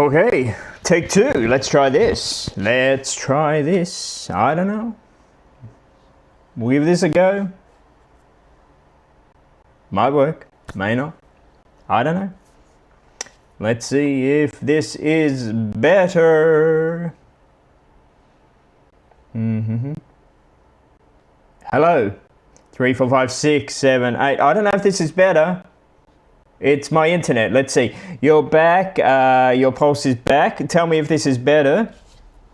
Okay, take two. Let's try this. I don't know. We'll give this a go. Might work, may not. I don't know. Let's see if this is better. Hello. 3, 4, 5, 6, 7, 8. I don't know if this is better. It's my internet. Let's see. You're back. Your pulse is back. Tell me if this is better.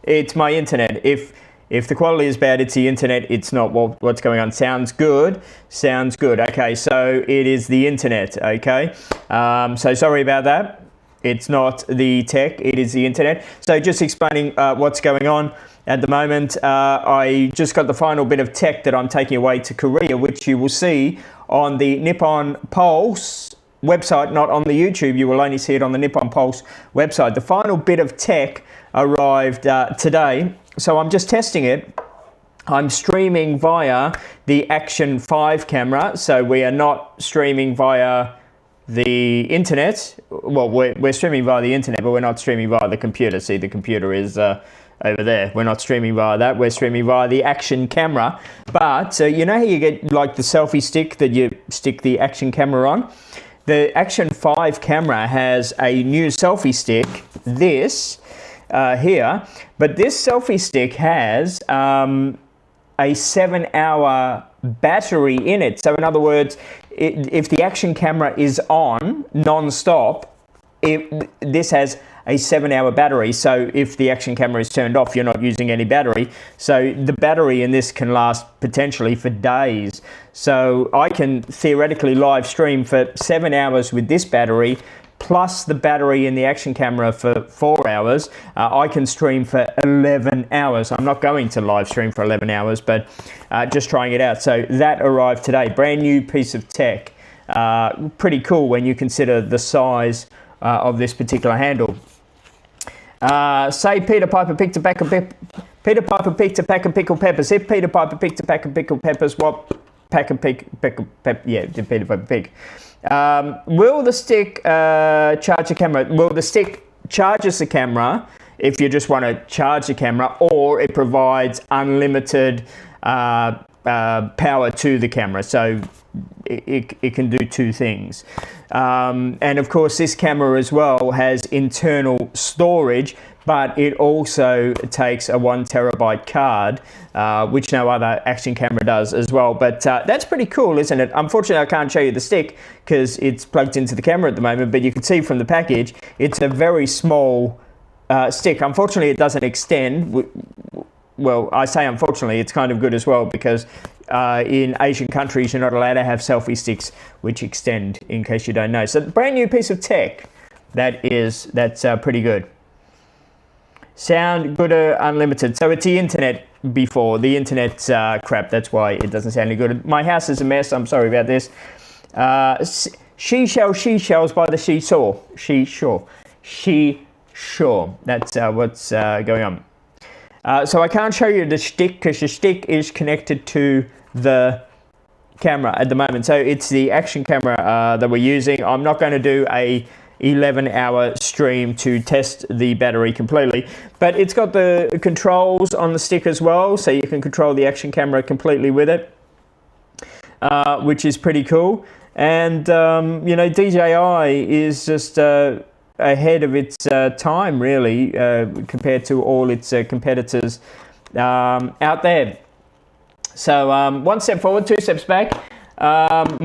It's my internet. If the quality is bad, it's the internet. It's not what's going on. Sounds good. Sounds good. Okay, so it is the internet. Okay. So sorry about that. It's not the tech. It is the internet. So just explaining what's going on at the moment. I just got the final bit of tech that I'm taking away to Korea, which you will see on the Nippon Pulse website, not on the YouTube. You will only see it on the Nippon Pulse website. The final bit of tech arrived today, so I'm just testing it. I'm streaming via the Action 5 camera, so we are not streaming via the internet. Well, we're streaming via the internet, but we're not streaming via the computer. See, the computer is over there. We're not streaming via that. We're streaming via the Action camera. But you know how you get like the selfie stick that you stick the Action camera on? The Action 5 camera has a new selfie stick, this here, but this selfie stick has a 7-hour battery in it. So in other words, if the Action camera is on non-stop, this has a 7-hour battery. So if the Action camera is turned off, you're not using any battery. So the battery in this can last potentially for days. So I can theoretically live stream for 7 hours with this battery, plus the battery in the Action camera for 4 hours. I can stream for 11 hours. I'm not going to live stream for 11 hours, but just trying it out. So that arrived today. Brand new piece of tech. Pretty cool when you consider the size of this particular handle. Say Peter Piper picked a pack of Peter Piper picked a pack of pickled peppers. If Peter Piper picked a pack of pickled peppers, what pack of pickled pepper? Yeah, did Peter Piper pick? Will the stick charge the camera? Will the stick charges the camera if you just want to charge the camera, or it provides unlimited power to the camera? So it can do two things. And of course, this camera as well has internal storage, but it also takes a 1 terabyte card, which no other Action camera does as well. But that's pretty cool, isn't it? Unfortunately, I can't show you the stick because it's plugged into the camera at the moment, but you can see from the package, it's a very small stick. Unfortunately, it doesn't extend. Well, I say unfortunately, it's kind of good as well, because in Asian countries, you're not allowed to have selfie sticks which extend, in case you don't know. So brand new piece of tech. That's pretty good. Sound gooder unlimited. So it's the internet before. The internet's crap. That's why it doesn't sound any good. My house is a mess. I'm sorry about this. Seashells by the seashore. Seashore. That's what's going on. So I can't show you the stick because the stick is connected to the camera at the moment. So it's the Action camera that we're using. I'm not going to do a 11-hour stream to test the battery completely, but it's got the controls on the stick as well, so you can control the Action camera completely with it, which is pretty cool. And you know, DJI is just ahead of its time, really, compared to all its competitors out there. So 1 step forward, 2 steps back. I'm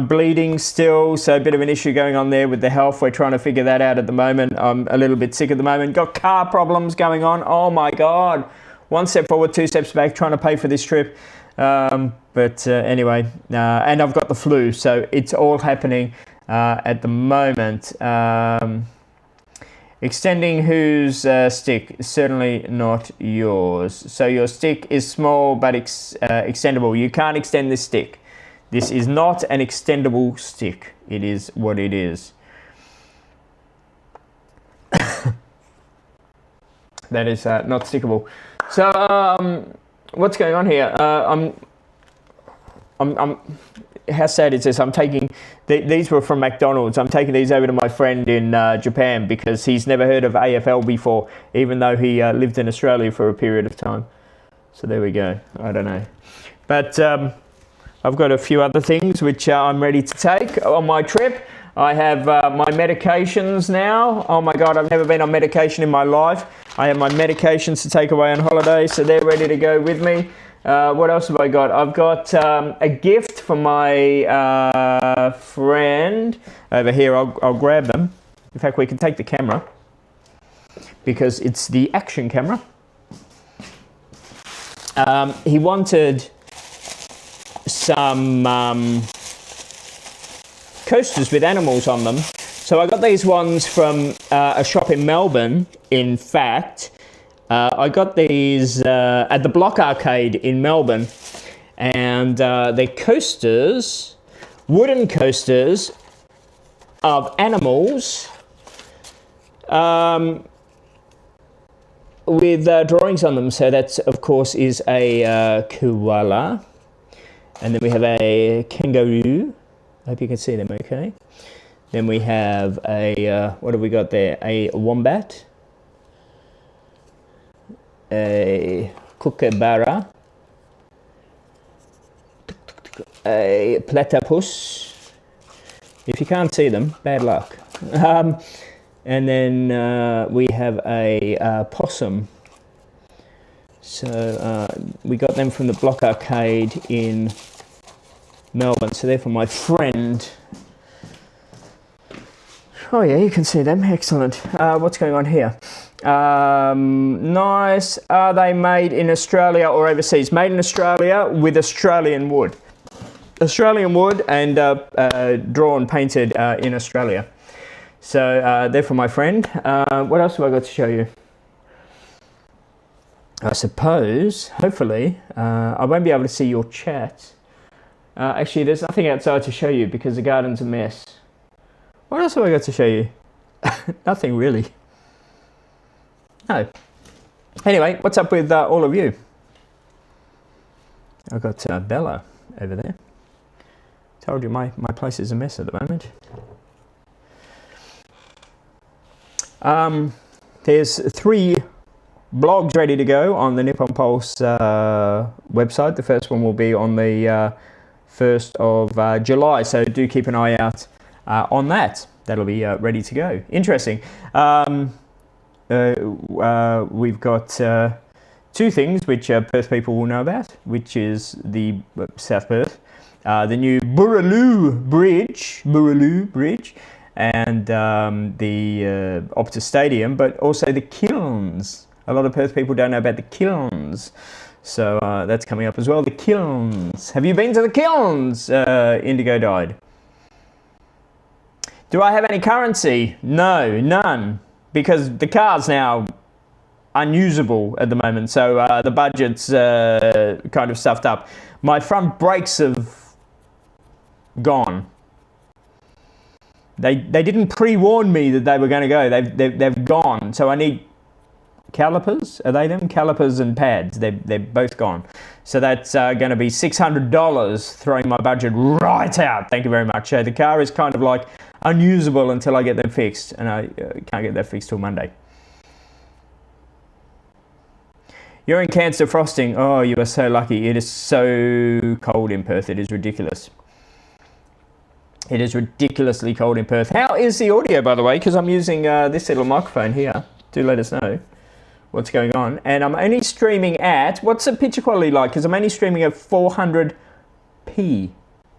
bleeding still, so a bit of an issue going on there with the health. We're trying to figure that out at the moment. I'm a little bit sick at the moment. Got car problems going on. Oh my God. 1 step forward, 2 steps back, trying to pay for this trip. But anyway, and I've got the flu, so it's all happening at the moment. Extending whose stick? Certainly not yours. So your stick is small but extendable. You can't extend this stick. This is not an extendable stick. It is what it is. That is not stickable. So what's going on here? how sad is this? I'm taking, these were from McDonald's. I'm taking these over to my friend in Japan because he's never heard of AFL before, even though he lived in Australia for a period of time. So there we go. I don't know. But I've got a few other things which I'm ready to take on my trip. I have my medications now. Oh my God, I've never been on medication in my life. I have my medications to take away on holiday, so they're ready to go with me. What else have I got? I've got a gift from my friend over here. I'll grab them. In fact, we can take the camera because it's the action camera. He wanted some coasters with animals on them. So I got these ones from a shop in Melbourne, in fact. I got these at the Block Arcade in Melbourne, and they're coasters, wooden coasters of animals with drawings on them. So that, of course, is a koala, and then we have a kangaroo. I hope you can see them okay. Then we have a, what have we got there? A wombat, a kookaburra, a platypus. If you can't see them, bad luck. And then we have a possum. So we got them from the Block Arcade in Melbourne. So they're for my friend. Oh yeah, you can see them. Excellent. What's going on here? Nice. Are they made in Australia or overseas? Made in Australia with Australian wood. Australian wood and drawn, painted in Australia. So they're for my friend. What else have I got to show you? I suppose, hopefully, I won't be able to see your chat. Actually, there's nothing outside to show you because the garden's a mess. What else have I got to show you? Nothing really. No. Anyway, what's up with all of you? I've got Bella over there. Told you my place is a mess at the moment. There's 3 blogs ready to go on the Nippon Pulse website. The first one will be on the 1st of July, so do keep an eye out on that. That'll be ready to go. Interesting. We've got 2 things which Perth people will know about, which is the South Perth, the new Boorloo Bridge, and the Optus Stadium, but also the kilns. A lot of Perth people don't know about the kilns. So that's coming up as well. The kilns. Have you been to the kilns? Indigo died. Do I have any currency? No, none. Because the car's now unusable at the moment. So the budget's kind of stuffed up. My front brakes have gone. They didn't pre-warn me that they were going to go. They've gone. So I need calipers. Are they them? Calipers and pads. They're both gone. So that's going to be $600, throwing my budget right out. Thank you very much. The car is kind of like unusable until I get them fixed, and I can't get that fixed till Monday. You're in Cairns defrosting. Oh, you are so lucky. It is so cold in Perth. It is ridiculous. It is ridiculously cold in Perth. How is the audio, by the way? Because I'm using this little microphone here. Do let us know what's going on. And I'm only streaming at, what's the picture quality like? Because I'm only streaming at 400p.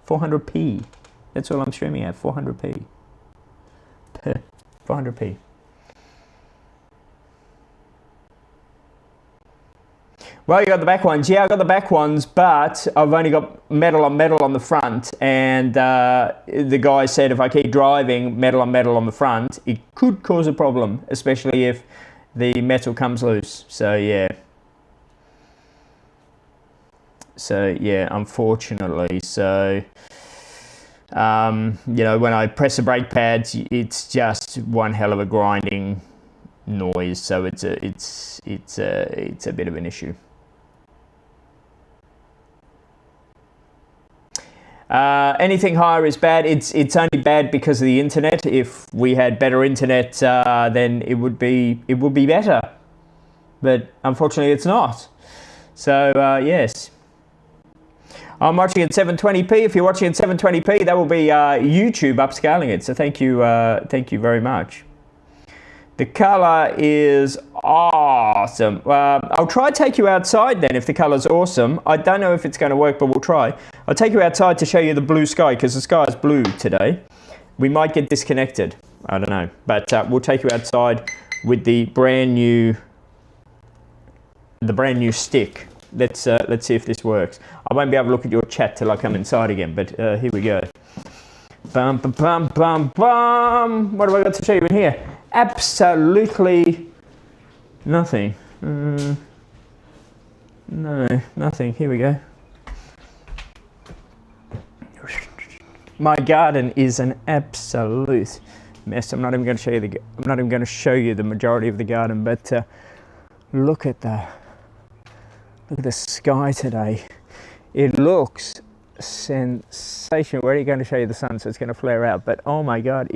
400p. That's all I'm streaming at, 400p. 400p. Well, you got the back ones. Yeah, I got the back ones, but I've only got metal on the front. And the guy said if I keep driving metal on the front, it could cause a problem, especially if the metal comes loose. So yeah. Unfortunately. So, you know, when I press the brake pads, it's just one hell of a grinding noise. So it's a bit of an issue. Anything higher is bad. It's only bad because of the internet. If we had better internet, then it would be better. But unfortunately, it's not. So yes, I'm watching at 720p. If you're watching at 720p, that will be YouTube upscaling it. So thank you very much. The color is awesome. I'll try to take you outside then if the color's awesome. I don't know if it's going to work, but we'll try. I'll take you outside to show you the blue sky because the sky is blue today. We might get disconnected. I don't know. But we'll take you outside with the brand new stick. Let's see if this works. I won't be able to look at your chat till I come inside again, but here we go. Bum, bum, bum, bum, bum. What have I got to show you in here? Absolutely nothing. No, nothing. Here we go. My garden is an absolute mess. I'm not even going to show you the majority of the garden, but look at the sky today. It looks sensational. We're already going to show you the sun, so it's going to flare out. But oh my God,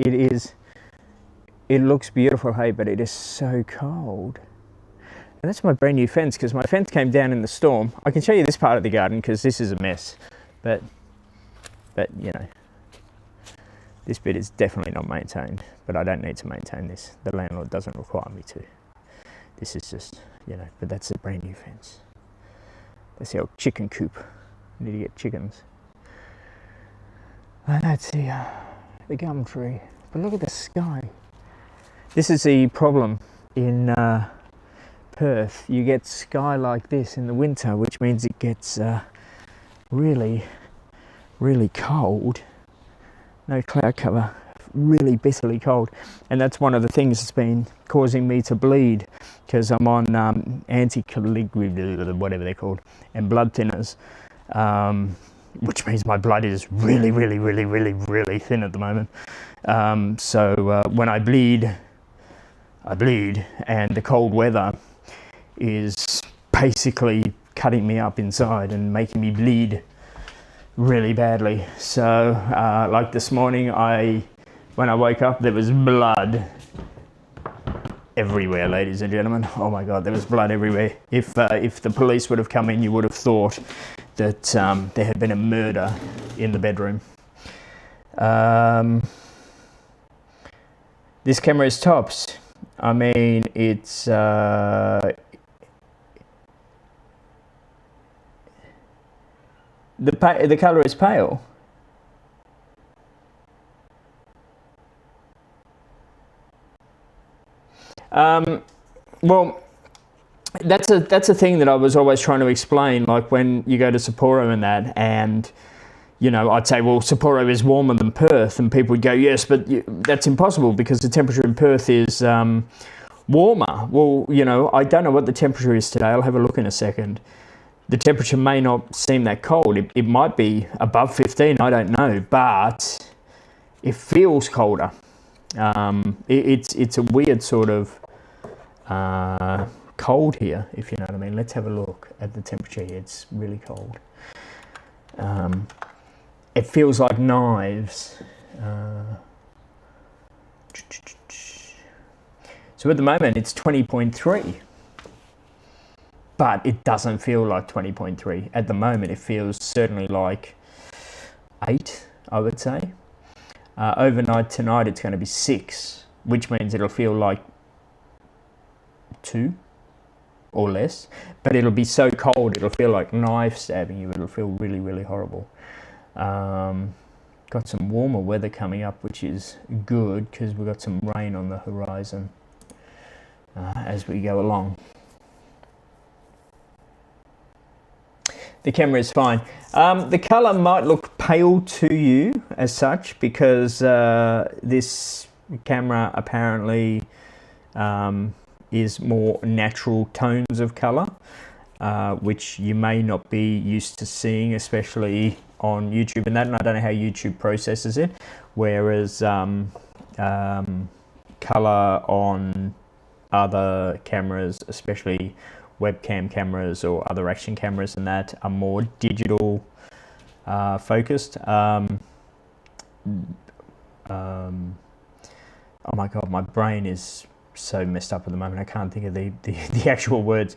it looks beautiful, hey, but it is so cold. And that's my brand new fence, because my fence came down in the storm. I can show you this part of the garden because this is a mess, but you know, this bit is definitely not maintained. But I don't need to maintain this. The landlord doesn't require me to. This is just, you know, but that's a brand new fence. That's the old chicken coop. I need to get chickens. And that's the gum tree. But look at the sky. This is the problem in Perth. You get sky like this in the winter, which means it gets really, really cold. No cloud cover. Really bitterly cold, and that's one of the things that's been causing me to bleed, because I'm on anticoagulants, whatever they're called, and blood thinners, which means my blood is really, really, really, really, really thin at the moment. So when I bleed, and the cold weather is basically cutting me up inside and making me bleed really badly. So like this morning, when I woke up, there was blood everywhere, ladies and gentlemen. Oh my God, there was blood everywhere. If the police would have come in, you would have thought that there had been a murder in the bedroom. This camera is tops. I mean, it's the color is pale. Well, that's a thing that I was always trying to explain, like when you go to Sapporo and that, and you know, I'd say, well, Sapporo is warmer than Perth, and people would go, yes, but that's impossible because the temperature in Perth is warmer. Well, you know, I don't know what the temperature is today. I'll have a look in a second. The temperature may not seem that cold. It might be above 15, I don't know, but it feels colder. It's a weird sort of cold here, if you know what I mean. Let's have a look at the temperature here. It's really cold. It feels like knives. So at the moment it's 20.3, but it doesn't feel like 20.3. At the moment it feels certainly like 8, I would say. Overnight tonight it's going to be 6, which means it'll feel like 2 or less, but it'll be so cold it'll feel like knife stabbing you. It'll feel really, really horrible. Got some warmer weather coming up, which is good because we've got some rain on the horizon as we go along. The camera is fine. The color might look pale to you as such because this camera apparently is more natural tones of color, which you may not be used to seeing, especially on YouTube and that, and I don't know how YouTube processes it, whereas color on other cameras, especially webcam cameras or other action cameras and that, are more digital focused. Oh my god, my brain is so messed up at the moment. I can't think of the actual words.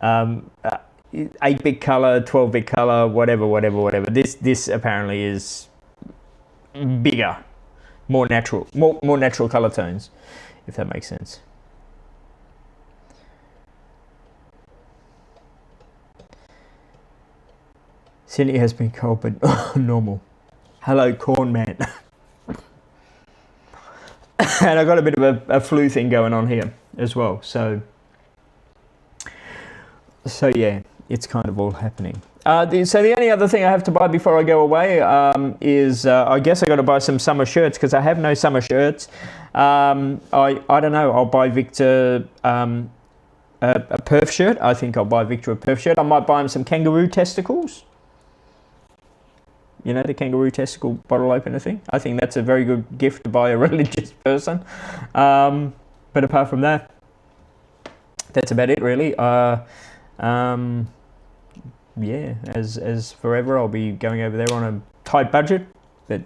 8-bit color, 12-bit color, whatever. This apparently is bigger, more natural color tones, if that makes sense. Sydney has been cold, but normal. Hello, corn man. And I got a bit of a flu thing going on here as well. So yeah, it's kind of all happening. So the only other thing I have to buy before I go away is I guess I got to buy some summer shirts because I have no summer shirts. I don't know. I'll buy Victor a Perth shirt. I think I'll buy Victor a Perth shirt. I might buy him some kangaroo testicles. You know, the kangaroo testicle bottle opener thing. I think that's a very good gift to buy a religious person. But apart from that, that's about it really. Yeah, as forever, I'll be going over there on a tight budget, but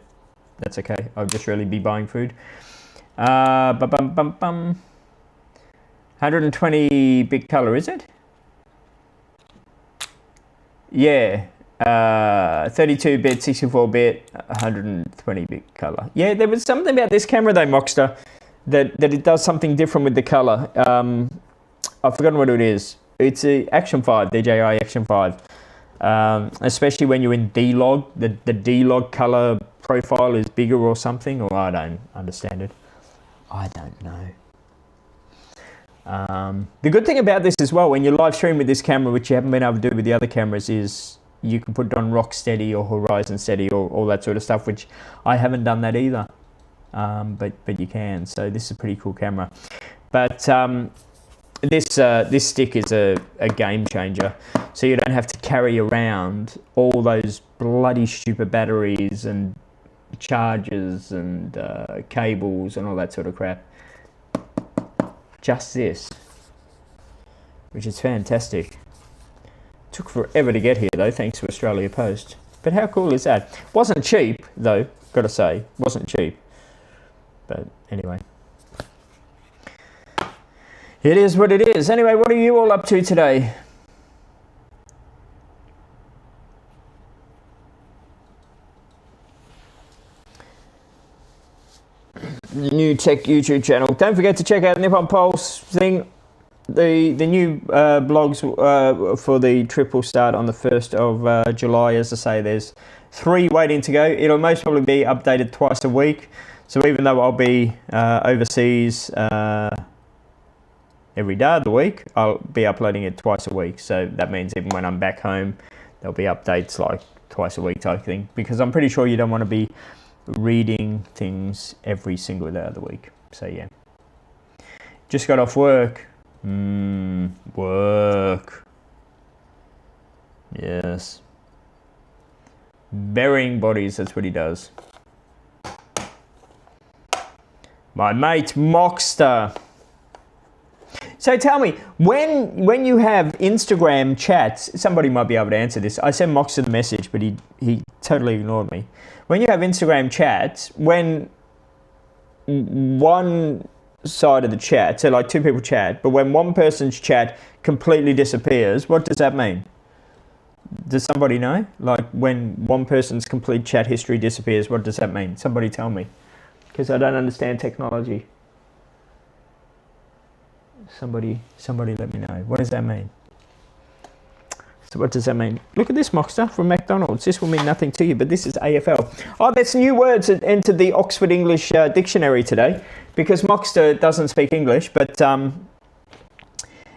that's okay. I'll just really be buying food. 120 bit color, is it? Yeah. 32-bit, 64-bit, 120-bit color. Yeah, there was something about this camera though, Mockster, that it does something different with the color. I've forgotten what it is. It's a Action 5, DJI Action 5. Especially when you're in D-Log, the D-Log color profile is bigger or something, or I don't understand it. I don't know. The good thing about this as well, when you live stream with this camera, which you haven't been able to do with the other cameras, is you can put it on rock steady or horizon steady or all that sort of stuff, which I haven't done that either. But you can. So this is a pretty cool camera. But this stick is a game changer. So you don't have to carry around all those bloody stupid batteries and chargers and cables and all that sort of crap. Just this, which is fantastic. Took forever to get here though, thanks to Australia Post. But how cool is that? Wasn't cheap though, gotta say. Wasn't cheap. But anyway. It is what it is. Anyway, what are you all up to today? New Tech YouTube channel. Don't forget to check out Nippon Pulse thing. The new blogs for the trip will start on the 1st of July. As I say, there's 3 waiting to go. It'll most probably be updated twice a week. So even though I'll be overseas every day of the week, I'll be uploading it twice a week. So that means even when I'm back home, there'll be updates like twice a week type thing. Because I'm pretty sure you don't want to be reading things every single day of the week. So yeah. Just got off work. Work. Yes. Burying bodies, that's what he does. My mate Mockster. So tell me, when you have Instagram chats, somebody might be able to answer this. I sent Mockster the message, but he totally ignored me. When you have Instagram chats, when one side of the chat, so like 2 people chat, but when one person's chat completely disappears, what does that mean? Does somebody know? Like when one person's complete chat history disappears, what does that mean? Somebody tell me, because I don't understand technology. Somebody let me know. What does that mean? So what does that mean? Look at this, Mockster, from McDonald's. This will mean nothing to you, but this is AFL. Oh, there's new words that entered the Oxford English Dictionary today, because Mockster doesn't speak English, but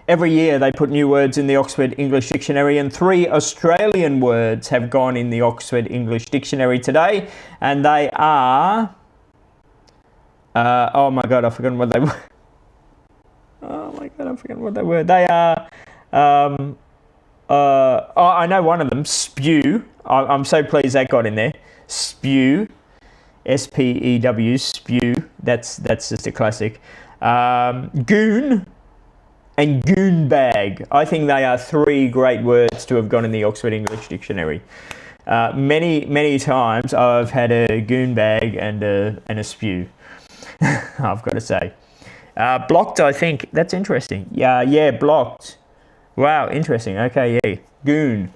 every year they put new words in the Oxford English Dictionary, and 3 Australian words have gone in the Oxford English Dictionary today, and they are... oh my God, I've forgotten what they were. Oh my God, I've forgotten what they were. They are... I know one of them, spew. I'm so pleased that got in there. Spew. S-P-E-W, spew. That's just a classic. Goon and goon bag. I think they are 3 great words to have gone in the Oxford English Dictionary. Many times I've had a goon bag and a spew. I've got to say. Blocked, I think. That's interesting. Yeah, blocked. Wow, interesting. Okay, yeah. Goon.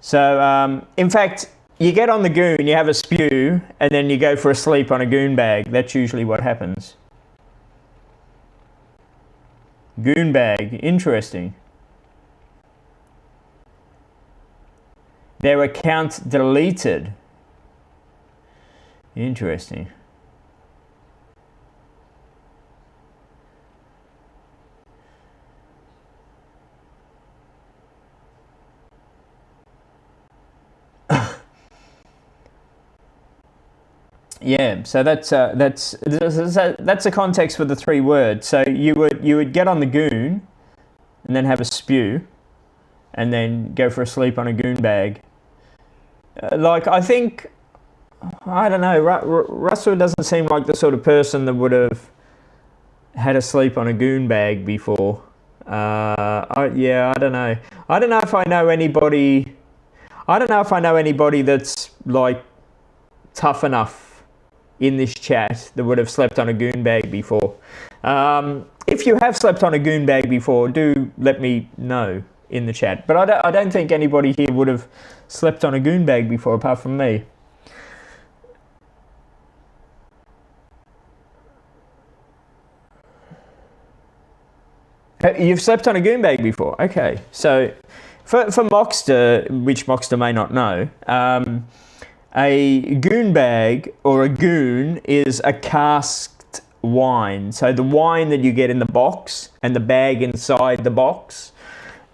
So, in fact, you get on the goon, you have a spew, and then you go for a sleep on a goon bag. That's usually what happens. Goon bag. Interesting. Their account deleted. Interesting. Yeah, so that's the context for the 3 words. So you would get on the goon, and then have a spew, and then go for a sleep on a goon bag. Like, I think, I don't know, Russell doesn't seem like the sort of person that would have had a sleep on a goon bag before. I don't know. I don't know if I know anybody. I don't know if I know anybody that's like tough enough in this chat that would have slept on a goon bag before. If you have slept on a goon bag before, do let me know in the chat. But I don't think anybody here would have slept on a goon bag before, apart from me. You've slept on a goon bag before? Okay. So for Mockster, which Mockster may not know, a goon bag or a goon is a casked wine. So the wine that you get in the box and the bag inside the box,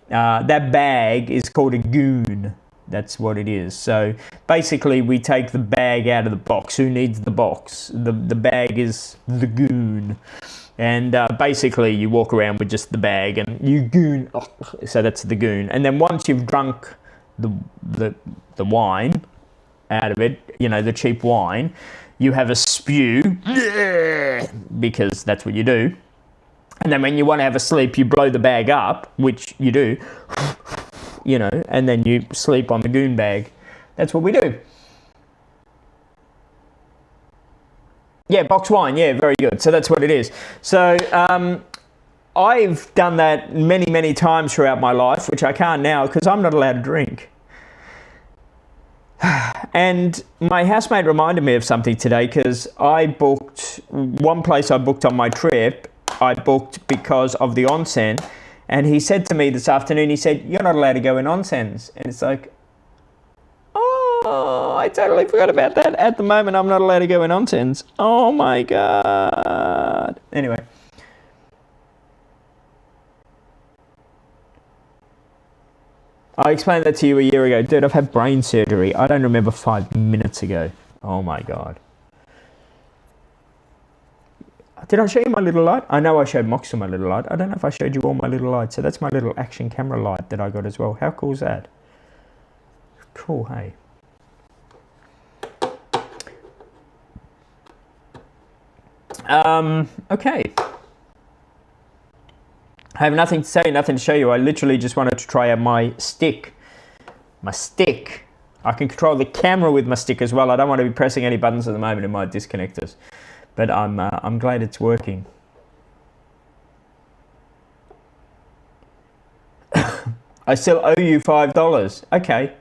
that bag is called a goon. That's what it is. So basically we take the bag out of the box. Who needs the box? The bag is the goon. And basically you walk around with just the bag and you goon. So that's the goon. And then once you've drunk the wine out of it, you know, the cheap wine, you have a spew, because that's what you do. And then when you want to have a sleep, you blow the bag up, which you do, you know, and then you sleep on the goon bag. That's what we do. Yeah, box wine. Yeah, very good. So that's what it is. So I've done that many times throughout my life, which I can't now because I'm not allowed to drink. And my housemate reminded me of something today, because I booked one place I booked on my trip. I booked because of the onsen, and he said to me this afternoon, he said, "You're not allowed to go in onsens." And it's like, oh, I totally forgot about that. At the moment, I'm not allowed to go in onsens. Oh my God. Anyway. I explained that to you a year ago. Dude, I've had brain surgery. I don't remember 5 minutes ago. Oh my God. Did I show you my little light? I know I showed Moxie my little light. I don't know if I showed you all my little lights. So that's my little action camera light that I got as well. How cool is that? Cool, hey. Okay. I have nothing to say, nothing to show you. I literally just wanted to try out my stick. My stick. I can control the camera with my stick as well. I don't want to be pressing any buttons at the moment. It might disconnect us. But I'm glad it's working. I still owe you $5. Okay.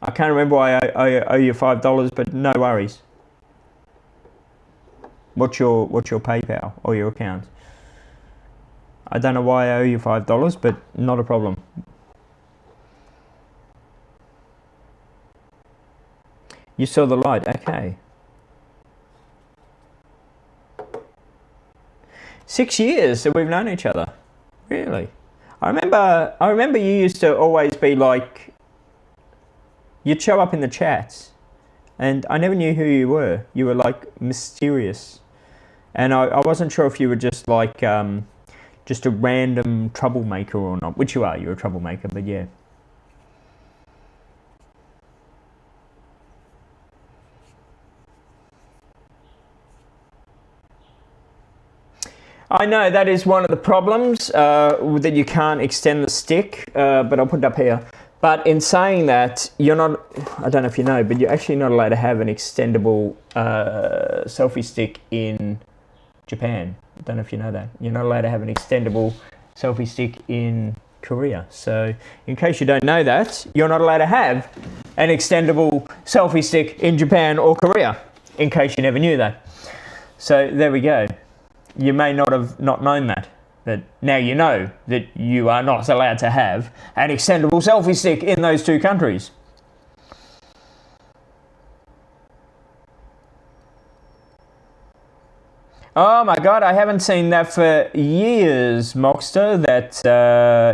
I can't remember why I owe you $5, but no worries. What's your PayPal or your account? I don't know why I owe you $5, but not a problem. You saw the light, okay. 6 years that we've known each other. Really? I remember you used to always be like, you'd show up in the chats and I never knew who you were. You were like mysterious. And I wasn't sure if you were just like just a random troublemaker or not, which you are, you're a troublemaker, but yeah. I know that is one of the problems, that you can't extend the stick, but I'll put it up here. But in saying that, you're not, I don't know if you know, but you're actually not allowed to have an extendable selfie stick in Japan. I don't know if you know that. You're not allowed to have an extendable selfie stick in Korea. So in case you don't know that, you're not allowed to have an extendable selfie stick in Japan or Korea, in case you never knew that. So there we go. You may not have not known that. But now you know that you are not allowed to have an extendable selfie stick in those two countries. Oh my god, I haven't seen that for years, Mockster.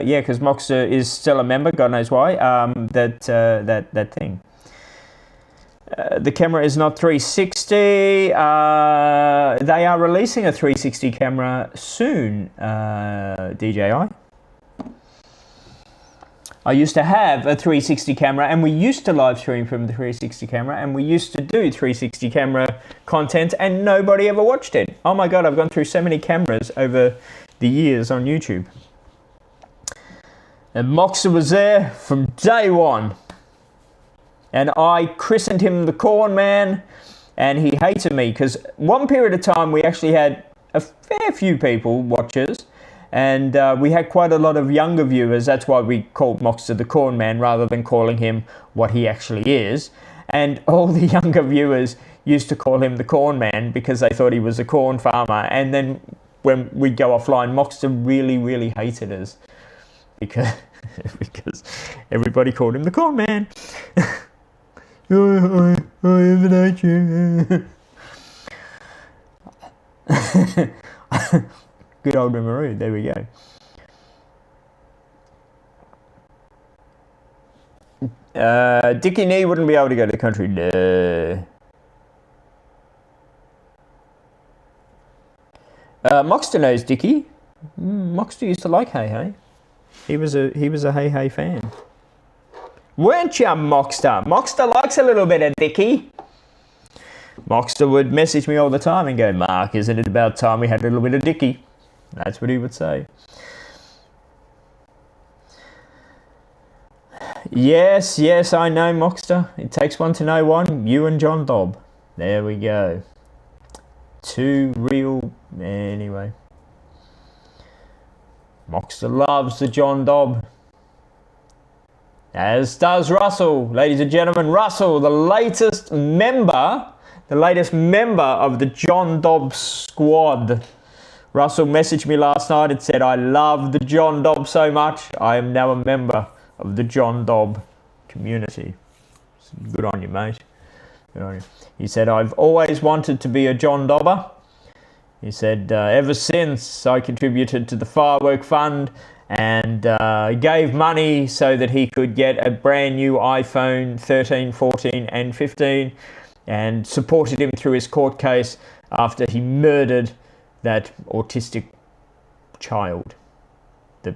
Yeah, because Mockster is still a member, God knows why. That thing. The camera is not 360. They are releasing a 360 camera soon, DJI. I used to have a 360 camera, and we used to live stream from the 360 camera, and we used to do 360 camera content, and nobody ever watched it. Oh my god, I've gone through so many cameras over the years on YouTube. And Moxer was there from day one. And I christened him the Corn Man, and he hated me because one period of time we actually had a fair few people, watchers, and we had quite a lot of younger viewers. That's why we called Moxer the Corn Man rather than calling him what he actually is. And all the younger viewers used to call him the Corn Man because they thought he was a corn farmer. And then when we'd go offline, Moxer really, really hated us because everybody called him the Corn Man. I haven't hate you. Good old Maru, there we go. Dickie Nee wouldn't be able to go to the country. No. Moxter knows Dickie. Moxter used to like Hey Hey. He was a Hey Hey fan. Weren't you, Moxter? Moxter likes a little bit of Dickie. Moxter would message me all the time and go, Mark, isn't it about time we had a little bit of Dickie? That's what he would say. Yes, I know, Moxter. It takes one to know one. You and John Dobb. There we go. Two real... Anyway. Moxter loves the John Dobb. As does Russell. Ladies and gentlemen, Russell, the latest member of the John Dobb squad. Russell messaged me last night and said, I love the John Dobb so much, I am now a member of the John Dobb community. Good on you, mate. Good on you. He said, I've always wanted to be a John Dobber. He said, ever since I contributed to the Firework Fund and gave money so that he could get a brand new iPhone 13, 14 and 15 and supported him through his court case after he murdered that autistic child that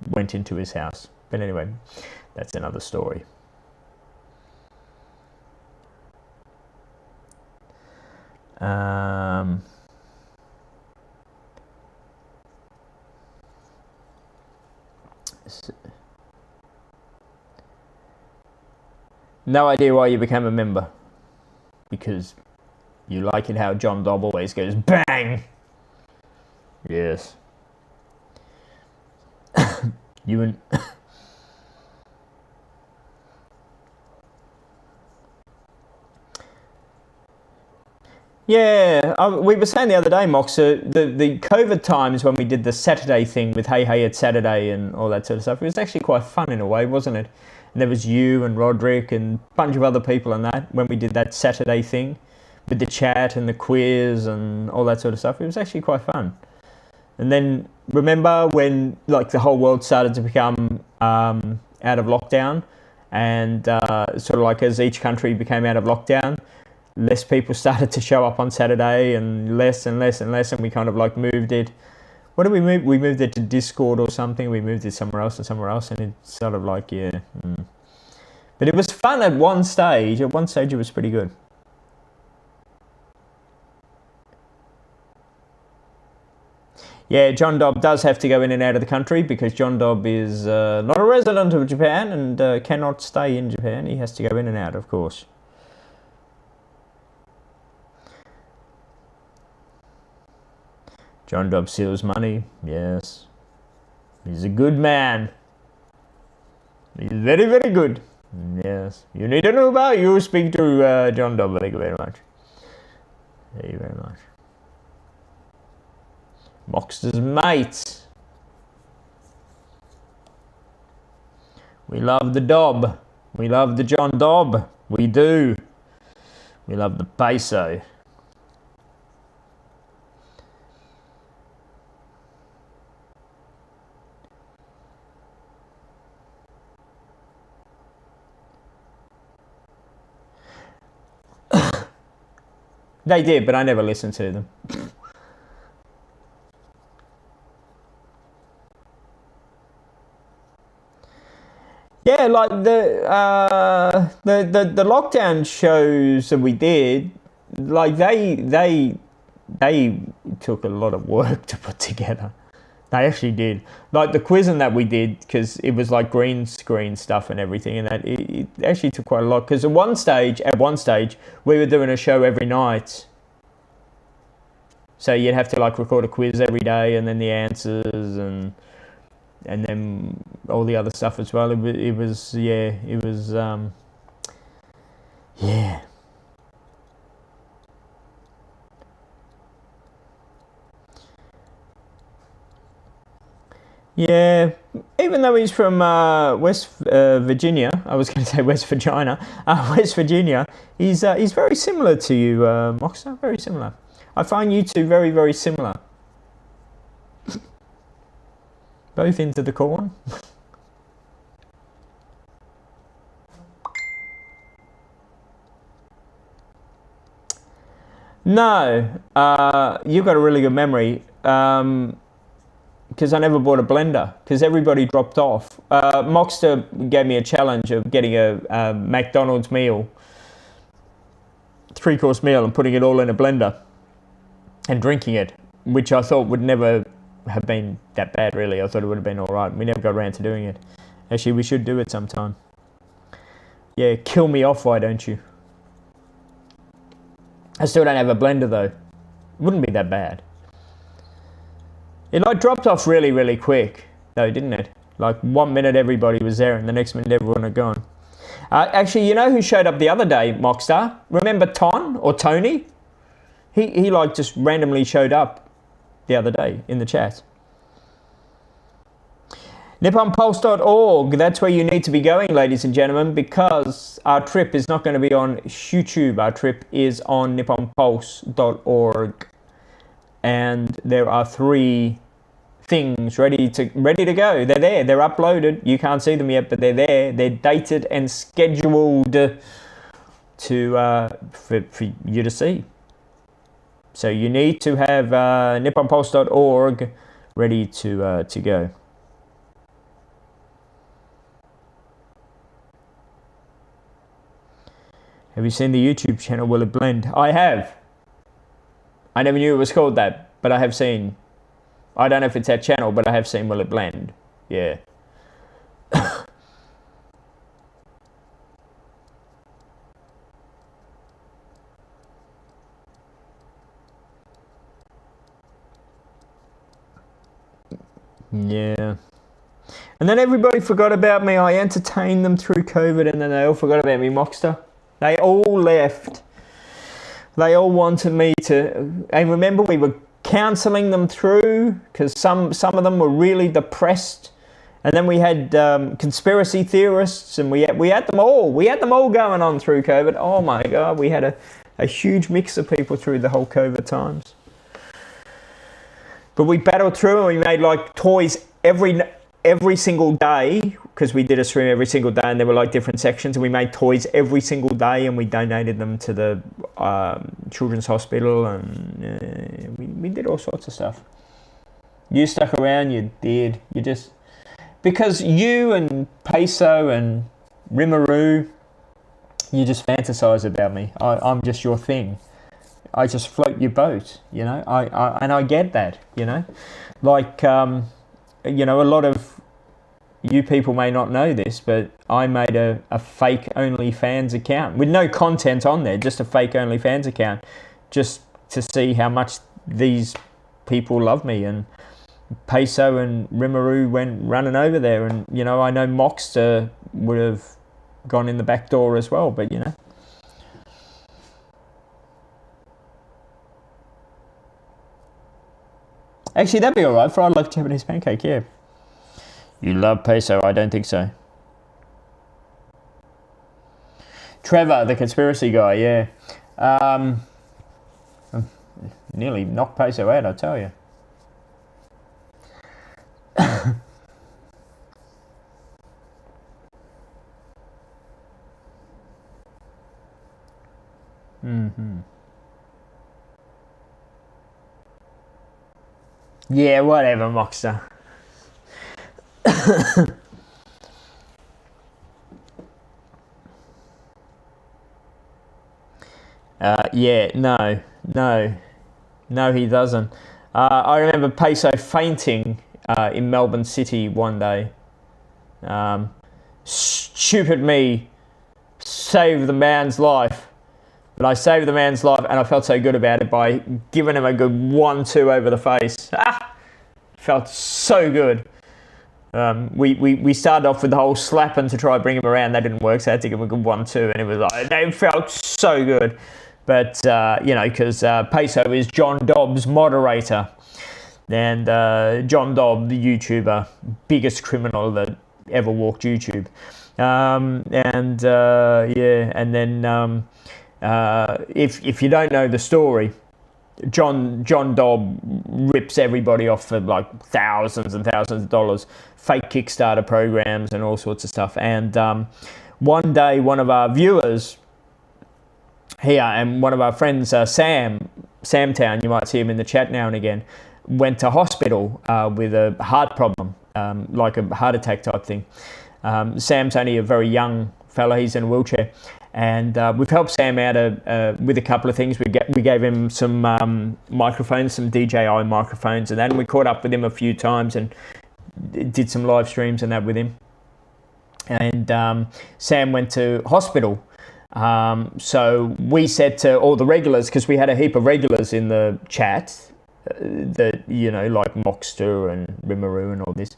went into his house. But anyway, that's another story. No idea why you became a member. Because you like it how John Dobb always goes bang. Yes. You and yeah, we were saying the other day, Moxer, the COVID times when we did the Saturday thing with Hey Hey It's Saturday and all that sort of stuff, it was actually quite fun in a way, wasn't it? And there was you and Roderick and a bunch of other people and that when we did that Saturday thing with the chat and the quiz and all that sort of stuff. It was actually quite fun. And then remember when like the whole world started to become out of lockdown and sort of like as each country became out of lockdown, less people started to show up on Saturday and less and less and less, and we kind of like moved it. What did we move? We moved it to Discord or something. We moved it somewhere else, and it's sort of like, yeah. But it was fun at one stage. At one stage it was pretty good. Yeah, John Dobb does have to go in and out of the country because John Dobb is not a resident of Japan and cannot stay in Japan. He has to go in and out, of course. John Dobb steals money. Yes. He's a good man. He's very, very good. Yes. You need to know about you speak to John Dobb. Thank you very much. Thank you very much. Moxter's mates. We love the Dobb. We love the John Dobb. We do. We love the peso. They did, but I never listened to them. Yeah, like the lockdown shows that we did, like they took a lot of work to put together. They actually did. Like the quizzing that we did, because it was like green screen stuff and everything, and that it actually took quite a lot. Because at one stage, we were doing a show every night. So you'd have to like record a quiz every day, and then the answers, and then all the other stuff as well. It was yeah. Yeah, even though he's from West Virginia, I was going to say West Virginia. West Virginia, he's very similar to you, Moxter. Very similar. I find you two very, very similar. Both into the corn. No, you've got a really good memory. Because I never bought a blender, because everybody dropped off. Moxter gave me a challenge of getting a McDonald's meal, 3-course meal, and putting it all in a blender and drinking it, which I thought would never have been that bad, really. I thought it would have been all right. We never got around to doing it. Actually, we should do it sometime. Yeah, kill me off, why don't you? I still don't have a blender, though. Wouldn't be that bad. It like dropped off really, really quick, though, didn't it? Like 1 minute everybody was there, and the next minute everyone had gone. Actually, you know who showed up the other day, Moxter? Remember Ton or Tony? He like just randomly showed up the other day in the chat. NipponPulse.org, that's where you need to be going, ladies and gentlemen, because our trip is not going to be on YouTube. Our trip is on NipponPulse.org. And there are 3 things ready to go. They're there. They're uploaded. You can't see them yet, but they're there. They're dated and scheduled for you to see. So you need to have NipponPulse.org ready to go. Have you seen the YouTube channel Will It Blend? I have. I never knew it was called that, but I have seen. I don't know if it's that channel, but I have seen Will It Blend. Yeah. Yeah. And then everybody forgot about me. I entertained them through COVID, and then they all forgot about me, Moxter. They all left. They all wanted me to, and remember we were counselling them through, because some of them were really depressed, and then we had conspiracy theorists, and we had them all. We had them all going on through COVID. Oh my God, we had a huge mix of people through the whole COVID times. But we battled through, and we made like toys every single day, because we did a stream every single day, and there were like different sections, and we made toys every single day, and we donated them to the children's hospital, and we did all sorts of stuff. You stuck around, you did. You just, because you and Peso and Rimuru, you just fantasize about me. I'm just your thing. I just float your boat, you know. I get that, you know. Like, you know, a lot of you people may not know this, but I made a fake OnlyFans account with no content on there, just a fake OnlyFans account, just to see how much these people love me. And Peso and Rimuru went running over there, and, you know, I know Moxter would have gone in the back door as well, but, you know. Actually, that'd be alright for I Love Japanese Pancake, yeah. You love Peso? I don't think so. Trevor, the conspiracy guy, yeah. Nearly knocked Peso out, I tell you. Yeah, whatever, Moxter. Yeah, no, he doesn't. I remember Peso fainting in Melbourne City one day. Stupid me saved the man's life. But I saved the man's life, and I felt so good about it by giving him a good 1-2 over the face. Felt so good. We started off with the whole slapping to try and bring him around. That didn't work, so I had to give him a good 1-2, and it was like, it felt so good. But, you know, because Peso is John Dobbs' moderator. And John Dobb, the YouTuber, biggest criminal that ever walked YouTube. Yeah, and then if you don't know the story, John Dobb rips everybody off for like thousands and thousands of dollars, fake Kickstarter programs and all sorts of stuff. And one day, one of our viewers here and one of our friends, Samtown, you might see him in the chat now and again, went to hospital with a heart problem, like a heart attack type thing. Sam's only a very young fella, he's in a wheelchair. And we've helped Sam out with a couple of things. We gave him some microphones, some DJI microphones, and then we caught up with him a few times and did some live streams and that with him. And Sam went to hospital. So we said to all the regulars, because we had a heap of regulars in the chat, that, you know, like Moxter and Rimuru and all this.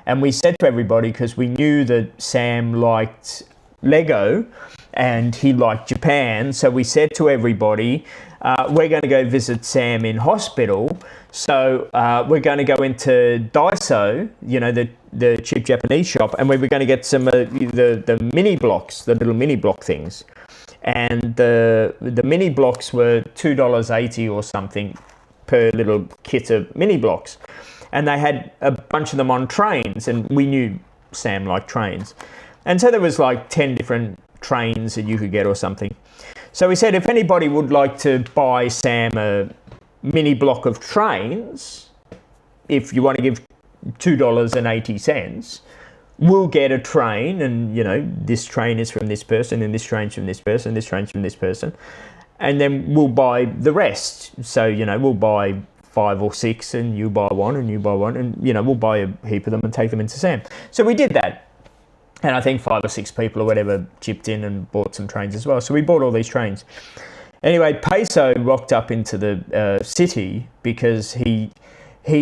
And we said to everybody, because we knew that Sam liked Lego and he liked Japan, so we said to everybody, we're going to go visit Sam in hospital, so we're going to go into Daiso, you know, the cheap Japanese shop, and we were going to get some the mini blocks, the little mini block things. And the mini blocks were $2.80 or something per little kit of mini blocks. And they had a bunch of them on trains, and we knew Sam liked trains. And so there was like 10 different trains that you could get or something. So we said, if anybody would like to buy Sam a mini block of trains, if you want to give $2.80, we'll get a train, and, you know, this train is from this person, and this train's from this person, this train's from this person. And then we'll buy the rest. So, you know, we'll buy 5 or 6, and you buy one, and you buy one, and, you know, we'll buy a heap of them and take them into Sam. So we did that. And I think 5 or 6 people or whatever chipped in and bought some trains as well. So we bought all these trains. Anyway, Peso rocked up into the city because he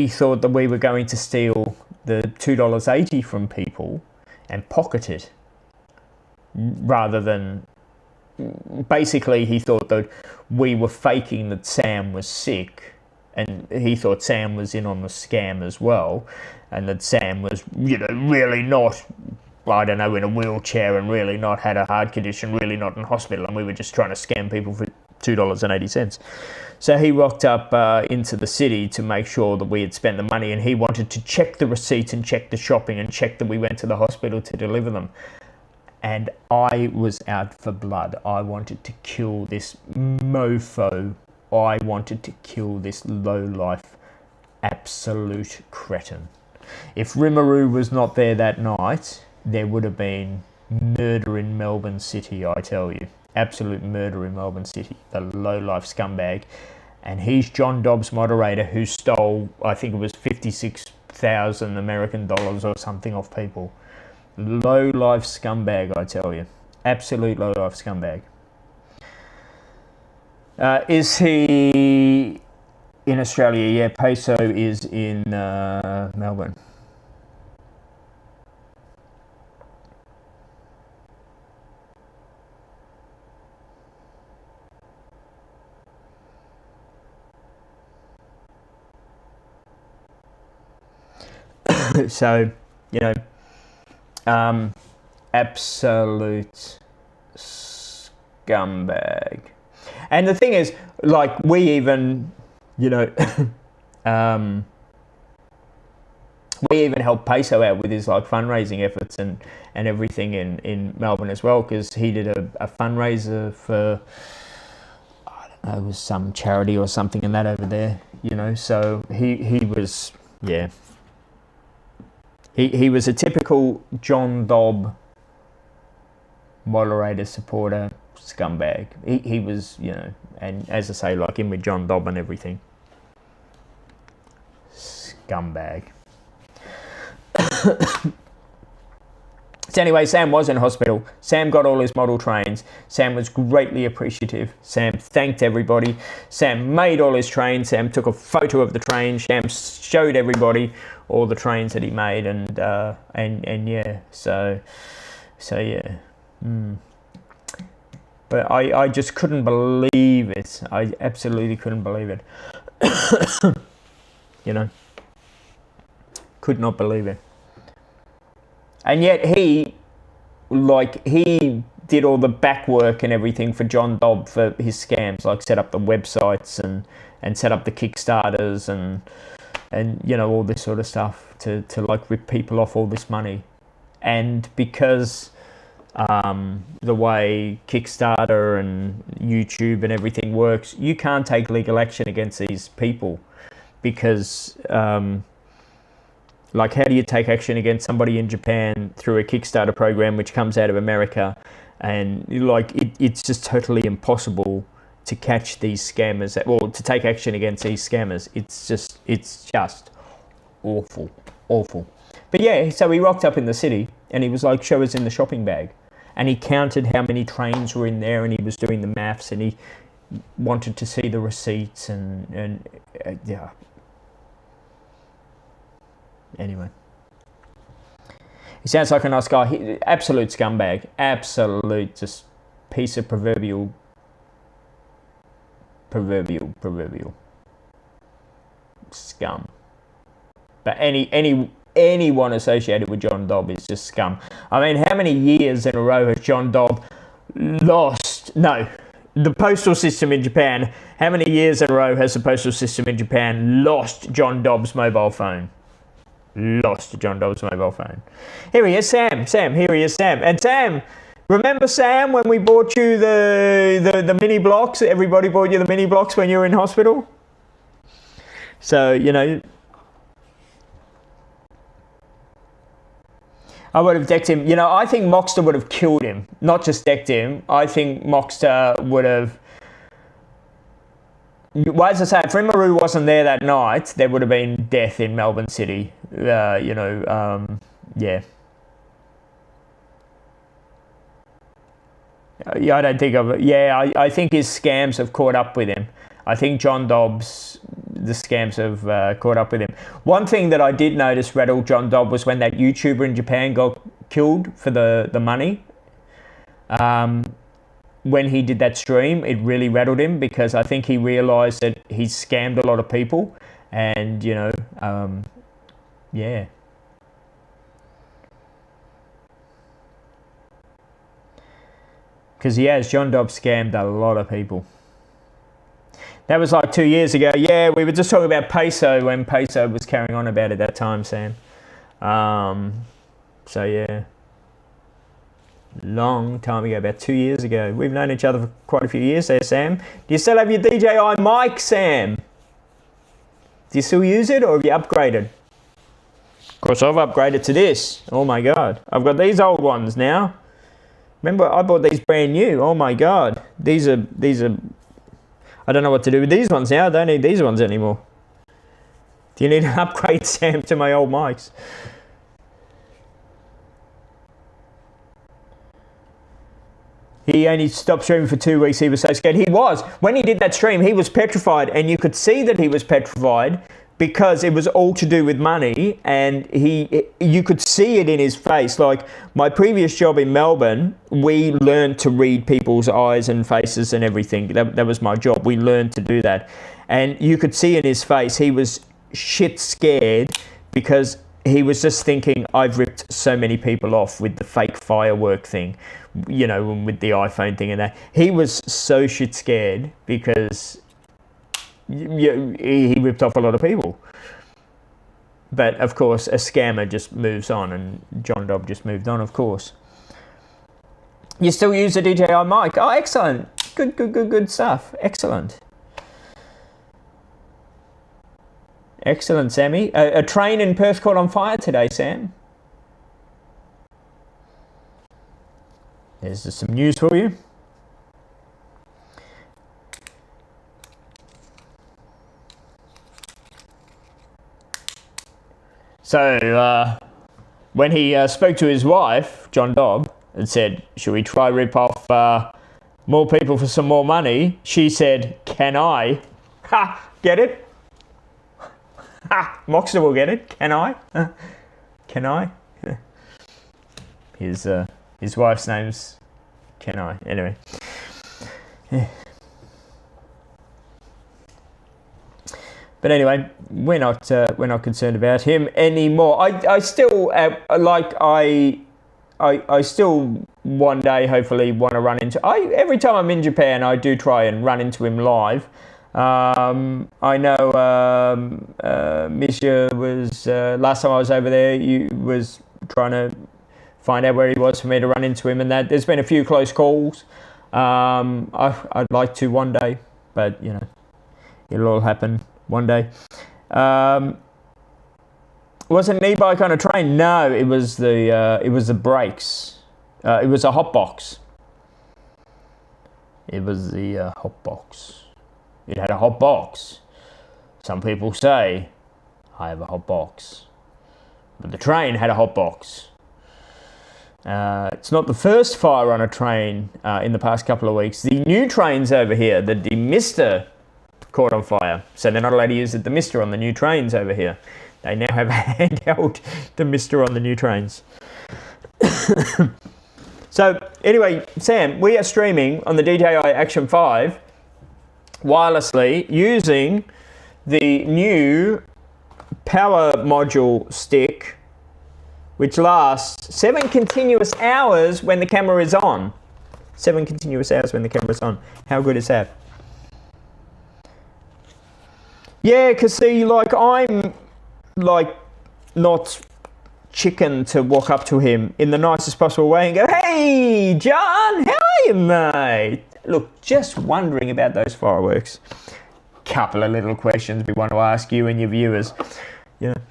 thought that we were going to steal the $2.80 from people and pocket it, rather than... Basically, he thought that we were faking that Sam was sick, and he thought Sam was in on the scam as well, and that Sam was, you know, really not, I don't know, in a wheelchair, and really not had a heart condition, really not in hospital, and we were just trying to scam people for $2.80. So he rocked up into the city to make sure that we had spent the money, and he wanted to check the receipts and check the shopping and check that we went to the hospital to deliver them. And I was out for blood. I wanted to kill this mofo. I wanted to kill this low-life, absolute cretin. If Rimuru was not there that night, there would have been murder in Melbourne City, I tell you. absolute murderer in Melbourne City, the low-life scumbag. And he's John Dobbs' moderator who stole, I think it was 56,000 American dollars or something off people. Low-life scumbag, I tell you. Absolute low-life scumbag. Is he in Australia? Yeah, Peso is in Melbourne. So, you know, absolute scumbag. And the thing is, like, we even, you know, we even helped Peso out with his like fundraising efforts and everything in Melbourne as well, because he did a fundraiser for, I don't know, it was some charity or something and that over there, you know. So he was, yeah. He was a typical John Dobb moderator, supporter, scumbag. He was, you know, and as I say, like in with John Dobb and everything. Scumbag. So anyway, Sam was in hospital. Sam got all his model trains. Sam was greatly appreciative. Sam thanked everybody. Sam made all his trains. Sam took a photo of the train. Sam showed everybody all the trains that he made, and yeah, so yeah. But I just couldn't believe it. I absolutely couldn't believe it. You know, could not believe it. And yet he did all the back work and everything for John Dobb for his scams, like set up the websites and set up the Kickstarters and you know, all this sort of stuff to like rip people off all this money. And because the way Kickstarter and YouTube and everything works, you can't take legal action against these people because like, how do you take action against somebody in Japan through a Kickstarter program which comes out of America? And like, it's just totally impossible to catch these scammers, or to take action against these scammers. It's just awful. But yeah, so he rocked up in the city and he was like, show us in the shopping bag. And he counted how many trains were in there, and he was doing the maths, and he wanted to see the receipts and yeah. Anyway, he sounds like a nice guy. Absolute scumbag. Absolute just piece of proverbial scum. But anyone associated with John Dobb is just scum. I mean, how many years in a row has John Dobb lost? No, the postal system in Japan. How many years in a row has the postal system in Japan lost John Dobb's mobile phone? Lost John Dobb's mobile phone. Here he is, Sam. Here he is, Sam. And Sam, remember Sam when we bought you the mini blocks? Everybody bought you the mini blocks when you were in hospital. So, you know, I would have decked him. You know, I think Moxter would have killed him, not just decked him. I think Moxter would have. Well, as I say, if Rimuru wasn't there that night, there would have been death in Melbourne City. Yeah. Yeah, I don't think of it. Yeah, I think his scams have caught up with him. I think John Dobb's, the scams have caught up with him. One thing that I did notice rattled John Dobb was when that YouTuber in Japan got killed for the money. When he did that stream, it really rattled him because I think he realised that he scammed a lot of people, and you know, yeah. Because John Dobb scammed a lot of people. That was like 2 years ago. Yeah, we were just talking about Peso when Peso was carrying on about it that time, Sam. So yeah. Long time ago, about 2 years ago. We've known each other for quite a few years there, Sam. Do you still have your DJI mic, Sam? Do you still use it, or have you upgraded? Of course, I've upgraded to this. Oh my God. I've got these old ones now. Remember, I bought these brand new. Oh my God. These are, I don't know what to do with these ones now. I don't need these ones anymore. Do you need to upgrade, Sam, to my old mics? He only stopped streaming for 2 weeks. He was so scared. He was. When he did that stream, he was petrified, and you could see that he was petrified because it was all to do with money, and you could see it in his face. Like my previous job in Melbourne, we learned to read people's eyes and faces and everything. That was my job. We learned to do that. And you could see in his face, he was shit scared because he was just thinking, I've ripped so many people off with the fake firework thing, you know, with the iPhone thing and that. He was so shit scared because he ripped off a lot of people. But of course, a scammer just moves on, and John Dobb just moved on, of course. You still use the DJI mic? Oh, excellent. Good stuff. Excellent. Excellent, Sammy. A train in Perth caught on fire today, Sam. There's just some news for you. So, when he spoke to his wife, John Dobb, and said, should we try rip off more people for some more money? She said, can I? Ha! Get it? Ha! Moxter will get it. Can I? Can I? His wife's name's Can I? Anyway. Yeah. But anyway, we're not concerned about him anymore. I still I still one day hopefully want to run into. Every time I'm in Japan, I do try and run into him live. I know Misha was last time I was over there. You was trying to find out where he was for me to run into him, and that there's been a few close calls. I'd like to one day, but you know, it'll all happen one day. Was it an e-bike on a train? No, it was the brakes. It was a hot box. It was the hot box. It had a hot box. Some people say I have a hot box, but the train had a hot box. It's not the first fire on a train in the past couple of weeks. The new trains over here, the Demister, caught on fire. So they're not allowed to use the Demister on the new trains over here. They now have a handheld Demister on the new trains. So anyway, Sam, we are streaming on the DJI Action 5 wirelessly using the new power module stick, which lasts 7 continuous hours when the camera is on. 7 continuous hours when the camera is on. How good is that? Yeah, because see, like, I'm, like, not chicken to walk up to him in the nicest possible way and go, hey, John, how are you, mate? Look, just wondering about those fireworks. Couple of little questions we want to ask you and your viewers. You know.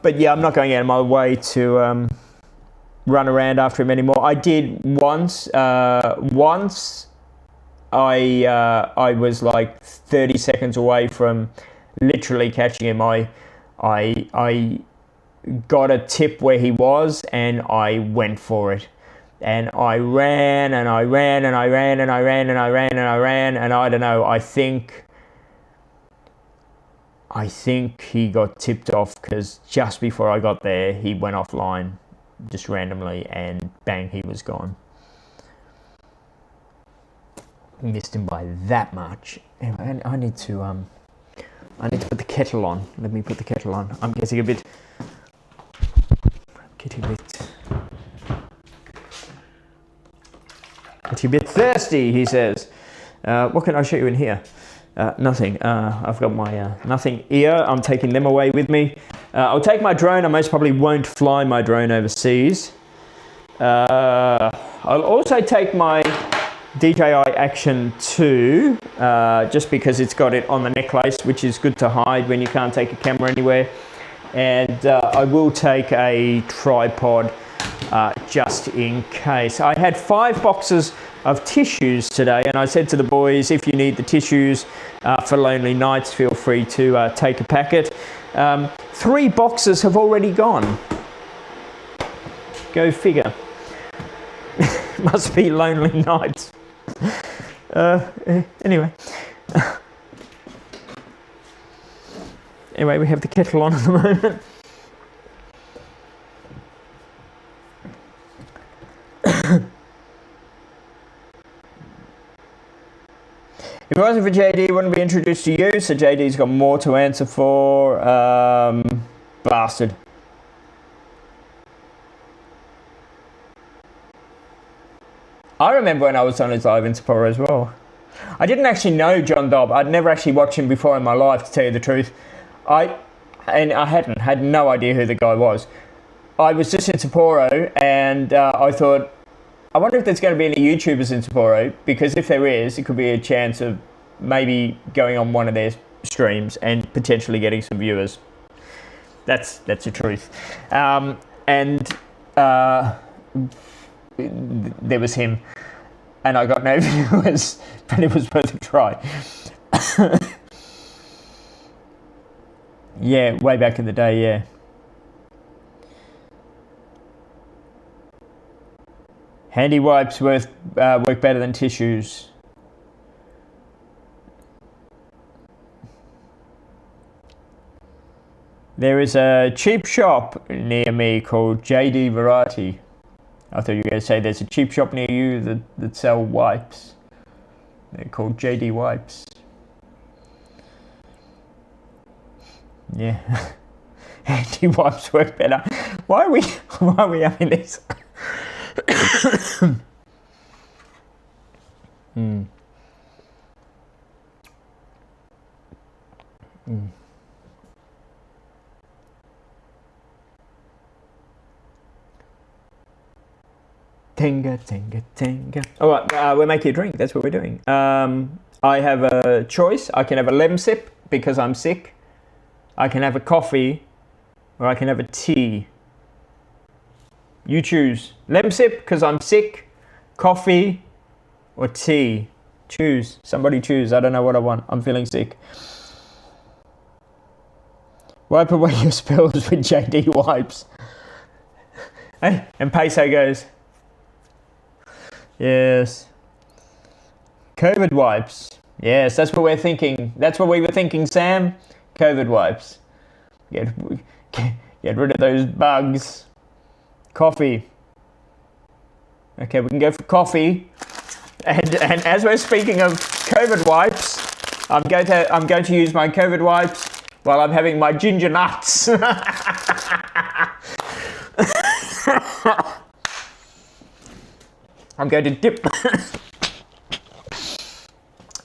But yeah, I'm not going out of my way to run around after him anymore. I did once. Once I was like 30 seconds away from literally catching him. I got a tip where he was and I went for it. And I ran and I ran and I ran and I ran and I ran and I ran, and I don't know, I think he got tipped off because just before I got there, he went offline just randomly and bang, he was gone. Missed him by that much. Anyway, I need to put the kettle on. Let me put the kettle on. I'm getting a bit thirsty, he says. What can I show you in here? Nothing. I've got my nothing here. I'm taking them away with me. I'll take my drone. I most probably won't fly my drone overseas. I'll also take my DJI Action 2, just because it's got it on the necklace, which is good to hide when you can't take a camera anywhere. And I will take a tripod. just in case. I had 5 boxes of tissues today, and I said to the boys, if you need the tissues for lonely nights, feel free to take a packet. 3 boxes have already gone. Go figure. Must be lonely nights. Anyway. Anyway, we have the kettle on at the moment. If it wasn't for JD, it wouldn't be introduced to you, so JD's got more to answer for. Bastard. I remember when I was on his live in Sapporo as well. I didn't actually know John Dobb. I'd never actually watched him before in my life, to tell you the truth. I had no idea who the guy was. I was just in Sapporo, and I thought, I wonder if there's going to be any YouTubers in Sapporo, because if there is, it could be a chance of maybe going on one of their streams and potentially getting some viewers. That's the truth. There was him, and I got no viewers, but it was worth a try. Yeah, way back in the day, yeah. Handy wipes work better than tissues. There is a cheap shop near me called JD Variety. I thought you were going to say there's a cheap shop near you that sell wipes. They're called JD Wipes. Yeah. Handy wipes work better. Why are we having this? Mm. Mm. Tenga, tenga, tenga. All right, we're making a drink. That's what we're doing. I have a choice. I can have a lemon sip because I'm sick. I can have a coffee, or I can have a tea. You choose. Lemon sip because I'm sick, coffee, or tea. Choose. Somebody choose. I don't know what I want. I'm feeling sick. Wipe away your spills with JD wipes. Hey, and Peso goes, yes. COVID wipes. Yes, that's what we're thinking. That's what we were thinking, Sam. COVID wipes. Get rid of those bugs. Coffee. Okay, we can go for coffee. And as we're speaking of COVID wipes, I'm going to use my COVID wipes while I'm having my ginger nuts. I'm going to dip.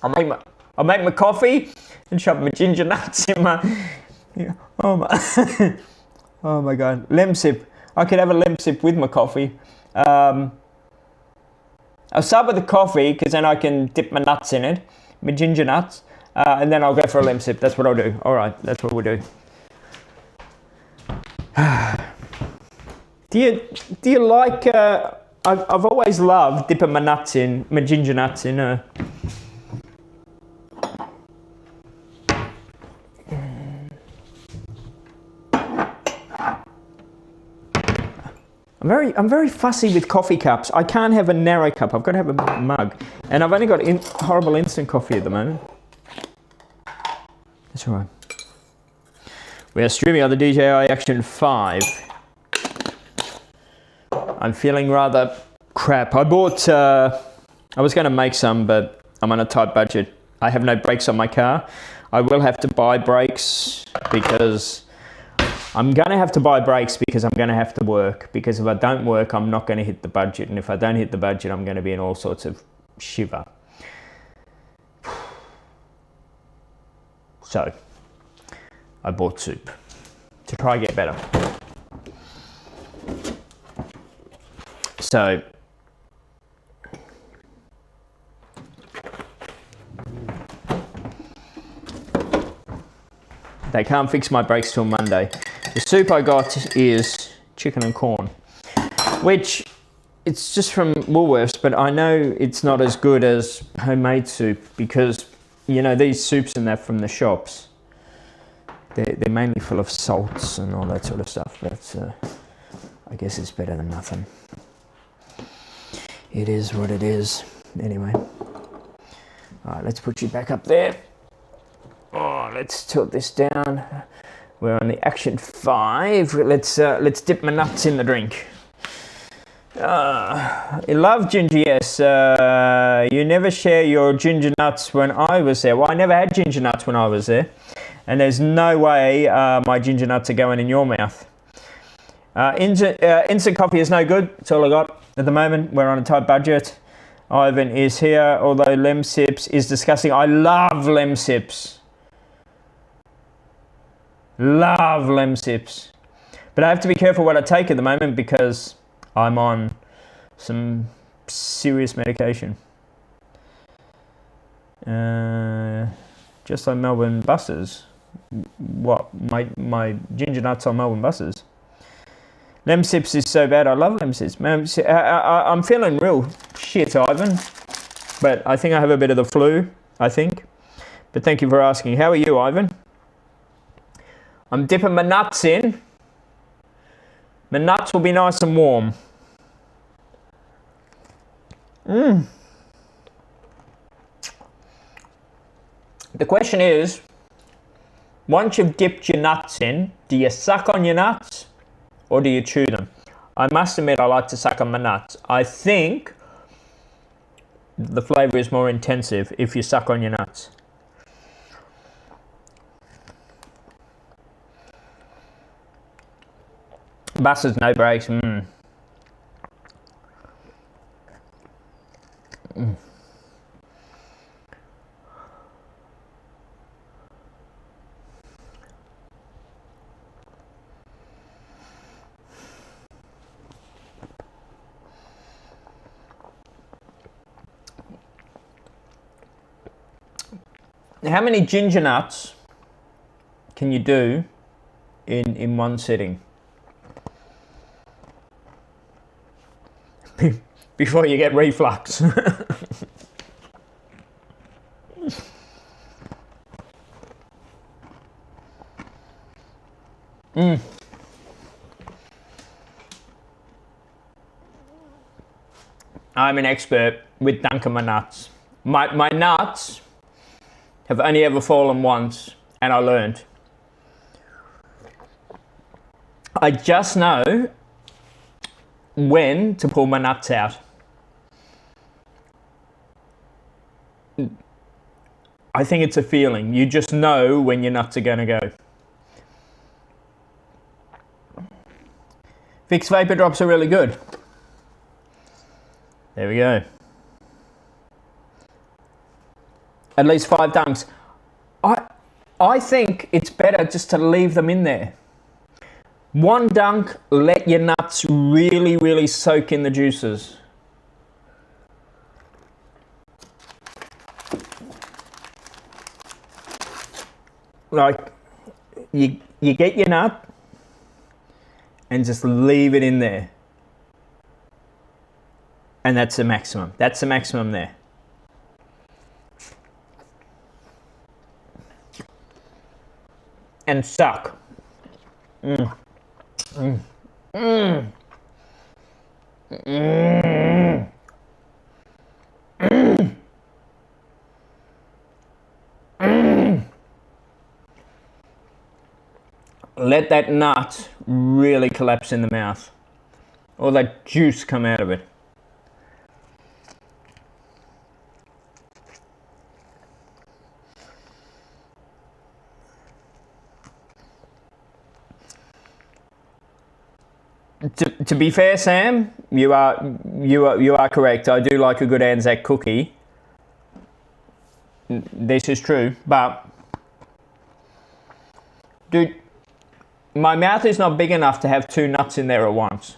I'll make my coffee and shove my ginger nuts in my. Oh my! Oh my God! Lemon sip. I could have a lemon sip with my coffee. I'll start with the coffee because then I can dip my nuts in it, my ginger nuts, and then I'll go for a lemon sip. That's what I'll do. All right, that's what we'll do. Do you like? I've always loved dipping my nuts in, my ginger nuts in. I'm very fussy with coffee cups. I can't have a narrow cup. I've got to have a mug, and I've only got horrible instant coffee at the moment. That's all right. We are streaming on the DJI Action 5. I'm feeling rather crap. I bought. I was going to make some, but I'm on a tight budget. I have no brakes on my car. I will have to buy brakes because. I'm going to have to buy brakes because I'm going to have to work. Because if I don't work, I'm not going to hit the budget. And if I don't hit the budget, I'm going to be in all sorts of shiver. So, I bought soup to try and get better. So, they can't fix my brakes till Monday. The soup I got is chicken and corn. which it's just from Woolworths, but I know it's not as good as homemade soup because, you know, these soups and that from the shops, they're mainly full of salts and all that sort of stuff. But I guess it's better than nothing. It is what it is. Anyway. All right, let's put you back up there. Oh, let's tilt this down. We're on the Action 5. Let's dip my nuts in the drink. I love ginger, yes. You never share your ginger nuts when I was there. Well, I never had ginger nuts when I was there. And there's no way my ginger nuts are going in your mouth. Instant coffee is no good. That's all I got at the moment. We're on a tight budget. Ivan is here, although Lemsips is disgusting. I love Lemsips. Love Lemsips. But I have to be careful what I take at the moment because I'm on some serious medication. Just like Melbourne buses. What? My ginger nuts on Melbourne buses. Lemsips is so bad. I love Lemsips. I'm feeling real shit, Ivan. But I think I have a bit of the flu, I think. But thank you for asking. How are you, Ivan? I'm dipping my nuts in. My nuts will be nice and warm. The question is, once you've dipped your nuts in, do you suck on your nuts or do you chew them? I must admit I like to suck on my nuts. I think the flavour is more intensive if you suck on your nuts. Buses, no brakes. How many ginger nuts can you do in one sitting? Before you get reflux. I'm an expert with dunking my nuts. My nuts have only ever fallen once, and I learned. I just know when to pull my nuts out. I think it's a feeling. You just know when your nuts are going to go. Vicks Vapor Drops are really good. There we go. At least 5 dunks. I think it's better just to leave them in there. 1 dunk, let your nuts really, really soak in the juices. Like, you get your nut and just leave it in there. And that's the maximum. That's the maximum there. And suck. Let that nut really collapse in the mouth. All that juice come out of it. To be fair, Sam, you are correct. I do like a good Anzac cookie. This is true, but dude, my mouth is not big enough to have 2 nuts in there at once.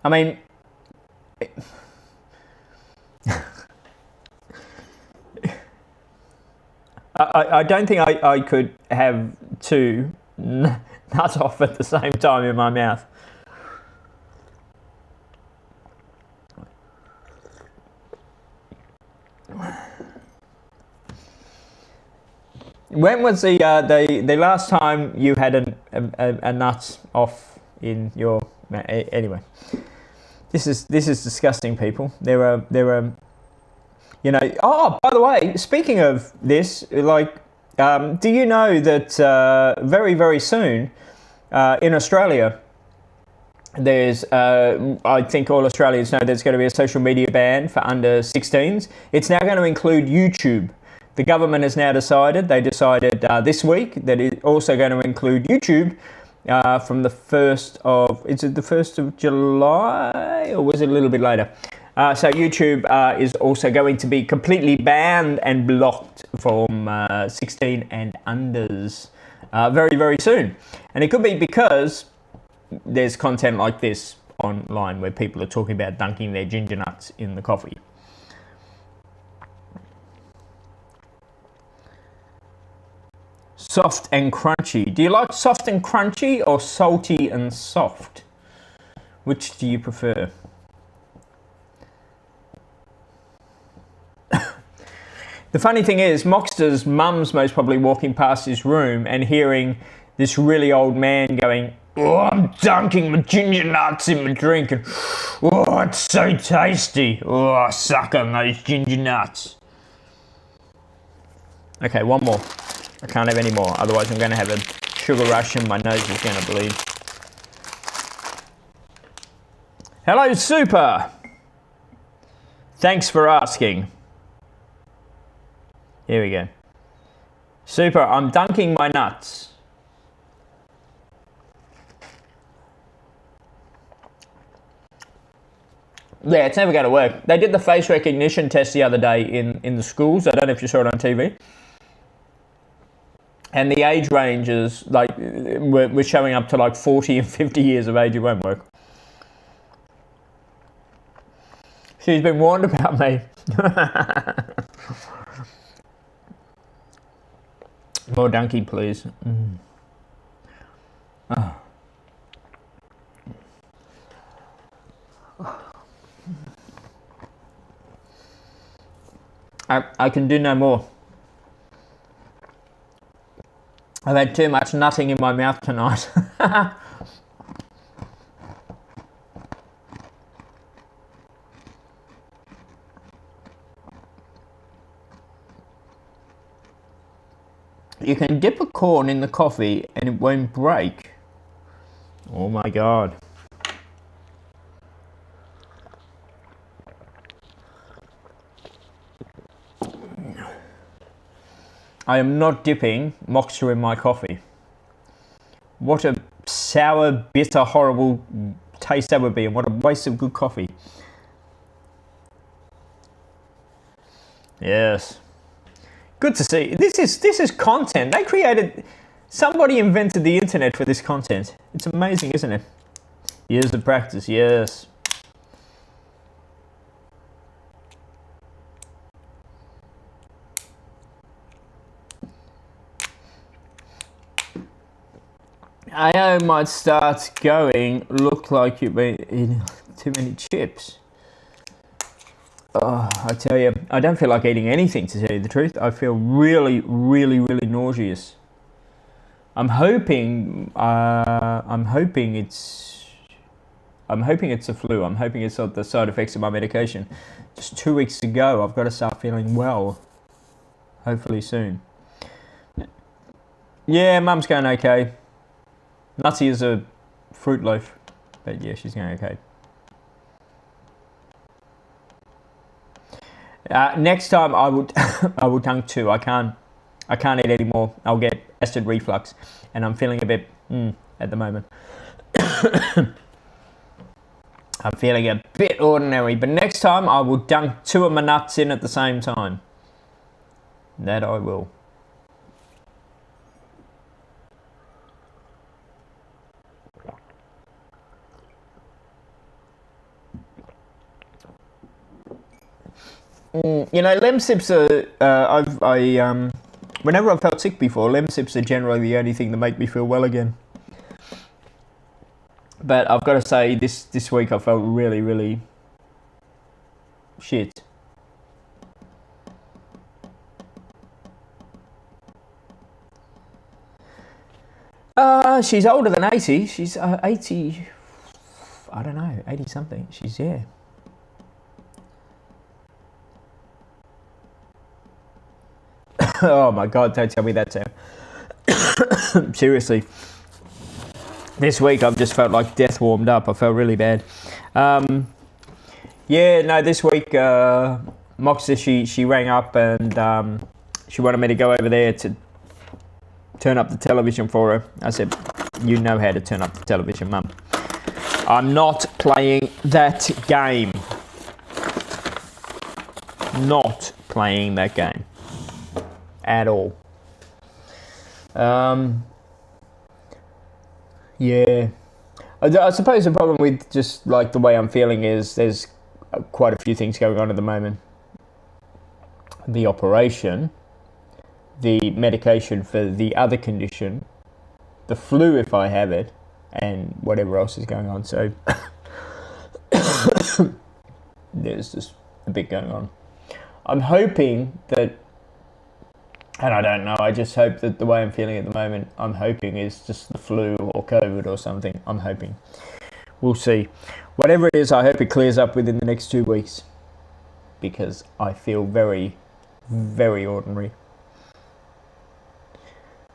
I mean, I don't think I could have two nuts off at the same time in my mouth. When was the last time you had a nut off in your anyway? This is disgusting, people. There are you know. Oh, by the way, speaking of this, like, do you know that very, very soon in Australia, there's I think all Australians know there's going to be a social media ban for under 16s. It's now going to include YouTube. The government has now decided, this week, that it's also going to include YouTube from the 1st of, is it the 1st of July, or was it a little bit later? So YouTube is also going to be completely banned and blocked from 16 and unders very, very soon. And it could be because there's content like this online where people are talking about dunking their ginger nuts in the coffee. Soft and crunchy. Do you like soft and crunchy or salty and soft? Which do you prefer? The funny thing is, Moxter's mum's most probably walking past his room and hearing this really old man going, "Oh, I'm dunking my ginger nuts in my drink, and oh, it's so tasty. Oh, I suck on those ginger nuts." Okay, one more. I can't have any more, otherwise I'm going to have a sugar rush and my nose is going to bleed. Hello, Super. Thanks for asking. Here we go. Super, I'm dunking my nuts. Yeah, it's never going to work. They did the face recognition test the other day in the schools. I don't know if you saw it on TV. And the age ranges, like, we're showing up to like 40 and 50 years of age. It won't work. She's been warned about me. More donkey, please. Oh. I can do no more. I've had too much nutting in my mouth tonight. You can dip a corn in the coffee and it won't break. Oh my God. I am not dipping Moxter in my coffee. What a sour, bitter, horrible taste that would be, and what a waste of good coffee. Yes. Good to see. This is content. They created, somebody invented the internet for this content. It's amazing, isn't it? Years of practice, yes. I might start going, look like you've been eating too many chips. Oh, I tell you, I don't feel like eating anything, to tell you the truth. I feel really, really, really nauseous. I'm hoping it's a flu. I'm hoping it's not the side effects of my medication. Just 2 weeks to go. I've got to start feeling well. Hopefully soon. Yeah, Mum's going okay. Nutty as a fruit loaf, but yeah, she's going okay. Next time I would I will dunk two. I can't eat anymore. I'll get acid reflux, and I'm feeling a bit at the moment. I'm feeling a bit ordinary, but next time I will dunk two of my nuts in at the same time. That I will. You know, Lemsips are. Whenever I've felt sick before, Lemsips are generally the only thing that make me feel well again. But I've got to say, this week I felt really, really shit. She's older than 80. She's 80, I don't know, 80 something. She's, yeah. Oh my God, don't tell me that, Sam. Seriously. This week I've just felt like death warmed up. I felt really bad. Yeah, no, this week Moxa, she rang up and she wanted me to go over there to turn up the television for her. I said, you know how to turn up the television, Mum. I'm not playing that game. Not playing that game. At all. Yeah. I suppose the problem with just like the way I'm feeling is there's quite a few things going on at the moment. The operation, the medication for the other condition, the flu if I have it, and whatever else is going on. So there's just a bit going on. I'm hoping that, and I don't know, I just hope that the way I'm feeling at the moment, I'm hoping is just the flu or COVID or something. I'm hoping. We'll see. Whatever it is, I hope it clears up within the next 2 weeks, because I feel very, very ordinary.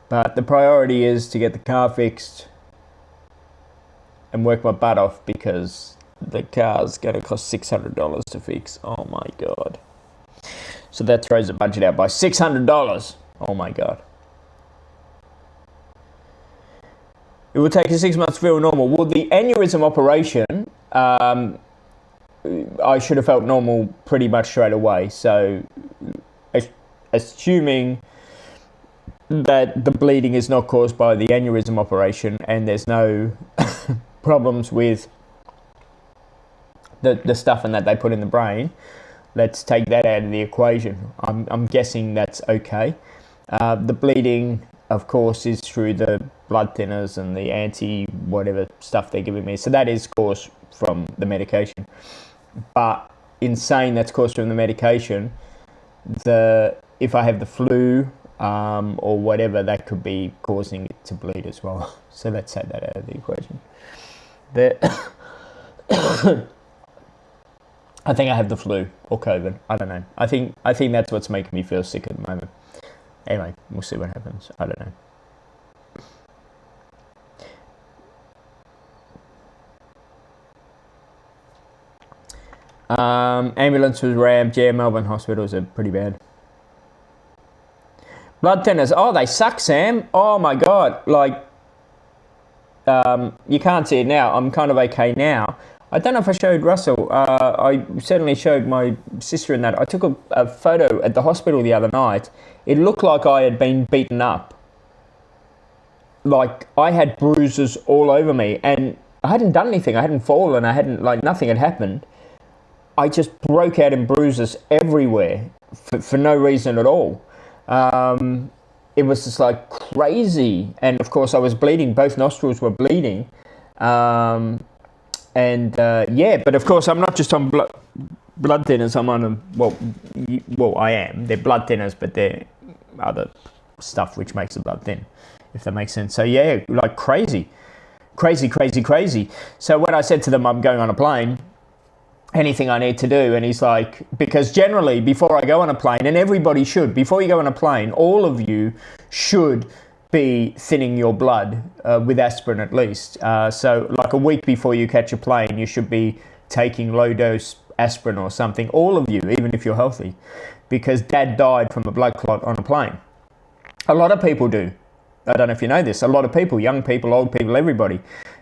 But the priority is to get the car fixed and work my butt off, because the car's going to cost $600 to fix. Oh my God. So that throws the budget out by $600. Oh my God. It will take you 6 months to feel normal. Well, the aneurysm operation, I should have felt normal pretty much straight away. So assuming that the bleeding is not caused by the aneurysm operation and there's no problems with the stuff and that they put in the brain, let's take that out of the equation. I'm guessing that's okay. The bleeding, of course, is through the blood thinners and the anti-whatever stuff they're giving me. So that is caused from the medication. But in saying that's caused from the medication, if I have the flu or whatever, that could be causing it to bleed as well. So let's take that out of the equation. I think I have the flu or COVID. I don't know. I think that's what's making me feel sick at the moment. Anyway, we'll see what happens. I don't know. Ambulance was rammed. Yeah, Melbourne hospitals are pretty bad. Blood thinners. Oh, they suck, Sam. Oh my God. Like, you can't see it now. I'm kind of okay now. I don't know if I showed Russell. I certainly showed my sister in that. I took a photo at the hospital the other night. It looked like I had been beaten up. Like, I had bruises all over me, and I hadn't done anything. I hadn't fallen. Nothing had happened. I just broke out in bruises everywhere for no reason at all. It was just like crazy. And of course I was bleeding. Both nostrils were bleeding. Yeah, but of course I'm not just on blood thinners. I'm on well, I am. They're blood thinners, but they're other stuff which makes the blood thin, if that makes sense. So yeah, like crazy. So when I said to them, I'm going on a plane, anything I need to do, and he's like, because generally before I go on a plane, and everybody should, before you go on a plane, all of you should be thinning your blood with aspirin at least. So like a week before you catch a plane, you should be taking low dose aspirin or something, all of you, even if you're healthy, because Dad died from a blood clot on a plane. A lot of people do. I don't know if you know this. A lot of people, young people, old people, everybody,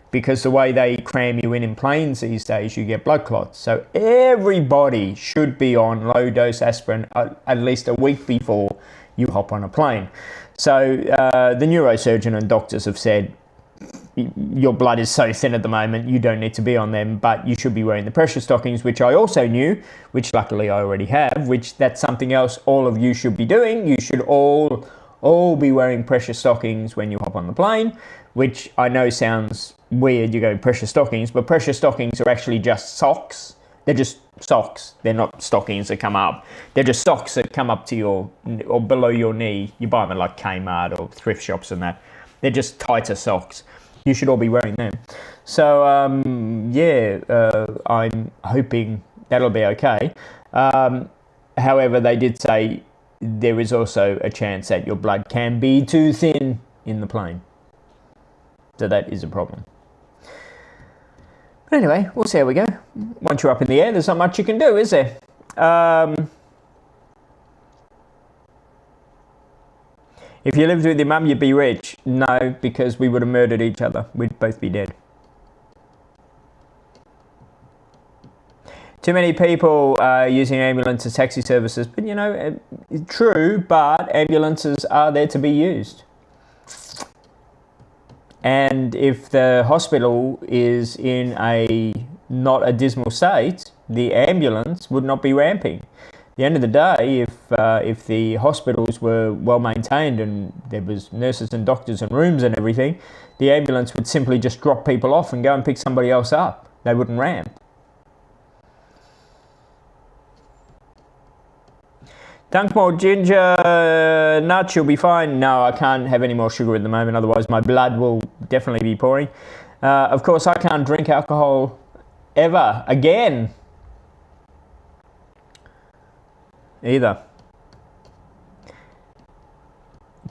because the way they cram you in planes these days, you get blood clots. So everybody should be on low dose aspirin at least a week before you hop on a plane. So the neurosurgeon and doctors have said, your blood is so thin at the moment, you don't need to be on them, but you should be wearing the pressure stockings, which I also knew, which luckily I already have, which that's something else all of you should be doing. You should all all be wearing pressure stockings when you hop on the plane, which I know sounds weird, you're going pressure stockings, but pressure stockings are actually just socks. They're just socks. They're not stockings that come up. They're just socks that come up to your, or below your knee. You buy them at like Kmart or thrift shops and that. They're just tighter socks. You should all be wearing them. So, I'm hoping that'll be okay. However, they did say there is also a chance that your blood can be too thin in the plane. So that is a problem. But anyway, we'll see how we go. Once you're up in the air, there's not much you can do, is there? If you lived with your mum, you'd be rich. No, because we would have murdered each other. We'd both be dead. Too many people are using ambulance as taxi services. But, you know, true, but ambulances are there to be used. And if the hospital is in a not a dismal state, the ambulance would not be ramping. At the end of the day, if the hospitals were well maintained and there was nurses and doctors and rooms and everything, the ambulance would simply just drop people off and go and pick somebody else up. They wouldn't ramp. Dunk more ginger nuts, you'll be fine. No, I can't have any more sugar at the moment, otherwise my blood will definitely be pouring. Of course, I can't drink alcohol ever again. Either.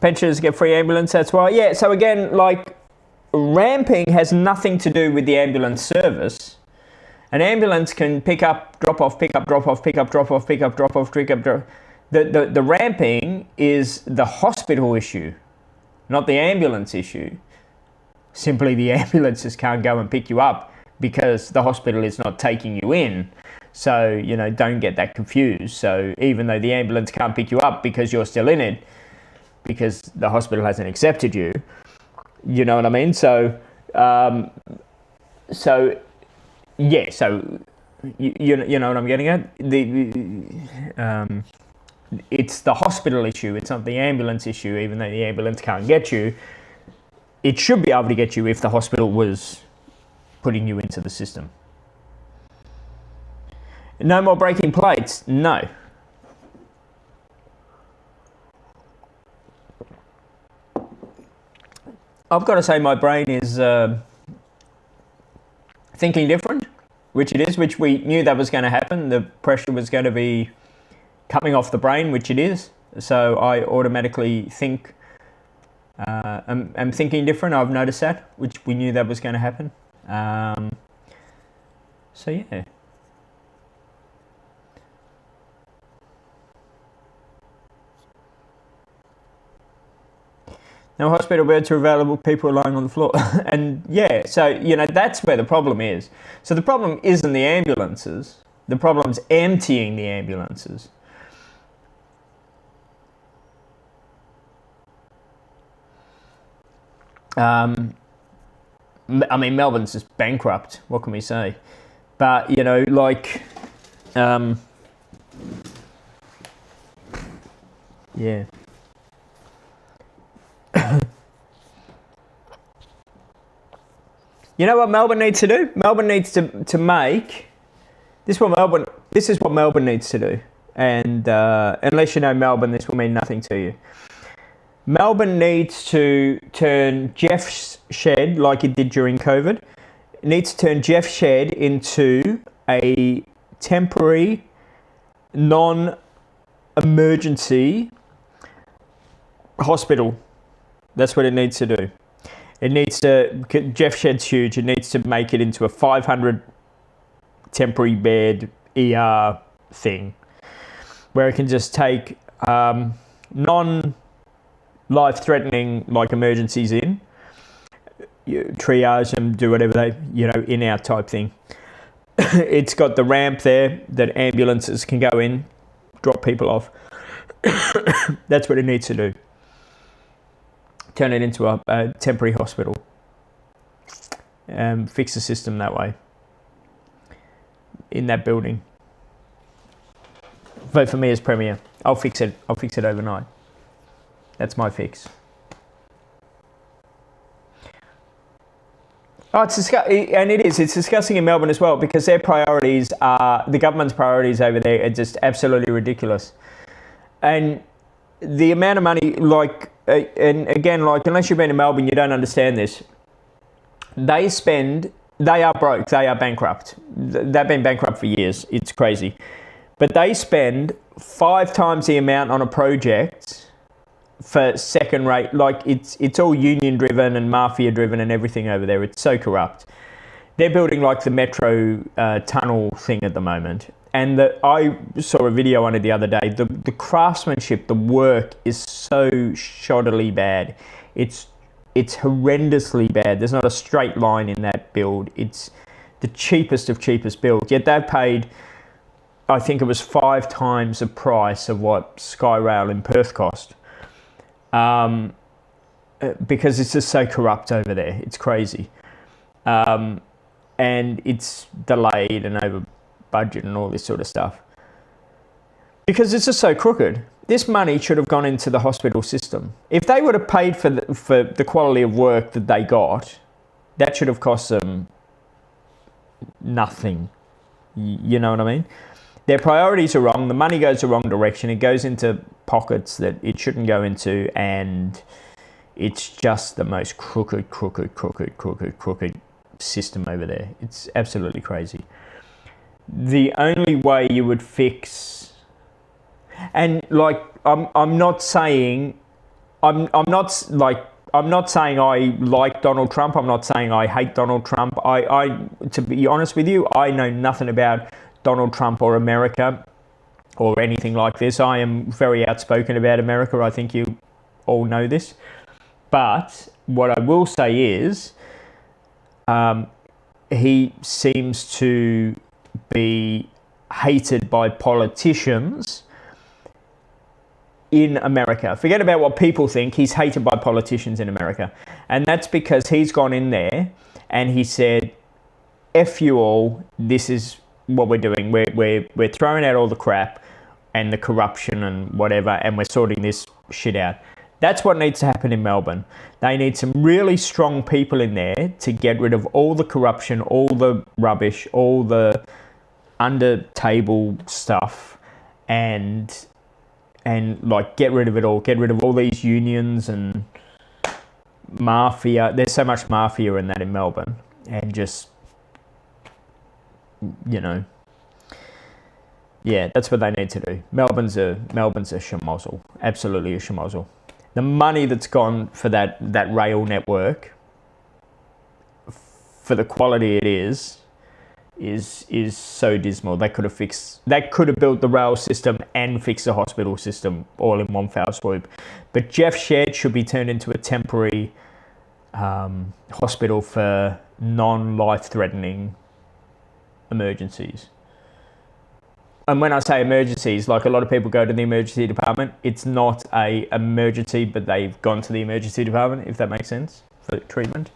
Pensioners get free ambulance, that's why. Yeah, so again, like, ramping has nothing to do with the ambulance service. An ambulance can pick up, drop off, pick up, drop off, pick up, drop off, pick up, drop off, pick up, drop off. The ramping is the hospital issue, not the ambulance issue. Simply the ambulances can't go and pick you up because the hospital is not taking you in. So, you know, don't get that confused. So even though the ambulance can't pick you up because you're still in it, because the hospital hasn't accepted you, you know what I mean? So, you know what I'm getting at? It's the hospital issue, it's not the ambulance issue, even though the ambulance can't get you. It should be able to get you if the hospital was putting you into the system. No more breaking plates? No. I've got to say my brain is thinking different, which it is, which we knew that was going to happen. The pressure was going to be coming off the brain, which it is. So I automatically think, I'm thinking different. I've noticed that, which we knew that was going to happen. So yeah. No hospital beds are available, people are lying on the floor. And yeah, so, you know, that's where the problem is. So the problem isn't the ambulances. The problem's emptying the ambulances. I mean, Melbourne's just bankrupt. What can we say? But, you know, like, yeah. You know what Melbourne needs to do? Melbourne needs to make this is what Melbourne needs to do. And unless you know Melbourne, this will mean nothing to you. Melbourne needs to turn Jeff's Shed, like it did during COVID, it needs to turn Jeff's Shed into a temporary, non-emergency hospital. That's what it needs to do. It needs to, Jeff's Shed's huge, it needs to make it into a 500 temporary bed ER thing, where it can just take non-life-threatening like emergencies in, triage them, do whatever they, you know, in-out type thing. It's got the ramp there that ambulances can go in, drop people off. That's what it needs to do. Turn it into a temporary hospital. Fix the system that way. In that building. Vote for me as Premier. I'll fix it. I'll fix it overnight. That's my fix. Oh, it's disgusting in Melbourne as well, because their priorities are, the government's priorities over there are just absolutely ridiculous. And the amount of money, like, and again, like, unless you've been to Melbourne, you don't understand this. They are broke, they are bankrupt. They've been bankrupt for years. It's crazy. But they spend 5 times the amount on a project for second rate. Like, it's all union driven and mafia driven and everything over there. It's so corrupt. They're building like the metro tunnel thing at the moment. And I saw a video on it the other day. The craftsmanship, the work is so shoddily bad. It's horrendously bad. There's not a straight line in that build. It's the cheapest of cheapest builds. Yet they've paid, I think it was 5 times the price of what Skyrail in Perth cost. Because it's just so corrupt over there. It's crazy. And it's delayed and over budget and all this sort of stuff. Because it's just so crooked. This money should have gone into the hospital system. If they would have paid for the quality of work that they got, that should have cost them nothing. You know what I mean? Their priorities are wrong. The money goes the wrong direction. It goes into pockets that it shouldn't go into, and it's just the most crooked system over there. It's absolutely crazy. The only way you would fix, and like, I'm not saying I like Donald Trump. I'm not saying I hate Donald Trump. I to be honest with you, I know nothing about Donald Trump or America or anything like this. I am very outspoken about America. I think you all know this. But what I will say is, he seems to be hated by politicians in America. Forget about what people think. He's hated by politicians in America. And that's because he's gone in there and he said, F you all, this is what we're doing. We're throwing out all the crap and the corruption and whatever, and we're sorting this shit out. That's what needs to happen in Melbourne. They need some really strong people in there to get rid of all the corruption, all the rubbish, all the under table stuff, and like get rid of it all. Get rid of all these unions and mafia. There's so much mafia in that in Melbourne, and just, you know, yeah, that's what they need to do. Melbourne's a schmozzle, absolutely a schmozzle. The money that's gone for that rail network, for the quality it is so dismal. They could have built the rail system and fixed the hospital system all in one foul swoop. But Jeff Shed should be turned into a temporary hospital for non-life-threatening emergencies. And when I say emergencies, like, a lot of people go to the emergency department. It's not a emergency, but they've gone to the emergency department, if that makes sense, for treatment.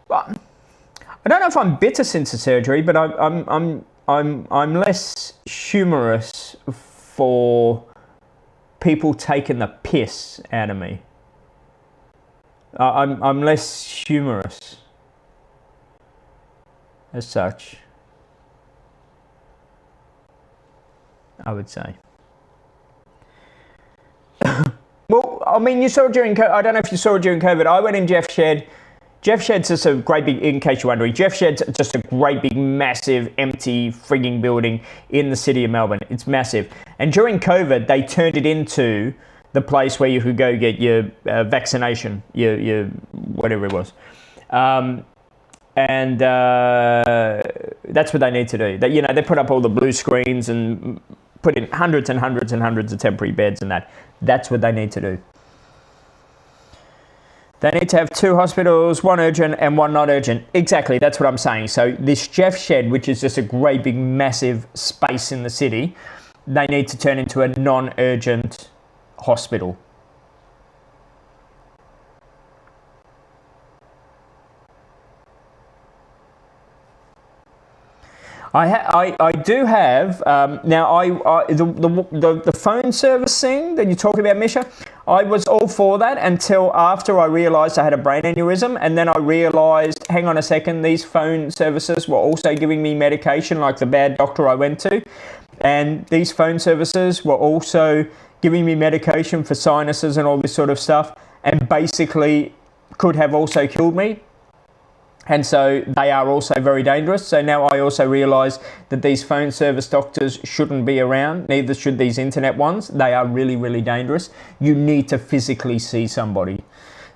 Well, I don't know if I'm bitter since the surgery, but I'm less humorous for people taking the piss out of me. I'm less humorous as such, I would say. Well, I mean, you saw it during COVID. I don't know if you saw it during COVID. I went in Jeff Shed. Jeff Shed's just a great big, in case you're wondering, Jeff Shed's just a great big, massive, empty frigging building in the city of Melbourne. It's massive. And during COVID, they turned it into the place where you could go get your vaccination, your whatever it was. And that's what they need to do. They put up all the blue screens and put in hundreds and hundreds and hundreds of temporary beds and that. That's what they need to do. They need to have 2 hospitals, 1 urgent and 1 not urgent. Exactly, that's what I'm saying. So this Jeff Shed, which is just a great big massive space in the city, they need to turn into a non-urgent hospital. I do have now. The phone service thing that you're talking about, Misha. I was all for that until after I realised I had a brain aneurysm, and then I realised, hang on a second, these phone services were also giving me medication, like the bad doctor I went to, and these phone services were also giving me medication for sinuses and all this sort of stuff, and basically could have also killed me. And so they are also very dangerous. So now I also realise that these phone service doctors shouldn't be around. Neither should these internet ones. They are really, really dangerous. You need to physically see somebody.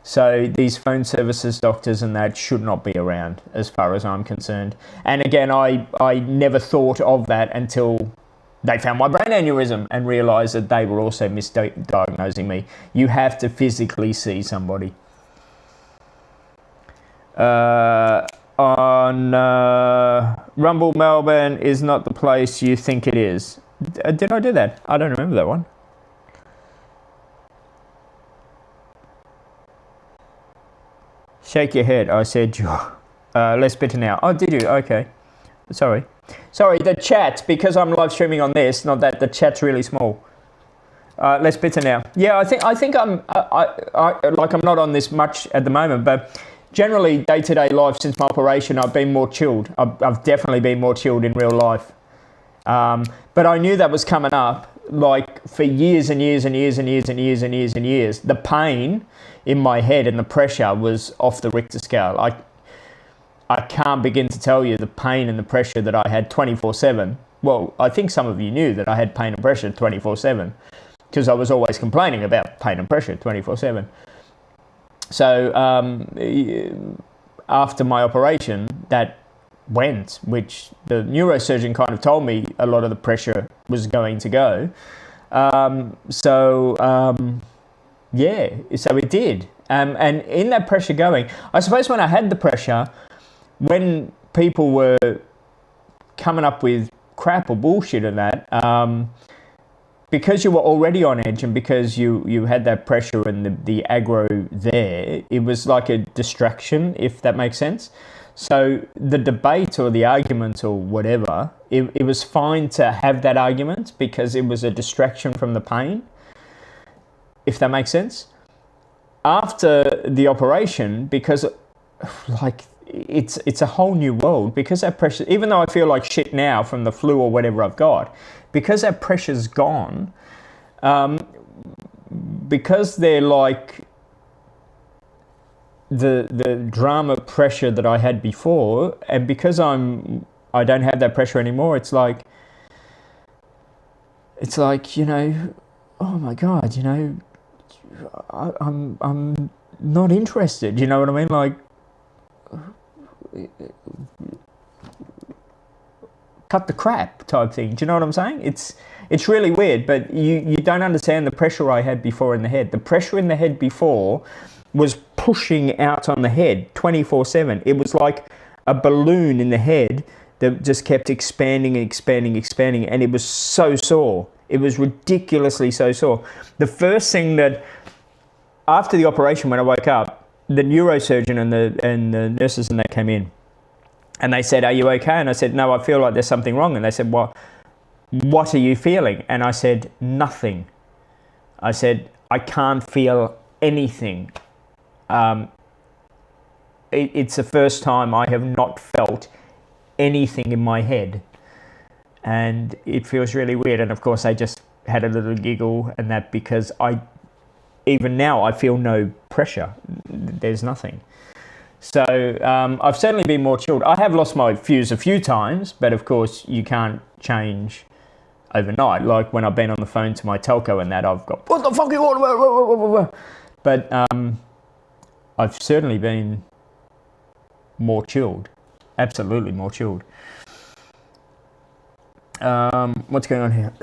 So these phone services doctors and that should not be around as far as I'm concerned. And again, I never thought of that until they found my brain aneurysm and realised that they were also misdiagnosing me. You have to physically see somebody. On Rumble, Melbourne is not the place you think it is. Did I do that? I don't remember that one. Shake your head. I said you're less bitter now. Oh, did you? Okay. Sorry, the chat, because I'm live streaming on this, not that the chat's really small. Less bitter now. Yeah, I think I'm I'm not on this much at the moment, but generally day-to-day life since my operation, I've been more chilled. I've definitely been more chilled in real life. But I knew that was coming up, like, for years and years and years and years and years and years and years. The pain in my head and the pressure was off the Richter scale. I can't begin to tell you the pain and the pressure that I had 24/7. Well, I think some of you knew that I had pain and pressure 24/7 because I was always complaining about pain and pressure 24/7. So after my operation, that went, which the neurosurgeon kind of told me a lot of the pressure was going to go. Yeah, so it did. And in that pressure going, I suppose when I had the pressure, when people were coming up with crap or bullshit and that, because you were already on edge and because you had that pressure and the aggro there, it was like a distraction, if that makes sense. So the debate or the argument or whatever, it was fine to have that argument because it was a distraction from the pain, if that makes sense. After the operation, because like it's a whole new world, because that pressure, even though I feel like shit now from the flu or whatever I've got, because that pressure's gone, because they're like the drama pressure that I had before, and because I don't have that pressure anymore, it's like, you know, oh my God, you know, I'm not interested, you know what I mean? Like, cut the crap type thing. Do you know what I'm saying? It's really weird, but you don't understand the pressure I had before in the head. The pressure in the head before was pushing out on the head 24/7. It was like a balloon in the head that just kept expanding and expanding, expanding, and it was so sore. It was ridiculously so sore. The first thing that, after the operation, when I woke up, the neurosurgeon and the nurses and that came in, and they said, "Are you okay?" And I said, "No, I feel like there's something wrong." And they said, "Well, what are you feeling?" And I said, "Nothing." I said, "I can't feel anything." It's the first time I have not felt anything in my head, and it feels really weird. And of course, I just had a little giggle and that, because even now I feel no pressure. There's nothing. So I've certainly been more chilled. I have lost my fuse a few times, but of course you can't change overnight. Like when I've been on the phone to my telco and that, I've got, "What the fuck you want?" But I've certainly been more chilled. Absolutely more chilled. What's going on here?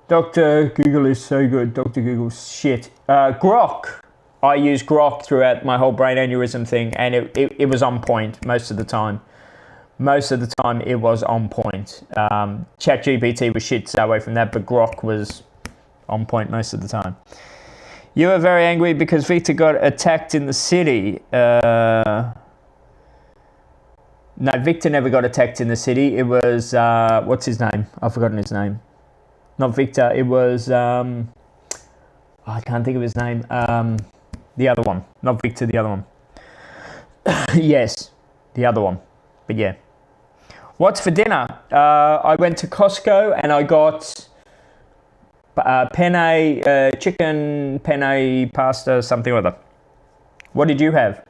Dr. Google is so good. Dr. Google's shit. Grok. I use Grok throughout my whole brain aneurysm thing, and it was on point most of the time. Most of the time it was on point. ChatGPT was shit, stay away from that, but Grok was on point most of the time. You were very angry because Victor got attacked in the city. No, Victor never got attacked in the city. It was, what's his name? I've forgotten his name. Not Victor, it was, I can't think of his name. The other one. Not Victor, the other one. Yes, the other one. But yeah. What's for dinner? I went to Costco and I got penne, chicken, penne, pasta, something or other. What did you have?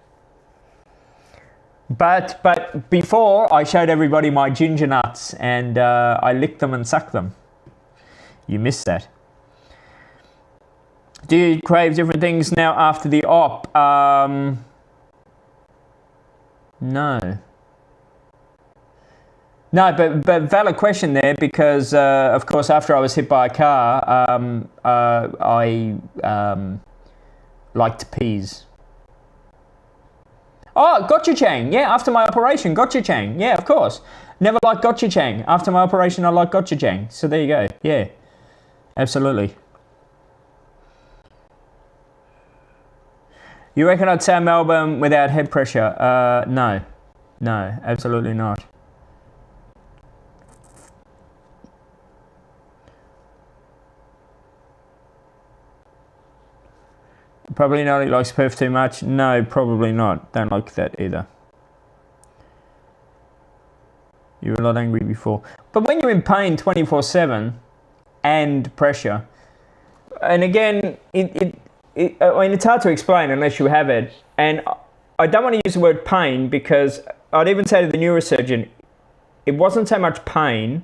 But before, I showed everybody my ginger nuts and I licked them and sucked them. You missed that. Do you crave different things now after the op? No. No, but valid question there because, of course, after I was hit by a car, I liked peas. Oh, gochujang. Yeah, after my operation, gochujang. Yeah, of course. Never liked gochujang. After my operation, I liked gochujang. So there you go. Yeah, absolutely. You reckon I'd say Melbourne without head pressure? No. No, absolutely not. Probably not. He likes Perth too much. No, probably not. Don't like that either. You were a lot angry before. But when you're in pain 24/7 and pressure, and again, I mean, it's hard to explain unless you have it. And I don't want to use the word pain because I'd even say to the neurosurgeon, it wasn't so much pain.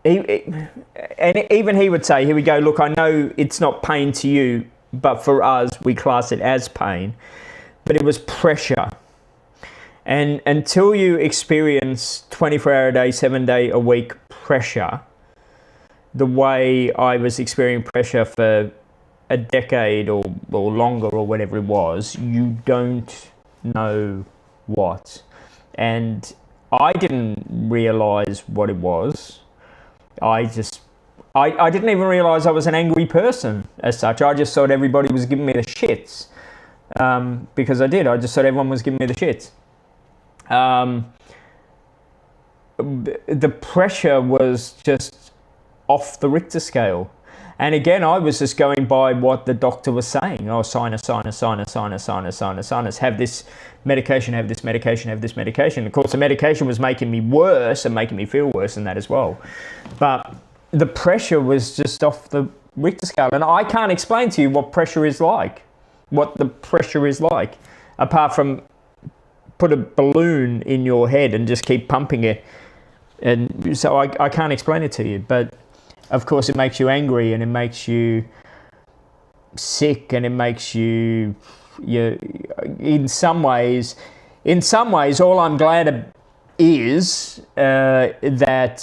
And even he would say, here we go, look, I know it's not pain to you, but for us, we class it as pain. But it was pressure. And until you experience 24-hour a day, 7-day a week pressure, the way I was experiencing pressure for a decade or longer or whatever it was, you don't know what. And I didn't realize what it was. I didn't even realize I was an angry person as such. I just thought everybody was giving me the shits. Because I did. I just thought everyone was giving me the shits. The pressure was just off the Richter scale. And again, I was just going by what the doctor was saying. Oh, sinus. Have this medication, have this medication, have this medication. Of course, the medication was making me worse and making me feel worse than that as well. But the pressure was just off the Richter scale. And I can't explain to you what pressure is like, what the pressure is like, apart from put a balloon in your head and just keep pumping it. And so I can't explain it to you. But of course, it makes you angry and it makes you sick and it makes you in some ways, all I'm glad is that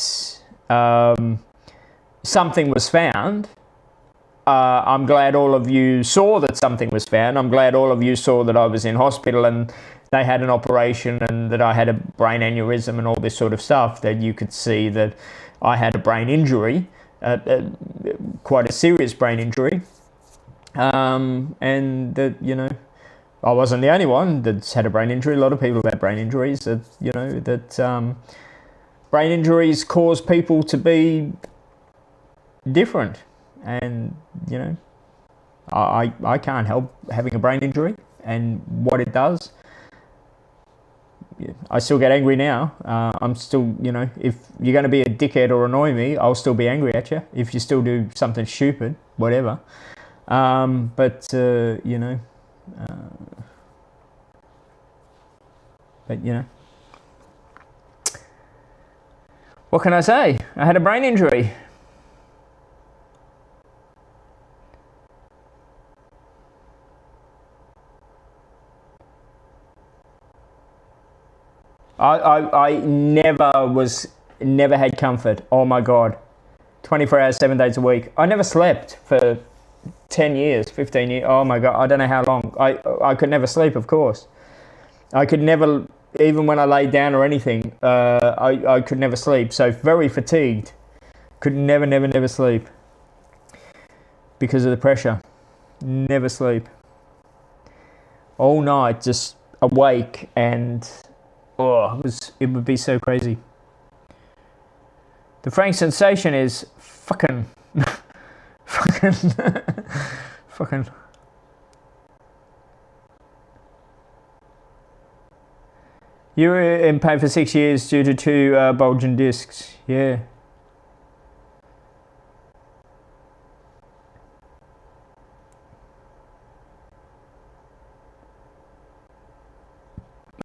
something was found. I'm glad all of you saw that something was found. I'm glad all of you saw that I was in hospital and they had an operation and that I had a brain aneurysm and all this sort of stuff, that you could see that I had a brain injury. Quite a serious brain injury, and that, you know, I wasn't the only one that's had a brain injury. A lot of people have had brain injuries. That, you know, that brain injuries cause people to be different, and you know, I can't help having a brain injury and what it does. I still get angry now. I'm still, you know, if you're going to be a dickhead or annoy me, I'll still be angry at you. If you still do something stupid, whatever. You know, what can I say? I had a brain injury. I never had comfort. Oh my God. 24 hours, 7 days a week. I never slept for 10 years, 15 years. Oh my God. I don't know how long. I could never sleep, of course. I could never, even when I laid down or anything, I could never sleep. So very fatigued. Could never sleep. Because of the pressure. Never sleep. All night, just awake and Oh, it would be so crazy. The Frank sensation is fucking fucking. You were in pain for 6 years due to 2 bulging discs. Yeah.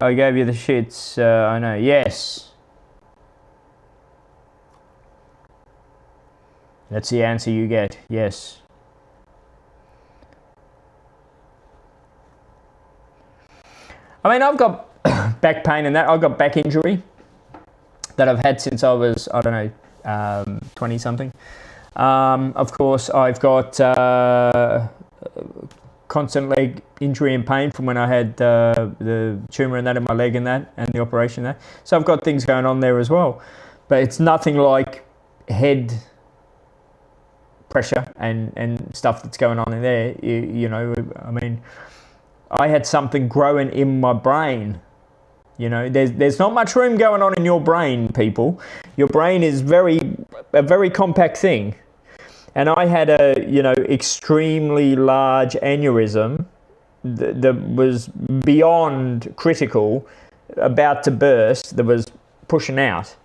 I gave you the shits. I know. Yes. That's the answer you get. Yes. I mean, I've got back pain and that. I've got back injury that I've had since I was, I don't know, 20 something. Of course, I've got constant leg injury and pain from when I had the tumour and that in my leg and that, and the operation and that. So I've got things going on there as well. But it's nothing like head pressure and stuff that's going on in there. You know, I mean, I had something growing in my brain. You know, there's not much room going on in your brain, people. Your brain is a very compact thing. And I had a, you know, extremely large aneurysm that was beyond critical, about to burst, that was pushing out.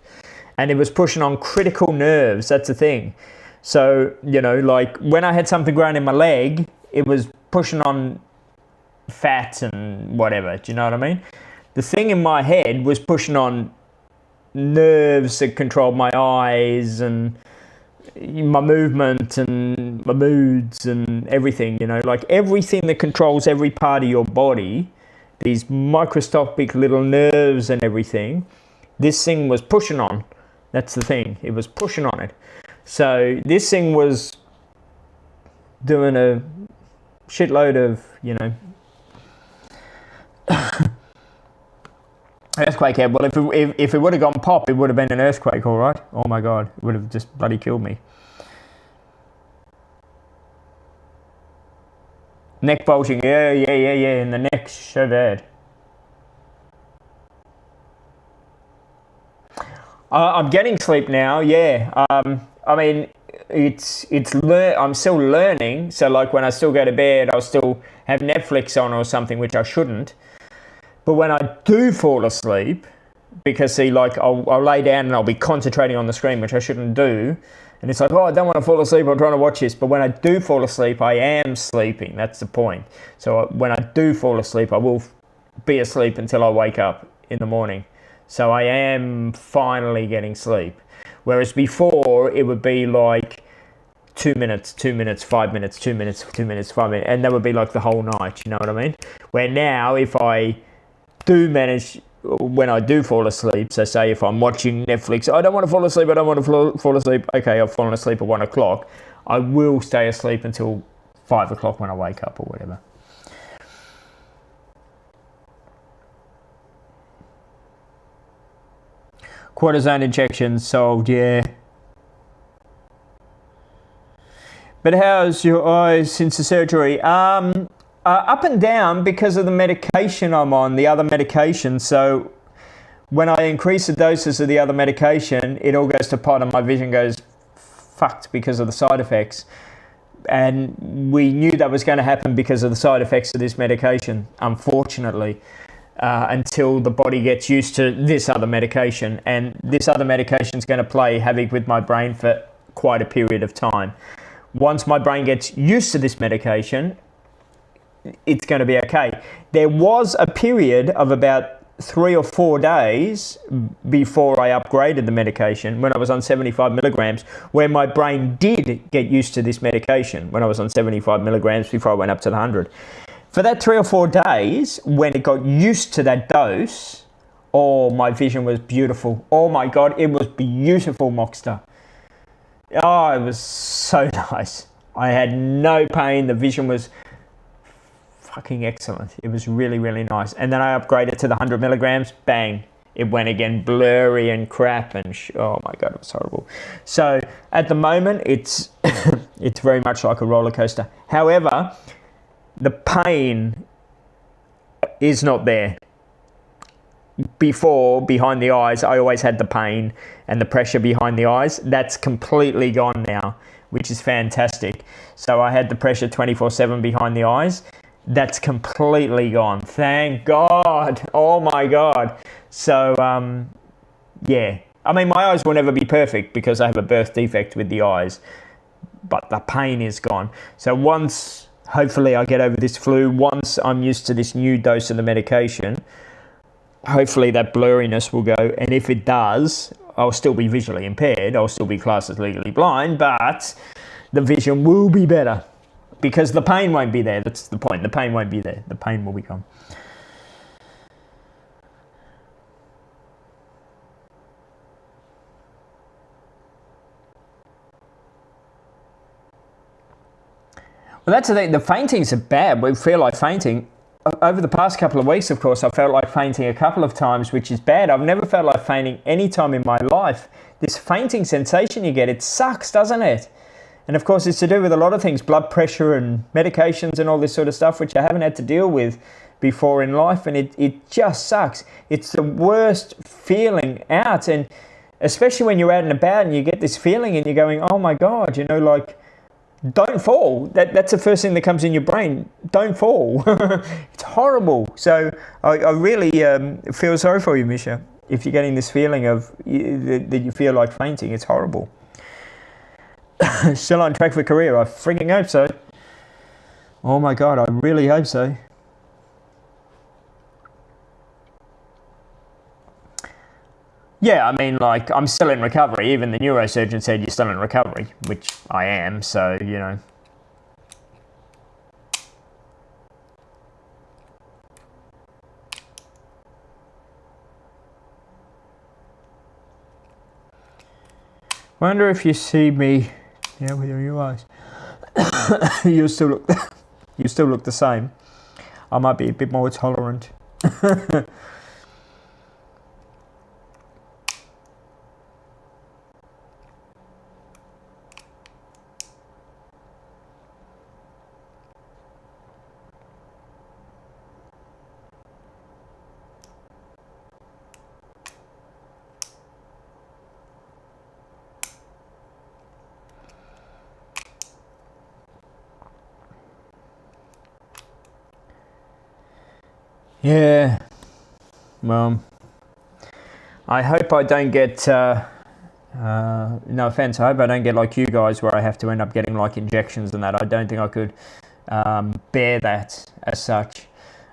And it was pushing on critical nerves, that's the thing. So, you know, like when I had something growing in my leg, it was pushing on fat and whatever, do you know what I mean? The thing in my head was pushing on nerves that controlled my eyes and my movement and my moods and everything, you know, like everything that controls every part of your body, these microscopic little nerves and everything, this thing was pushing on. That's the thing, it was pushing on it. So this thing was doing a shitload of, you know, earthquake. Yeah, well, if it would have gone pop, it would have been an earthquake, all right? Oh my God, it would have just bloody killed me. Neck bulging, yeah, in the neck, so bad. I'm getting sleep now, yeah. I mean, I'm still learning, so like when I still go to bed, I'll still have Netflix on or something, which I shouldn't. But when I do fall asleep, because see, like I'll lay down and I'll be concentrating on the screen, which I shouldn't do. And it's like, oh, I don't want to fall asleep, I'm trying to watch this. But when I do fall asleep, I am sleeping. That's the point. So when I do fall asleep, I will be asleep until I wake up in the morning. So I am finally getting sleep. Whereas before, it would be like 2 minutes, 2 minutes, 5 minutes, 2 minutes, 2 minutes, 5 minutes. And that would be like the whole night, you know what I mean? Where now, if I do manage, when I do fall asleep, so say if I'm watching Netflix, I don't want to fall asleep, fall asleep. Okay, I've fallen asleep at 1 o'clock. I will stay asleep until 5 o'clock when I wake up or whatever. Cortisone injections solved, yeah. But how's your eyes since the surgery? Up and down because of the medication I'm on, the other medication. So when I increase the doses of the other medication, it all goes to pot and my vision goes fucked because of the side effects. And we knew that was going to happen because of the side effects of this medication, unfortunately. Until the body gets used to this other medication. And this other medication is going to play havoc with my brain for quite a period of time. Once my brain gets used to this medication, it's going to be okay. There was a period of about 3 or 4 days before I upgraded the medication, when I was on 75 milligrams, where my brain did get used to this medication when I was on 75 milligrams before I went up to the 100. For that 3 or 4 days, when it got used to that dose, oh, my vision was beautiful. Oh my God, it was beautiful, Moxter. Oh, it was so nice. I had no pain. The vision was fucking excellent. It was really, really nice. And then I upgraded to the 100 milligrams. Bang. It went again blurry and crap and oh my God, it was horrible. So at the moment, it's it's very much like a roller coaster. However, the pain is not there. before behind the eyes, I always had the pain and the pressure behind the eyes. That's completely gone now, which is fantastic. So I had the pressure 24/7 behind the eyes. That's completely gone. Thank God. Oh my God. So, yeah. I mean, my eyes will never be perfect because I have a birth defect with the eyes, but the pain is gone. So once, hopefully I get over this flu, once I'm used to this new dose of the medication, hopefully that blurriness will go. And if it does, I'll still be visually impaired. I'll still be classed as legally blind, but the vision will be better because the pain won't be there. That's the point. The pain won't be there. The pain will be gone. Well, that's the thing. The faintings are bad. We feel like fainting. Over the past couple of weeks, of course, I felt like fainting a couple of times, which is bad. I've never felt like fainting any time in my life. This fainting sensation you get, it sucks, doesn't it? And of course, it's to do with a lot of things, blood pressure and medications and all this sort of stuff, which I haven't had to deal with before in life. And it just sucks. It's the worst feeling out. And especially when you're out and about and you get this feeling and you're going, oh my God, you know, like, don't fall. That's the first thing that comes in your brain. Don't fall. It's horrible. So I really feel sorry for you, Misha. If you're getting this feeling of that you feel like fainting, it's horrible. Still on track for career? I freaking hope so. Oh my God, I really hope so. Yeah, I mean, like, I'm still in recovery. Even the neurosurgeon said you're still in recovery, which I am, so, you know. Wonder if you see me, yeah, with your new eyes. you still look the same. I might be a bit more tolerant. Yeah, well, I hope I don't get, no offense, I hope I don't get like you guys where I have to end up getting like injections and that. I don't think I could bear that as such.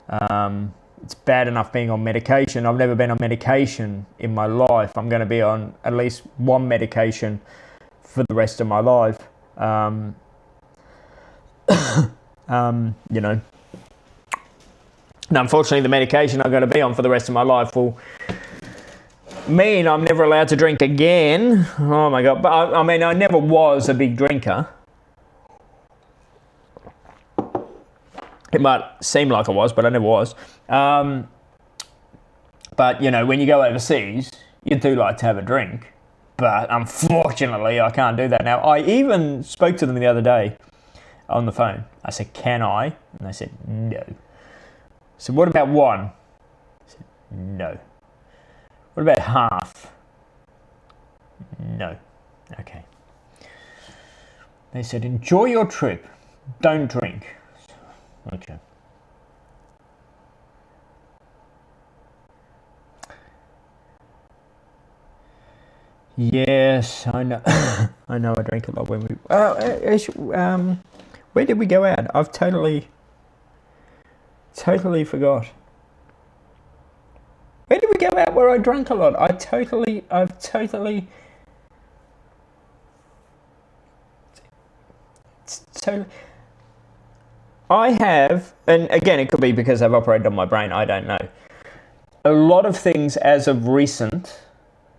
It's bad enough being on medication. I've never been on medication in my life. I'm going to be on at least one medication for the rest of my life. You know. Now, unfortunately, the medication I'm going to be on for the rest of my life will mean I'm never allowed to drink again. Oh my God. But I mean, I never was a big drinker. It might seem like I was, but I never was. But, you know, when you go overseas, you do like to have a drink. But unfortunately, I can't do that now. I even spoke to them the other day on the phone. I said, can I? And they said, no. So what about one? I said, no. What about half? No. Okay. They said, enjoy your trip. Don't drink. Okay. Yes, I know. I know I drank a lot when we... where did we go out? I've totally forgot. Where did we go out where I drank a lot? I've totally... I have, and again, it could be because I've operated on my brain, I don't know. A lot of things as of recent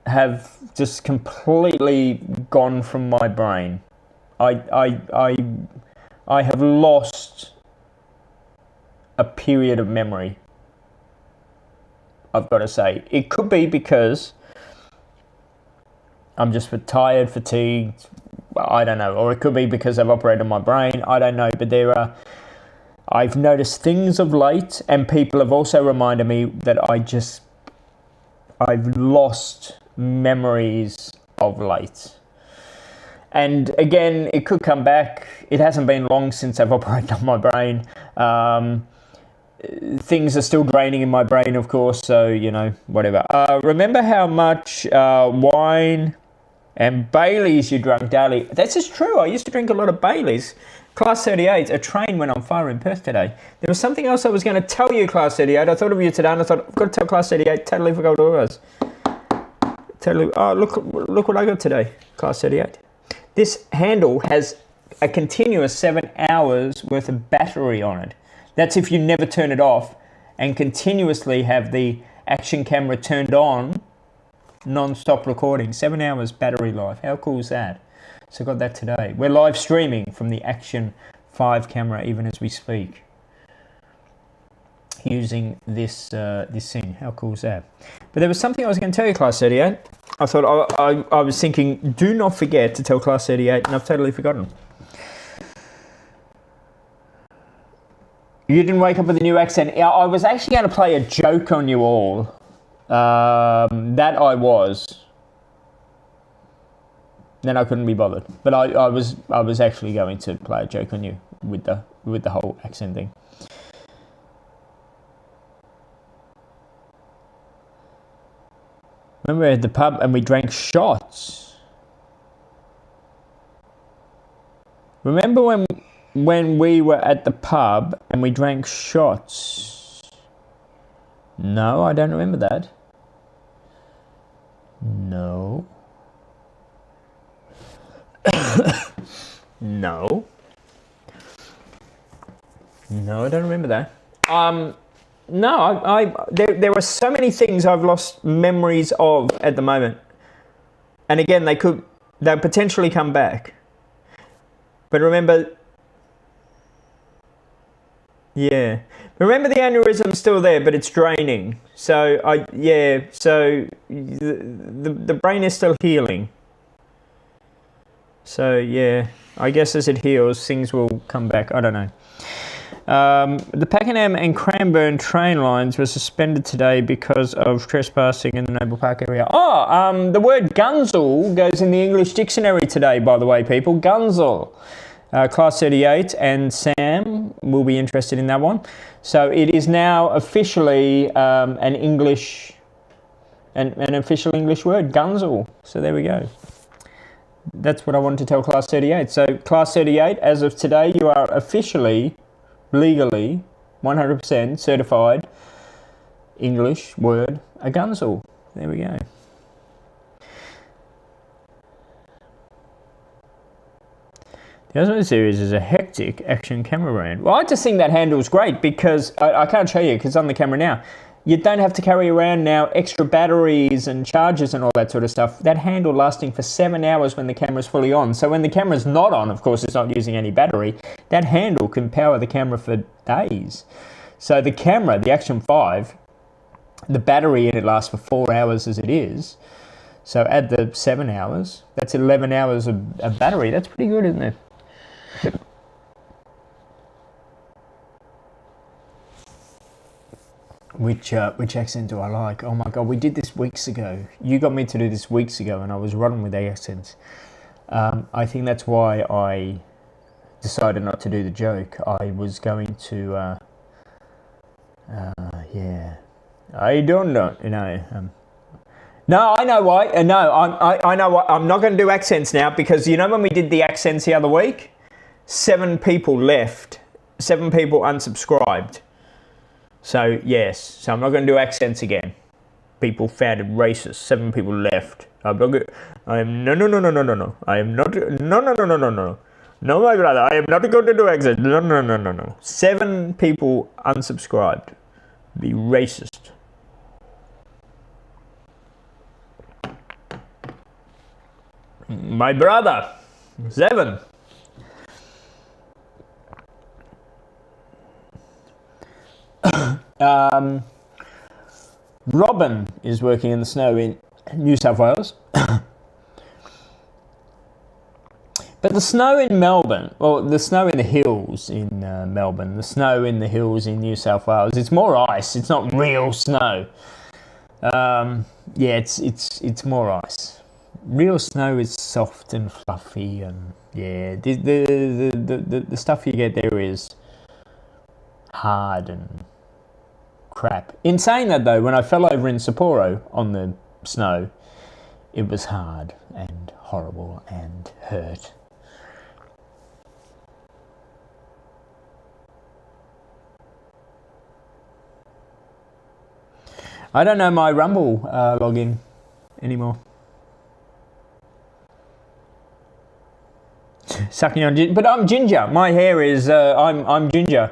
have just completely gone from my brain. I have lost a period of memory, I've got to say. It could be because I'm just tired, fatigued, I don't know. Or it could be because I've operated on my brain, I don't know. But I've noticed things of late, and people have also reminded me that I just I've lost memories of late. And again, it could come back. It hasn't been long since I've operated on my brain. Things are still draining in my brain, of course, so, you know, whatever. Remember how much wine and Baileys you drank daily? This is true. I used to drink a lot of Baileys. Class 38, a train went on fire in Perth today. There was something else I was going to tell you, Class 38. I thought of you today, and I thought, I've got to tell Class 38. Totally forgot what it was. Totally. Oh, look what I got today, Class 38. This handle has a continuous 7 hours worth of battery on it. That's if you never turn it off and continuously have the action camera turned on, non-stop recording. 7 hours battery life. How cool is that? So I got that today. We're live streaming from the Action 5 camera even as we speak, using this thing. How cool is that? But there was something I was going to tell you, Class 38. I thought I was thinking, do not forget to tell Class 38, and I've totally forgotten. You didn't wake up with a new accent. I was actually going to play a joke on you all. That I was. Then I couldn't be bothered. But I was actually going to play a joke on you with the whole accent thing. Remember we were at the pub and we drank shots. Remember when we were at the pub and we drank shots? No, I don't remember that. No. No. No, I don't remember that. No, there are so many things I've lost memories of at the moment. And again, they'll potentially come back. But remember, yeah. Remember the aneurysm's still there, but it's draining. So the brain is still healing. So yeah, I guess as it heals, things will come back. I don't know. The Pakenham and Cranbourne train lines were suspended today because of trespassing in the Noble Park area. The word gunzel goes in the English dictionary today, by the way, people. Gunzel. Class 38 and Sam will be interested in that one. So it is now officially an official English word, gunzel. So there we go. That's what I wanted to tell Class 38. So Class 38, as of today, you are officially, legally, 100% certified English word, a gunzel. There we go. The Osmo series is a hectic action camera brand. Well, I just think that handle is great because I can't show you because it's on the camera now. You don't have to carry around now extra batteries and chargers and all that sort of stuff. That handle lasting for 7 hours when the camera's fully on. So when the camera's not on, of course, it's not using any battery. That handle can power the camera for days. So the camera, the Action 5, the battery in it lasts for 4 hours as it is. So add the 7 hours. That's 11 hours of battery. That's pretty good, isn't it? Which accent do I like? Oh my god, we did this weeks ago. You got me to do this weeks ago and I was running with the accents. I think that's why I decided not to do the joke. I was going to, yeah. I don't know, no, I know why. I know why. I'm not going to do accents now because you know when we did the accents the other week? 7 people left. 7 people unsubscribed. So, yes. So, I'm not going to do accents again. People found it racist. 7 people left. I'm not good. I am... No. I am not... No. No, my brother. I am not going to do accents. No. 7 people unsubscribed. Be racist. My brother. 7. Robin is working in the snow in New South Wales. But the snow in Melbourne, or the snow in the hills in Melbourne, the snow in the hills in New South Wales, it's more ice, it's not real snow. Yeah, it's more ice. Real snow is soft and fluffy, and yeah, the stuff you get there is hard and crap. In saying that though, when I fell over in Sapporo on the snow, it was hard and horrible and hurt. I don't know my Rumble login anymore. Sucking on ginger, but I'm ginger. My hair is I'm ginger.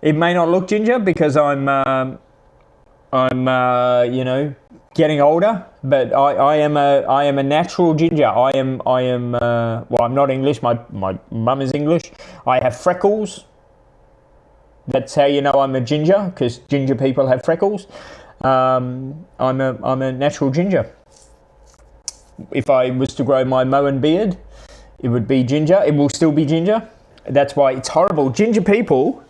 It may not look ginger because I'm you know, getting older, but I am a natural ginger. I am well, I'm not English. My mum is English. I have freckles. That's how you know I'm a ginger, because ginger people have freckles. I'm a natural ginger. If I was to grow my Moen beard, it would be ginger. It will still be ginger. That's why it's horrible. Ginger people,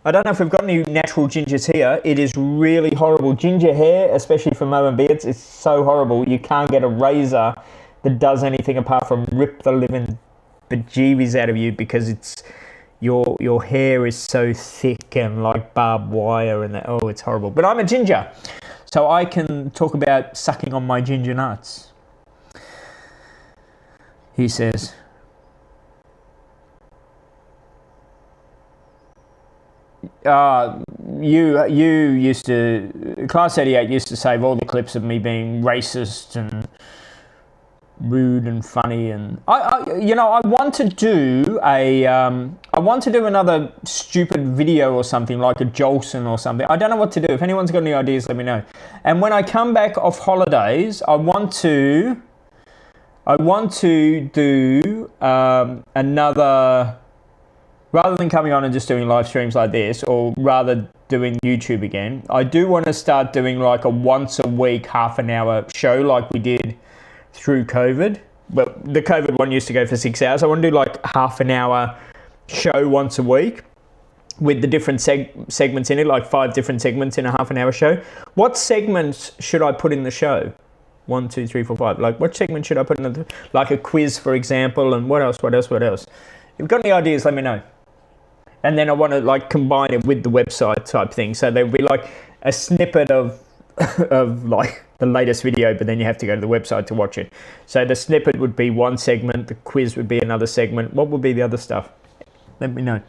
I don't know if we've got any natural gingers here. It is really horrible. Ginger hair, especially for Moen beards, is so horrible. You can't get a razor that does anything apart from rip the living bejeebies out of you, because it's your hair is so thick and like barbed wire, and oh, it's horrible. But I'm a ginger, so I can talk about sucking on my ginger nuts. He says, you used to, Class 88 used to save all the clips of me being racist and rude and funny, and I want to do another stupid video or something, like a Jolson or something. I don't know what to do. If anyone's got any ideas, let me know. And when I come back off holidays, I want to do another, rather than coming on and just doing live streams like this, or rather doing YouTube again. I do want to start doing like a once a week, half an hour show like we did through COVID. But the COVID one used to go for 6 hours. I want to do like half an hour show once a week with the different segments in it, like 5 different segments in a half an hour show. What segments should I put in the show? 1, 2, 3, 4, 5. Like, what segment should I put in like a quiz, for example, and what else? If you've got any ideas, let me know. And then I want to like combine it with the website type thing. So there'll be like a snippet of like the latest video, but then you have to go to the website to watch it. So the snippet would be one segment, the quiz would be another segment. What would be the other stuff? Let me know.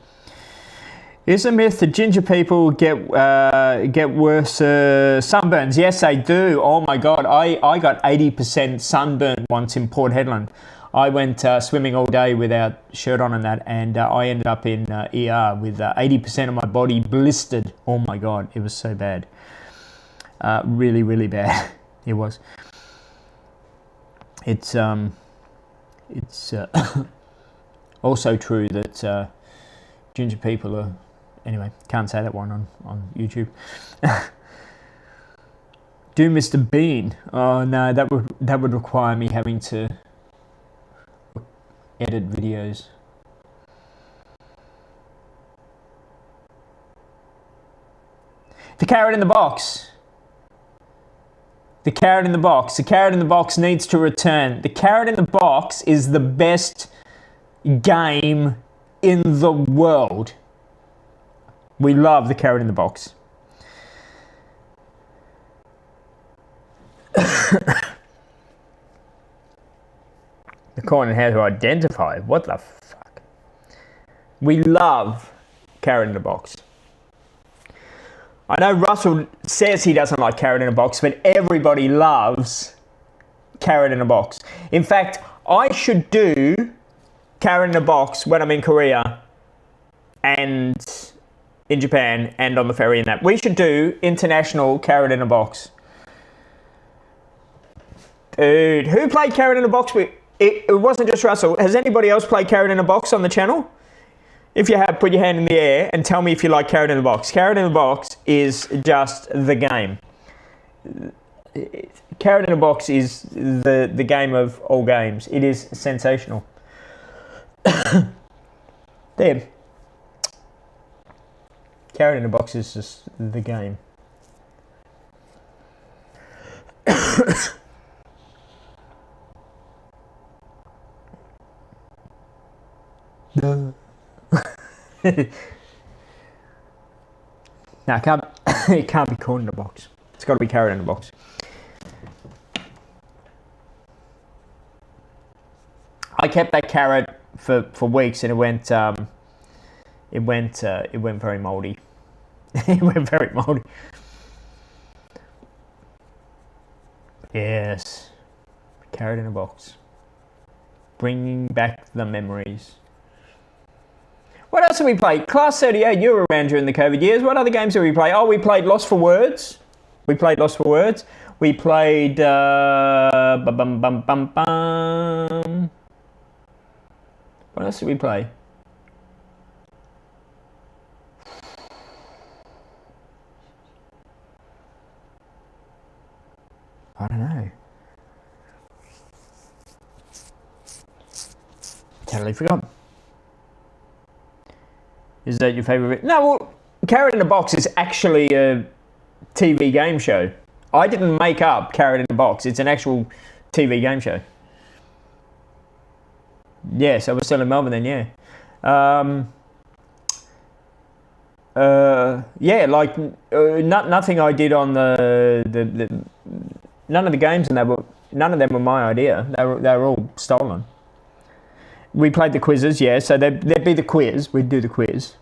Is a myth that ginger people get worse sunburns? Yes, they do. Oh my God, I got 80% sunburn once in Port Hedland. I went swimming all day without shirt on and that, and I ended up in ER with 80% of my body blistered. Oh my God, it was so bad. Really, really bad. It was. It's also true that ginger people are. Anyway, can't say that one on YouTube. Do Mr. Bean? Oh no, that would require me having to edit videos. The carrot in the box. The carrot in the box. The carrot in the box needs to return. The carrot in the box is the best game in the world. We love the carrot in the box. The coin and how to identify. What the fuck? We love carrot in the box. I know Russell says he doesn't like carrot in a box, but everybody loves carrot in a box. In fact, I should do carrot in a box when I'm in Korea and in Japan and on the ferry and that. We should do international carrot in a box. Dude, who played carrot in a box? It wasn't just Russell. Has anybody else played carrot in a box on the channel? If you have, put your hand in the air and tell me if you like carrot in the box. Carrot in the box is just the game. Carrot in a box is the game of all games. It is sensational. There. Carrot in a box is just the game. No, it can't be corn in a box. It's got to be carrot in a box. I kept that carrot for weeks, and it went very moldy. It went very moldy. Yes, carrot in a box, bringing back the memories. What else have we played? Class 38, you were around during the COVID years. What other games did we play? Oh, we played Lost for Words. We played Lost for Words. We played... What else did we play? I don't know. Totally forgot. Is that your favourite? No, well, Carrot in a Box is actually a TV game show. I didn't make up Carrot in a Box. It's an actual TV game show. Yes, I was still in Melbourne then, yeah. Yeah, like nothing I did on the none of the games and none of them were my idea. They were all stolen. We played the quizzes, yeah. So there'd be the quiz. We'd do the quiz.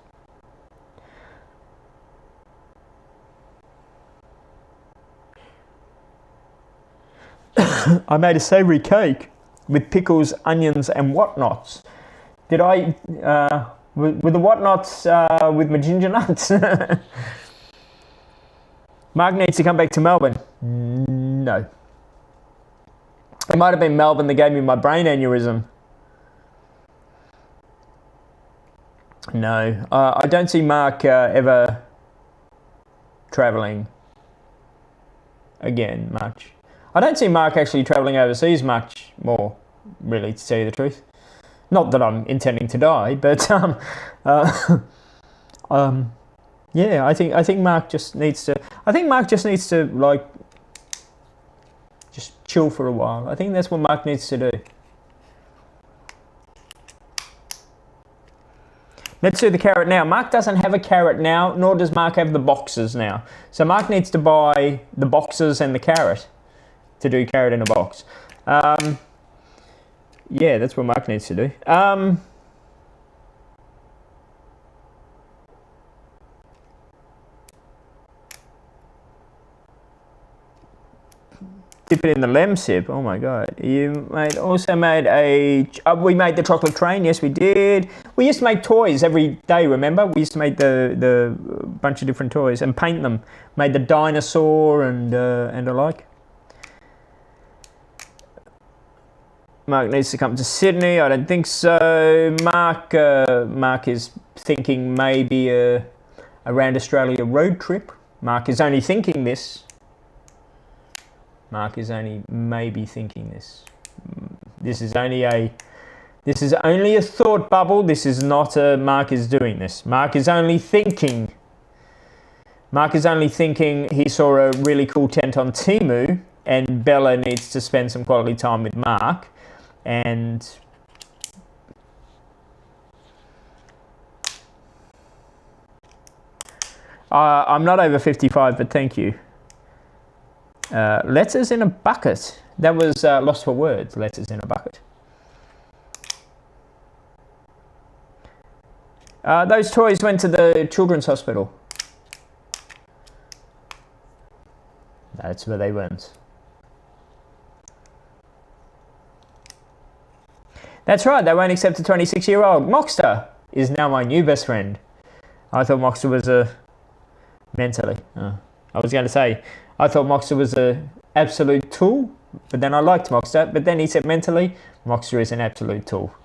I made a savoury cake with pickles, onions, and whatnots. Did I? With the whatnots with my ginger nuts? Mark needs to come back to Melbourne. No. It might have been Melbourne that gave me my brain aneurysm. No, I don't see Mark ever travelling again much. I don't see Mark actually travelling overseas much more, really, to tell you the truth. Not that I'm intending to die, but yeah, I think Mark just needs to. I think Mark just needs to like just chill for a while. I think that's what Mark needs to do. Let's do the carrot now. Mark doesn't have a carrot now, nor does Mark have the boxes now. So Mark needs to buy the boxes and the carrot to do Carrot in a Box. Yeah, that's what Mark needs to do. Dip it in the lemsip. Oh my god! You also made a. We made the chocolate train. Yes, we did. We used to make toys every day. Remember, we used to make the bunch of different toys and paint them. Made the dinosaur and the like. Mark needs to come to Sydney. I don't think so. Mark is thinking maybe a around Australia road trip. Mark is only thinking this. Mark is only maybe thinking this. This is only a thought bubble. This is not a Mark is doing this. Mark is only thinking. Mark is only thinking he saw a really cool tent on Temu and Bella needs to spend some quality time with Mark. And I'm not over 55, but thank you. Letters in a bucket. That was Lost for Words. Letters in a bucket. Those toys went to the children's hospital. That's where they went. That's right, they won't accept a 26-year-old. Moxter is now my new best friend. I thought Moxter was a... mentally. I was going to say, I thought Moxter was a absolute tool, but then I liked Moxter. But then he said mentally, Moxter is an absolute tool.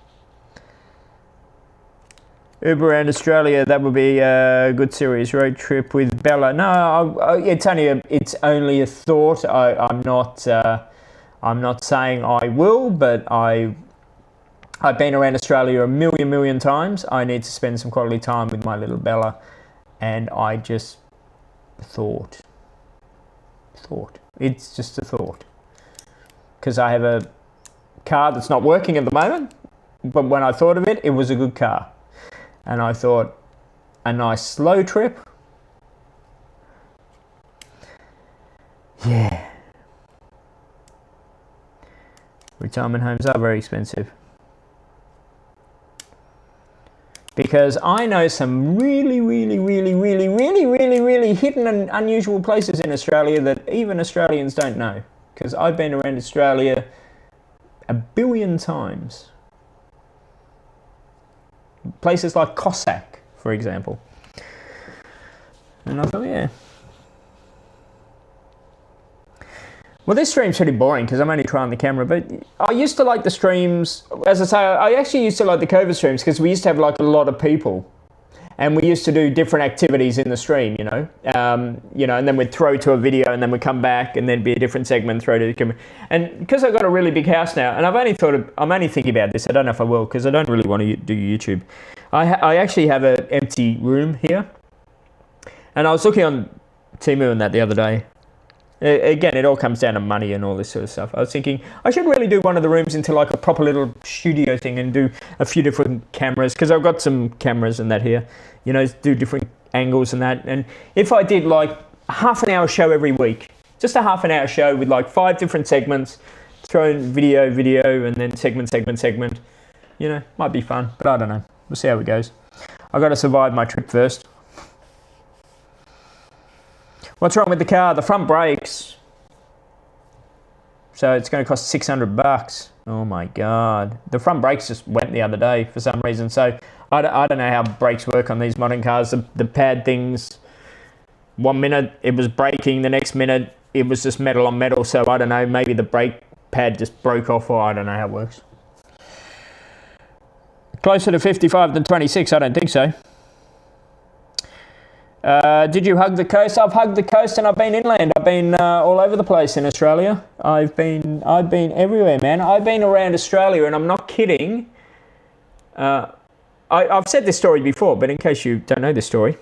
Uber around Australia, that would be a good series. Road trip with Bella. No, it's only a thought. I'm not saying I will, but I've been around Australia a million times. I need to spend some quality time with my little Bella, and I just thought. It's just a thought. Because I have a car that's not working at the moment, but when I thought of it, it was a good car. And I thought, a nice slow trip. Yeah. Retirement homes are very expensive. Because I know some really hidden and unusual places in Australia that even Australians don't know. Because I've been around Australia a billion times. Places like Cossack, for example. And I thought, yeah. Well, this stream's pretty boring because I'm only trying the camera, but I used to like the streams. As I say, I actually used to like the COVID streams because we used to have like a lot of people, and we used to do different activities in the stream, you know, and then we'd throw to a video, and then we'd come back, and then be a different segment, throw to the camera. And because I've got a really big house now, and I'm only thinking about this. I don't know if I will because I don't really want to do YouTube. I actually have an empty room here, and I was looking on Temu and that the other day. Again, it all comes down to money and all this sort of stuff. I was thinking I should really do one of the rooms into like a proper little studio thing and do a few different cameras, because I've got some cameras and that here, you know, do different angles and that. And if I did like a half an hour show every week, just a half an hour show with like 5 different segments, throw in video, and then segment, you know, might be fun, but I don't know. We'll see how it goes. I've got to survive my trip first. What's wrong with the car? The front brakes. So it's going to cost $600. Oh my God. The front brakes just went the other day for some reason. So I don't know how brakes work on these modern cars. The pad things, 1 minute it was braking, the next minute it was just metal on metal. So I don't know, maybe the brake pad just broke off, or I don't know how it works. Closer to 55 than 26? I don't think so. Did you hug the coast? I've hugged the coast and I've been inland. I've been all over the place in Australia. I've been everywhere, man. I've been around Australia, and I'm not kidding. I've said this story before, but in case you don't know this story,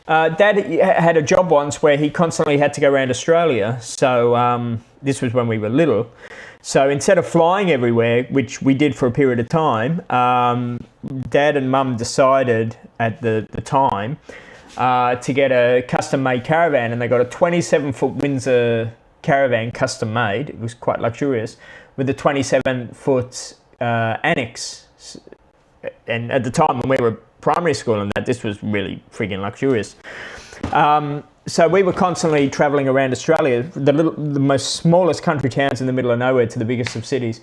Dad had a job once where he constantly had to go around Australia. So this was when we were little. So instead of flying everywhere, which we did for a period of time, Dad and Mum decided at the time to get a custom-made caravan, and they got a 27-foot Windsor caravan, custom-made. It was quite luxurious, with a 27-foot annex. And at the time when we were primary school and that, this was really friggin' luxurious. So we were constantly travelling around Australia, the most smallest country towns in the middle of nowhere to the biggest of cities.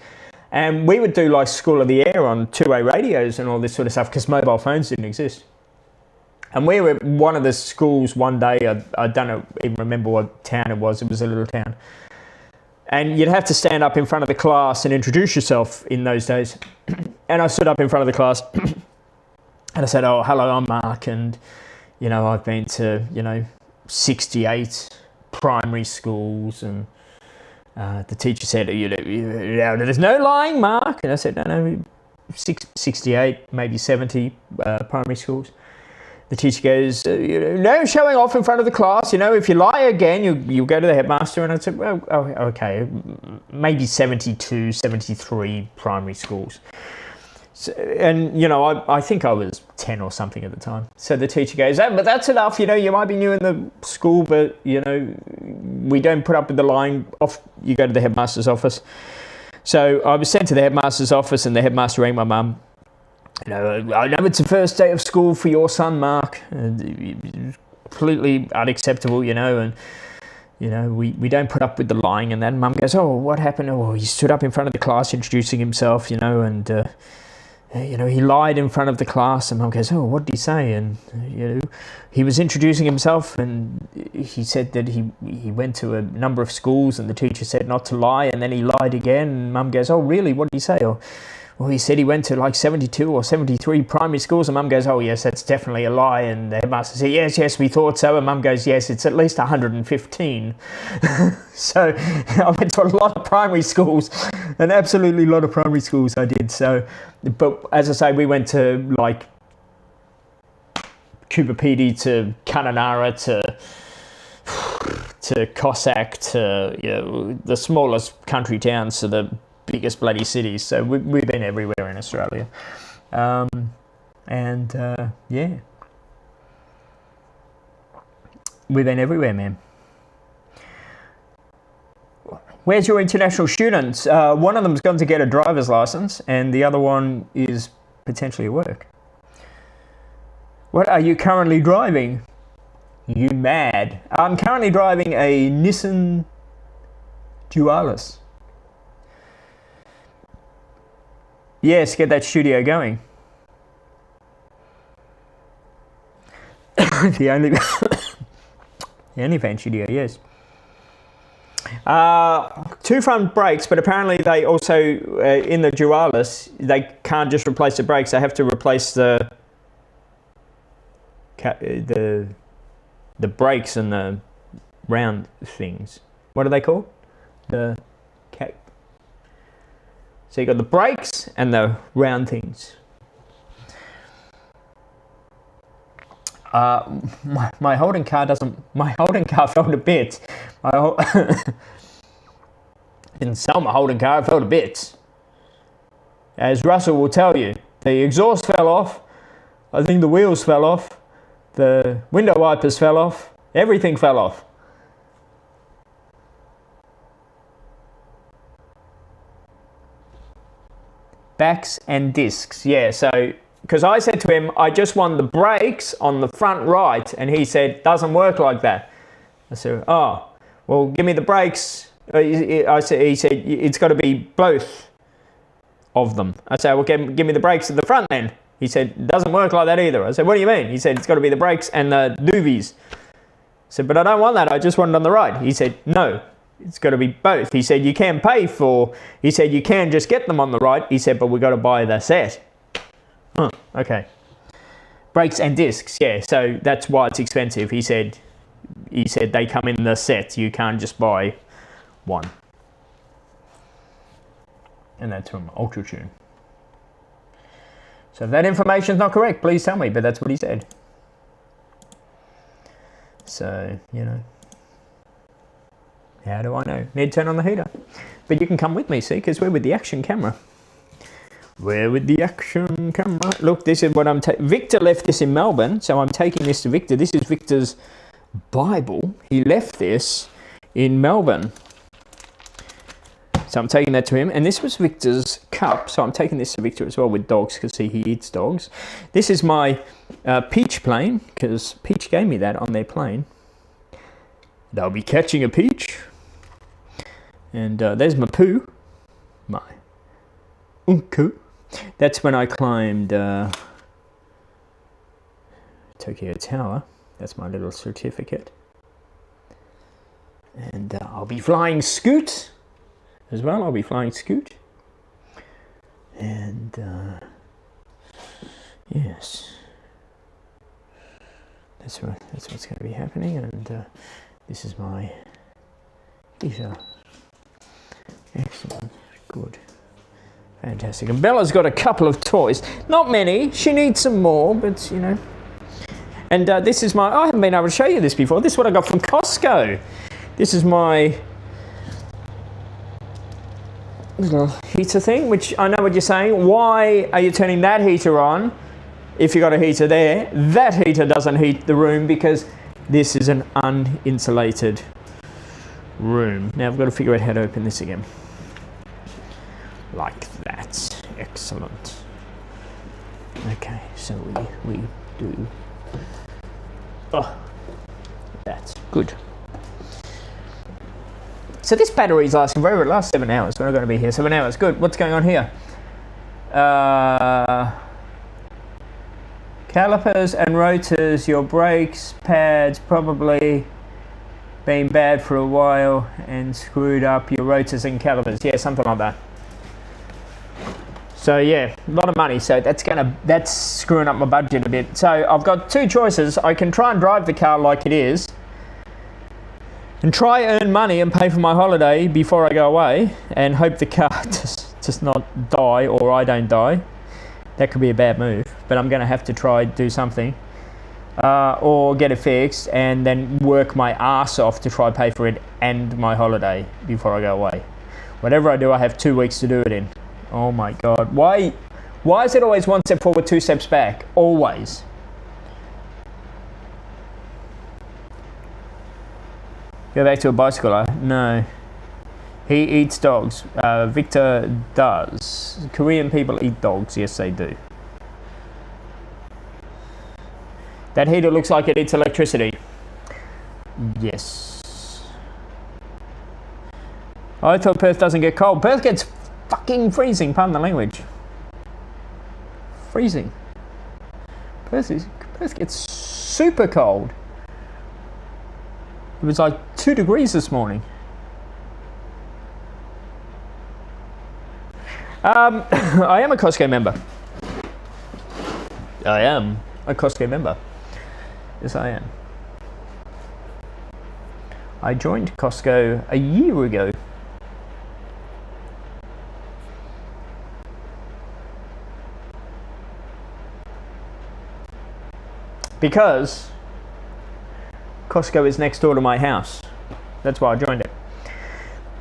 And we would do like School of the Air on two-way radios and all this sort of stuff, because mobile phones didn't exist. And we were at one of the schools one day, I don't even remember what town it was a little town. And you'd have to stand up in front of the class and introduce yourself in those days. And I stood up in front of the class and I said, "Oh, hello, I'm Mark, and, you know, I've been to, 68 primary schools," and the teacher said, "There's no lying, Mark." And I said, no, 68, maybe 70 primary schools. The teacher goes, "No showing off in front of the class. If you lie again, you'll go to the headmaster." And I said, "Well, okay, maybe 72, 73 primary schools." So, and, I think I was 10 or something at the time. So the teacher goes, "But that's enough. You might be new in the school, but, we don't put up with the lying. Off. You go to the headmaster's office." So I was sent to the headmaster's office, and the headmaster rang my mum. "I know it's the first day of school for your son, Mark. Completely unacceptable, and, we don't put up with the lying." And then Mum goes, "Oh, what happened?" "Oh, he stood up in front of the class introducing himself, and, he lied in front of the class." And Mum goes, "Oh, what did he say?" And, he was introducing himself, and he said that he went to a number of schools, and the teacher said not to lie, and then he lied again. And Mum goes, "Oh, really? What did he say?" "Oh, well, he said he went to like 72 or 73 primary schools." And Mum goes, "Oh, yes, that's definitely a lie." And the headmaster said, yes, we thought so." And Mum goes, "Yes, it's at least 115. So I went to a lot of primary schools, an absolutely lot of primary schools I did. So, but as I say, we went to like Cooper Pedy to Kununurra to Cossack to the smallest country towns to the biggest bloody cities. So we've been everywhere in Australia. And yeah, we've been everywhere, man. Where's your international students? One of them's gone to get a driver's license, and the other one is potentially at work. What are you currently driving? You mad? I'm currently driving a Nissan Dualis. Yes, get that studio going. the OnlyFans studio, yes. 2 front brakes, but apparently they also, in the Dualis, they can't just replace the brakes, they have to replace the brakes and the round things. What are they called? So you got the brakes and the round things. My Holden car fell to bits. Didn't sell my Holden car, it fell to bits. As Russell will tell you, the exhaust fell off, I think the wheels fell off, the window wipers fell off, everything fell off. Backs and discs, yeah, so, because I said to him, I just want the brakes on the front right, and he said, doesn't work like that. I said, oh, well, give me the brakes. He said, it's got to be both of them. I said, well, give me the brakes at the front then. He said, it doesn't work like that either. I said, what do you mean? He said, it's got to be the brakes and the doovies. I said, but I don't want that, I just want it on the right. He said, no, it's got to be both. He said, you can he said, you can just get them on the right. He said, but we've got to buy the set. Huh, okay. Brakes and discs, yeah, so that's why it's expensive. He said they come in the set, you can't just buy one. And that's from Ultratune. So if that information is not correct, please tell me, but that's what he said. So, you know, how do I know? Need to turn on the heater. But you can come with me, see, because we're with the action camera. We're with the action camera. Look, this is what I'm taking. Victor left this in Melbourne, so I'm taking this to Victor. This is Victor's Bible. He left this in Melbourne. So I'm taking that to him. And this was Victor's cup, so I'm taking this to Victor as well with dogs, because see, he eats dogs. This is my peach plane, because Peach gave me that on their plane. They'll be catching a peach. And there's my poo. My unku. That's when I climbed Tokyo Tower. That's my little certificate. And I'll be flying Scoot as well. I'll be flying Scoot. And yes, that's what's going to be happening. And this is my. These are excellent, good. Fantastic. And Bella's got a couple of toys. Not many. She needs some more, but you know. And this is my. I haven't been able to show you this before. This is what I got from Costco. This is my little heater thing, which I know what you're saying. Why are you turning that heater on if you've got a heater there? That heater doesn't heat the room because this is an uninsulated room. Now I've got to figure out how to open this again. Like that. Excellent. Okay, so we do. Oh, that's good. So this battery is lasting very well. It lasts 7 hours. We're not going to be here 7 hours. Good. What's going on here? Calipers and rotors, your brakes pads probably been bad for a while and screwed up your rotors and calipers. Yeah, something like that. So yeah, a lot of money. So that's screwing up my budget a bit. So I've got two choices. I can try and drive the car like it is and try earn money and pay for my holiday before I go away and hope the car does not die or I don't die. That could be a bad move, but I'm going to have to try do something or get it fixed and then work my ass off to try pay for it and my holiday before I go away. Whatever I do, I have 2 weeks to do it in. Oh my God. Why Why is it always one step forward, two steps back? Always. Go back to a bicycler? No. He eats dogs. Victor does. Korean people eat dogs. Yes, they do. That heater looks like it eats electricity. Yes. I thought Perth doesn't get cold. Perth gets fucking freezing, pardon the language. Freezing. Perth gets super cold. It was like 2 degrees this morning. I am a Costco member. I am a Costco member. Yes, I am. I joined Costco a year ago. Because Costco is next door to my house. That's why I joined it.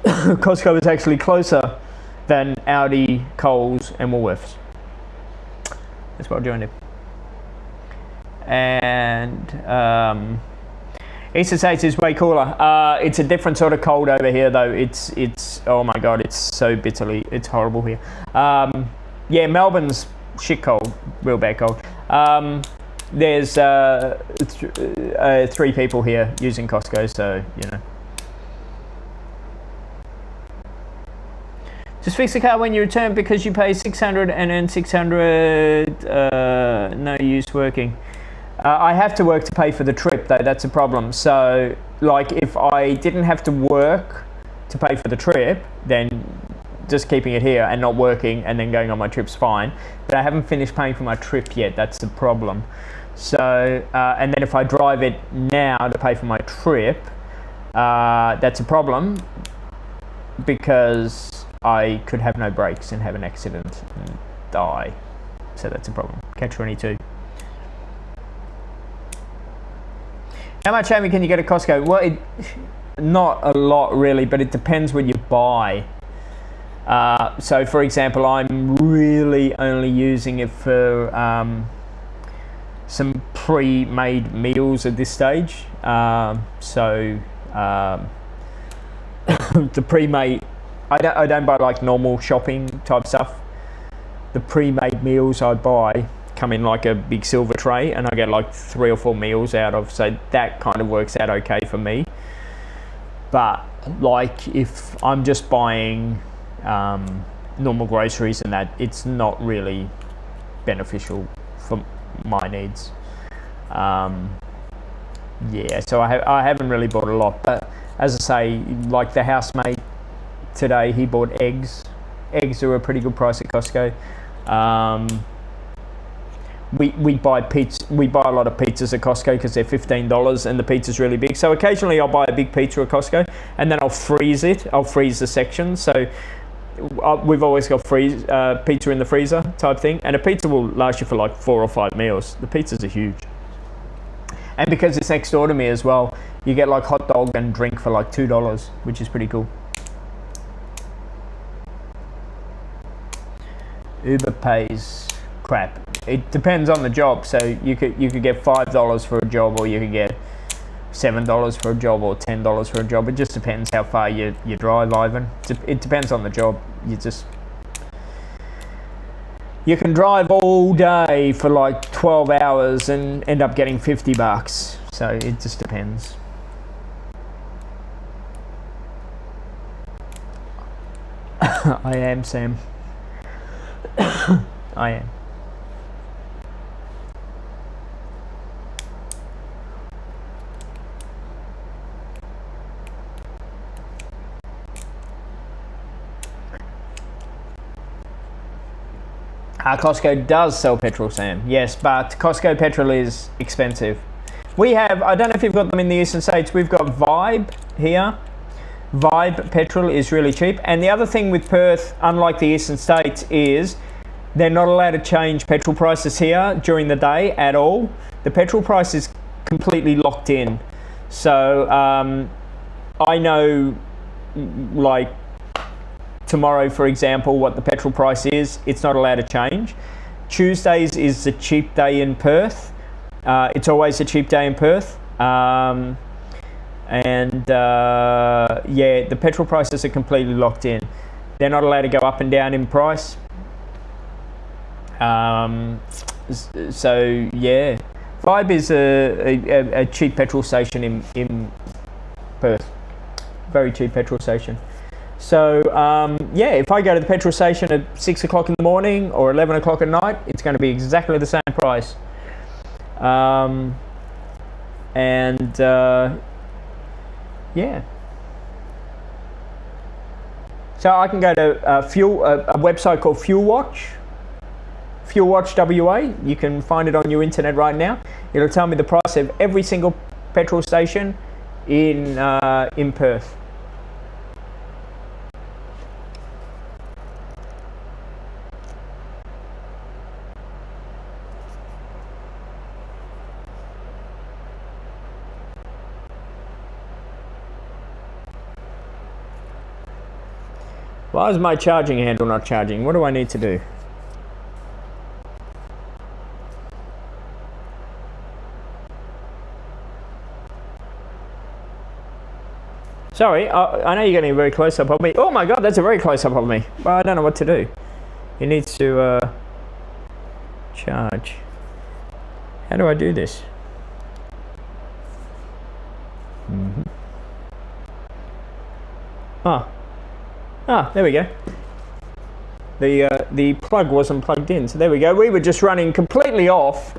Costco is actually closer than Aldi, Coles and Woolworths. That's why I joined it. And Eastern States is way cooler. It's a different sort of cold over here though. It's oh my god, it's so bitterly, it's horrible here. Yeah, Melbourne's shit cold, real bad cold. There's 3 people here using Costco, so you know. Just fix the car when you return because you pay 600 and earn 600. No use working. I have to work to pay for the trip though, that's a problem. So like if I didn't have to work to pay for the trip, then just keeping it here and not working and then going on my trip's fine. But I haven't finished paying for my trip yet, that's the problem. So, and then if I drive it now to pay for my trip, that's a problem because I could have no brakes and have an accident and die. So that's a problem. Catch 22. How much ammo can you get at Costco? Well, not a lot really, but it depends what you buy. So for example, I'm really only using it for some pre-made meals at this stage. The pre-made, I don't buy like normal shopping type stuff. The pre-made meals I buy come in like a big silver tray and I get like 3 or 4 meals out of, so that kind of works out okay for me. But like if I'm just buying normal groceries and that, it's not really beneficial for my needs. Yeah, so I haven't really bought a lot, but as I say, like the housemate today, he bought eggs. Eggs are a pretty good price at Costco. We buy pizza. We buy a lot of pizzas at Costco because they're $15 and the pizza's really big. So occasionally I'll buy a big pizza at Costco and then I'll freeze it. I'll freeze the section. So we've always got pizza in the freezer type thing, and a pizza will last you for like 4 or 5 meals. The pizzas are huge. And because it's next door to me as well, you get like hot dog and drink for like $2, which is pretty cool. Uber pays crap. It depends on the job. So you could get $5 for a job, or you could get $7 for a job, or $10 for a job. It just depends how far you drive, Ivan. It depends on the job. You can drive all day for like 12 hours and end up getting $50. So it just depends. I am, Sam. I am. Costco does sell petrol, Sam. Yes, but Costco petrol is expensive. We have, I don't know if you've got them in the Eastern States, we've got Vibe here. Vibe petrol is really cheap. And the other thing with Perth, unlike the Eastern States, is they're not allowed to change petrol prices here during the day at all. The petrol price is completely locked in. So I know, like, tomorrow, for example, what the petrol price is. It's not allowed to change. Tuesdays is the cheap day in Perth. It's always a cheap day in Perth. Yeah, the petrol prices are completely locked in. They're not allowed to go up and down in price. So yeah, Vibe is a cheap petrol station in Perth. Very cheap petrol station. So yeah, if I go to the petrol station at 6 o'clock in the morning or 11 o'clock at night, it's going to be exactly the same price. Yeah. So I can go to a website called Fuel Watch. Fuel Watch WA. You can find it on your internet right now. It'll tell me the price of every single petrol station in Perth. Why is my charging handle not charging? What do I need to do? Sorry, I know you're getting a very close up of me. Oh my god, that's a very close up of me. Well, I don't know what to do. It needs to charge. How do I do this? There we go. The plug wasn't plugged in, so there we go. We were just running completely off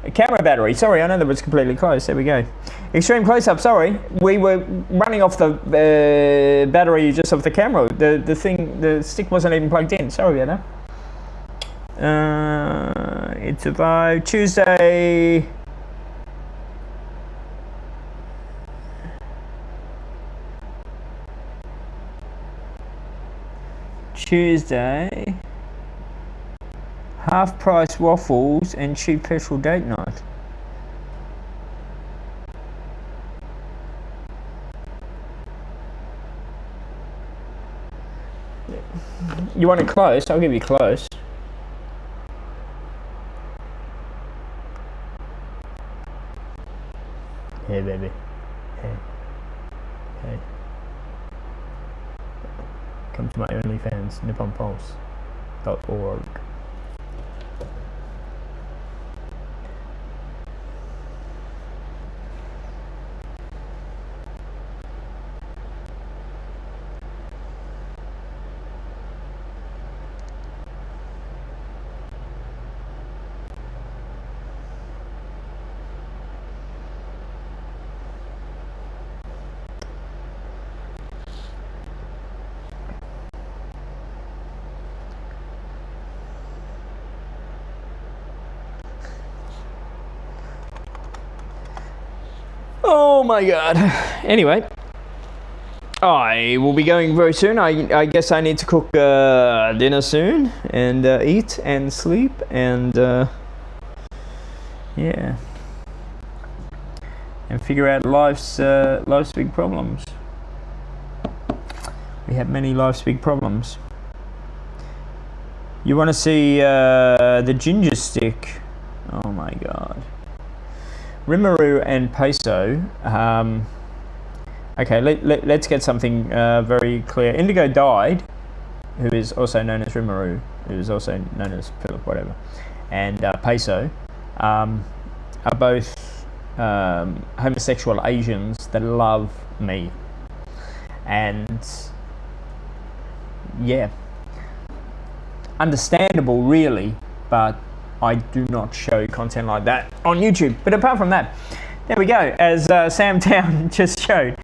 a camera battery. Sorry, I know that was completely closed. There we go. Extreme close-up. Sorry, we were running off the battery just off the camera. The stick wasn't even plugged in. Sorry about that. It's a Vibe Tuesday. Tuesday, half price waffles and cheap petrol date night. You want it close? I'll give you close. Hey baby. Hey. Hey. Come to my OnlyFans, nipponpulse.org. Oh my god. Anyway, I will be going very soon. I guess I need to cook dinner soon and eat and sleep and yeah, and figure out life's big problems. We have many life's big problems. You want to see the ginger stick? Oh my god. Rimuru and Peso. Okay, let's get something very clear. Indigo Died, who is also known as Rimuru, who is also known as Philip, whatever, and Peso are both homosexual Asians that love me. And yeah, understandable really, but I do not show content like that on YouTube. But apart from that, there we go, as Sam Town just showed.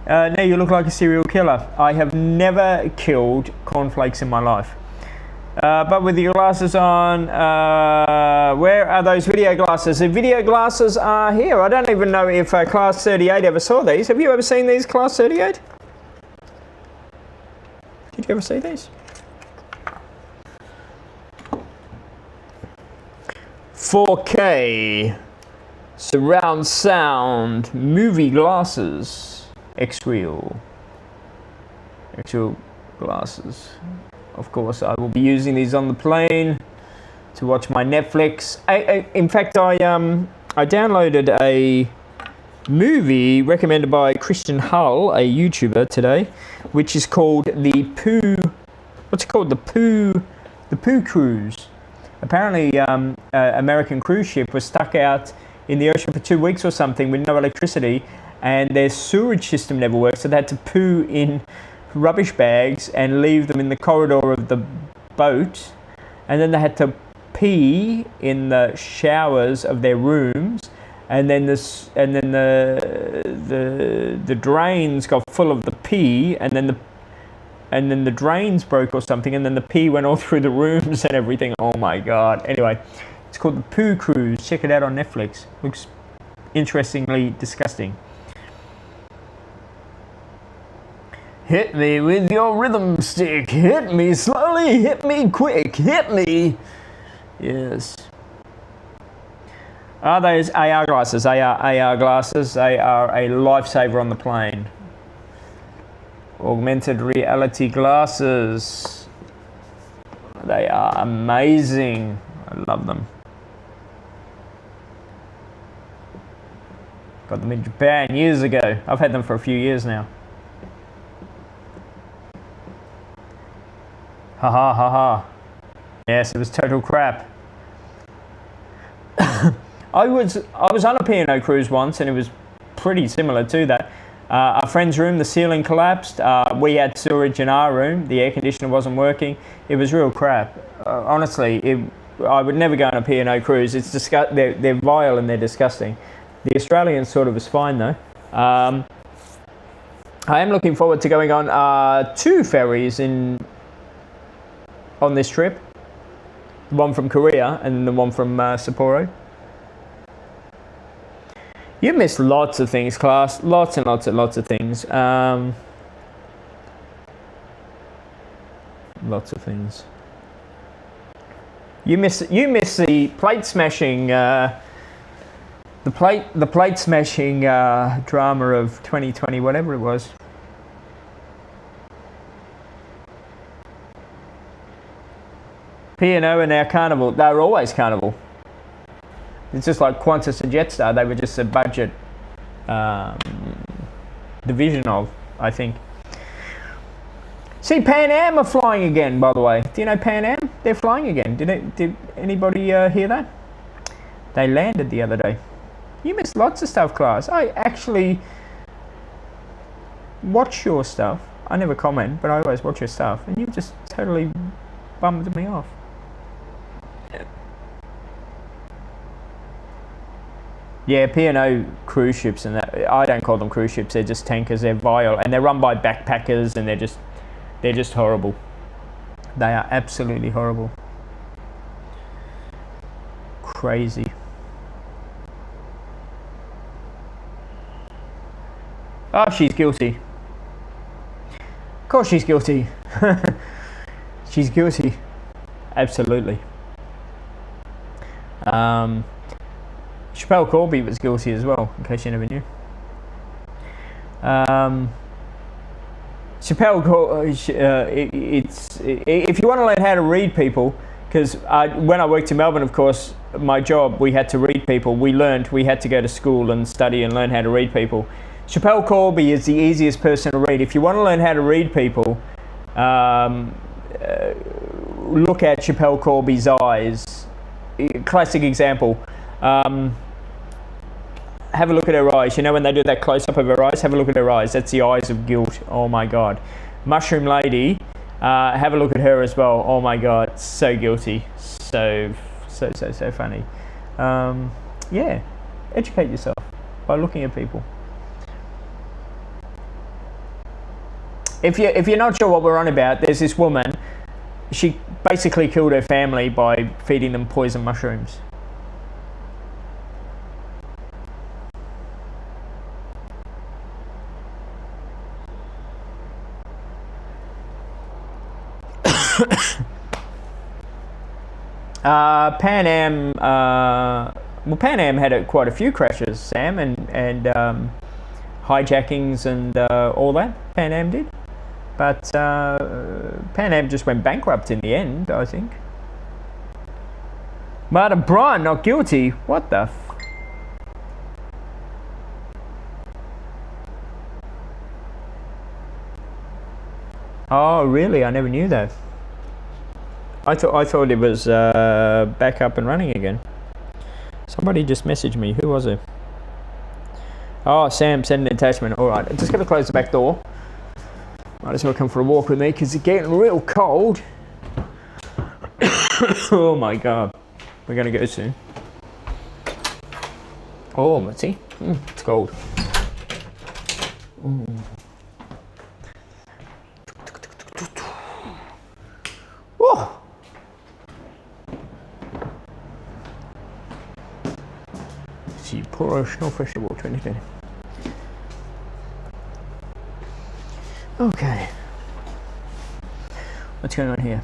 Now you look like a serial killer. I have never killed cornflakes in my life. But with your glasses on, where are those video glasses? The video glasses are here. I don't even know if Class 38 ever saw these. Have you ever seen these, Class 38? Did you ever see these? 4K surround sound movie glasses. X-Real. Actual glasses. Of course, I will be using these on the plane to watch my Netflix. In fact, I downloaded a movie recommended by Christian Hull, a YouTuber, today, which is called the Pooh. What's it called? The Pooh Cruise. Apparently, American cruise ship was stuck out in the ocean for 2 weeks or something with no electricity, and their sewerage system never worked, so they had to poo in rubbish bags and leave them in the corridor of the boat, and then they had to pee in the showers of their rooms, and then the drains got full of the pee, and then the drains broke or something, and then the pee went all through the rooms and everything. Oh my god. Anyway, it's called the Pooh Cruise. Check it out on Netflix. Looks interestingly disgusting. Hit me with your rhythm stick. Hit me slowly. Hit me quick. Hit me. Yes. Are those AR glasses? AR glasses. They are a lifesaver on the plane. Augmented reality glasses. They are amazing. I love them. Got them in Japan years ago. I've had them for a few years now. Ha ha ha ha. Yes, it was total crap. I was on a P&O cruise once, and it was pretty similar to that. Our friend's room, the ceiling collapsed. We had sewerage in our room. The air conditioner wasn't working. It was real crap. Honestly, I would never go on a P&O cruise. It's they're vile and they're disgusting. The Australian sort of is fine though. I am looking forward to going on 2 ferries on this trip. The one from Korea and the one from Sapporo. You missed lots of things, class. Lots and lots and lots of things. Lots of things. You miss the plate smashing. The plate smashing drama of 2020, whatever it was. P&O and now Carnival. They were always Carnival. It's just like Qantas and Jetstar. They were just a budget division of, I think. See, Pan Am are flying again, by the way. Do you know Pan Am? They're flying again. Did anybody hear that? They landed the other day. You missed lots of stuff, class. I actually watch your stuff. I never comment, but I always watch your stuff. And you just totally bummed me off. Yeah, P&O cruise ships and that. I don't call them cruise ships. They're just tankers. They're vile, and they're run by backpackers, and they're just horrible. They are absolutely horrible. Crazy. Oh, she's guilty. Of course she's guilty. She's guilty. Absolutely. Chappelle Corby was guilty as well, in case you never knew. Chappelle Corby, if you want to learn how to read people, because when I worked in Melbourne, of course, my job, we had to read people. We had to go to school and study and learn how to read people. Chappelle Corby is the easiest person to read. If you want to learn how to read people, look at Chappelle Corby's eyes. Classic example. Have a look at her eyes. You know when they do that close-up of her eyes? Have a look at her eyes. That's the eyes of guilt. Oh my God. Mushroom Lady, have a look at her as well. Oh my God. So guilty. So funny. Yeah. Educate yourself by looking at people. If you're not sure what we're on about, there's this woman. She basically killed her family by feeding them poison mushrooms. Pan Am, Pan Am had quite a few crashes, Sam, and hijackings and all that. Pan Am did. But Pan Am just went bankrupt in the end, I think. Martin Bryan not guilty. What the? Oh, really? I never knew that. I thought it was back up and running again. Somebody just messaged me. Who was it? Oh, Sam sent an attachment. All right, just gonna close the back door. Might as well come for a walk with me because it's getting real cold. Oh my god, we're gonna go soon. Oh, let's see. It's cold. Whoa. See, poor Snow Festival 2020. Okay. What's going on here?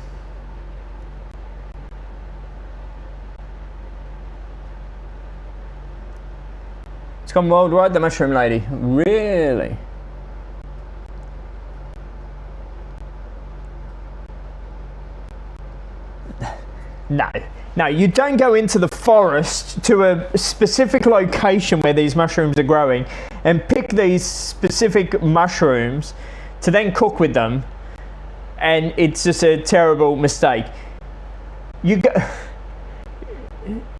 It's gone worldwide, the mushroom lady. Really? No. No, you don't go into the forest to a specific location where these mushrooms are growing and pick these specific mushrooms to then cook with them, and it's just a terrible mistake.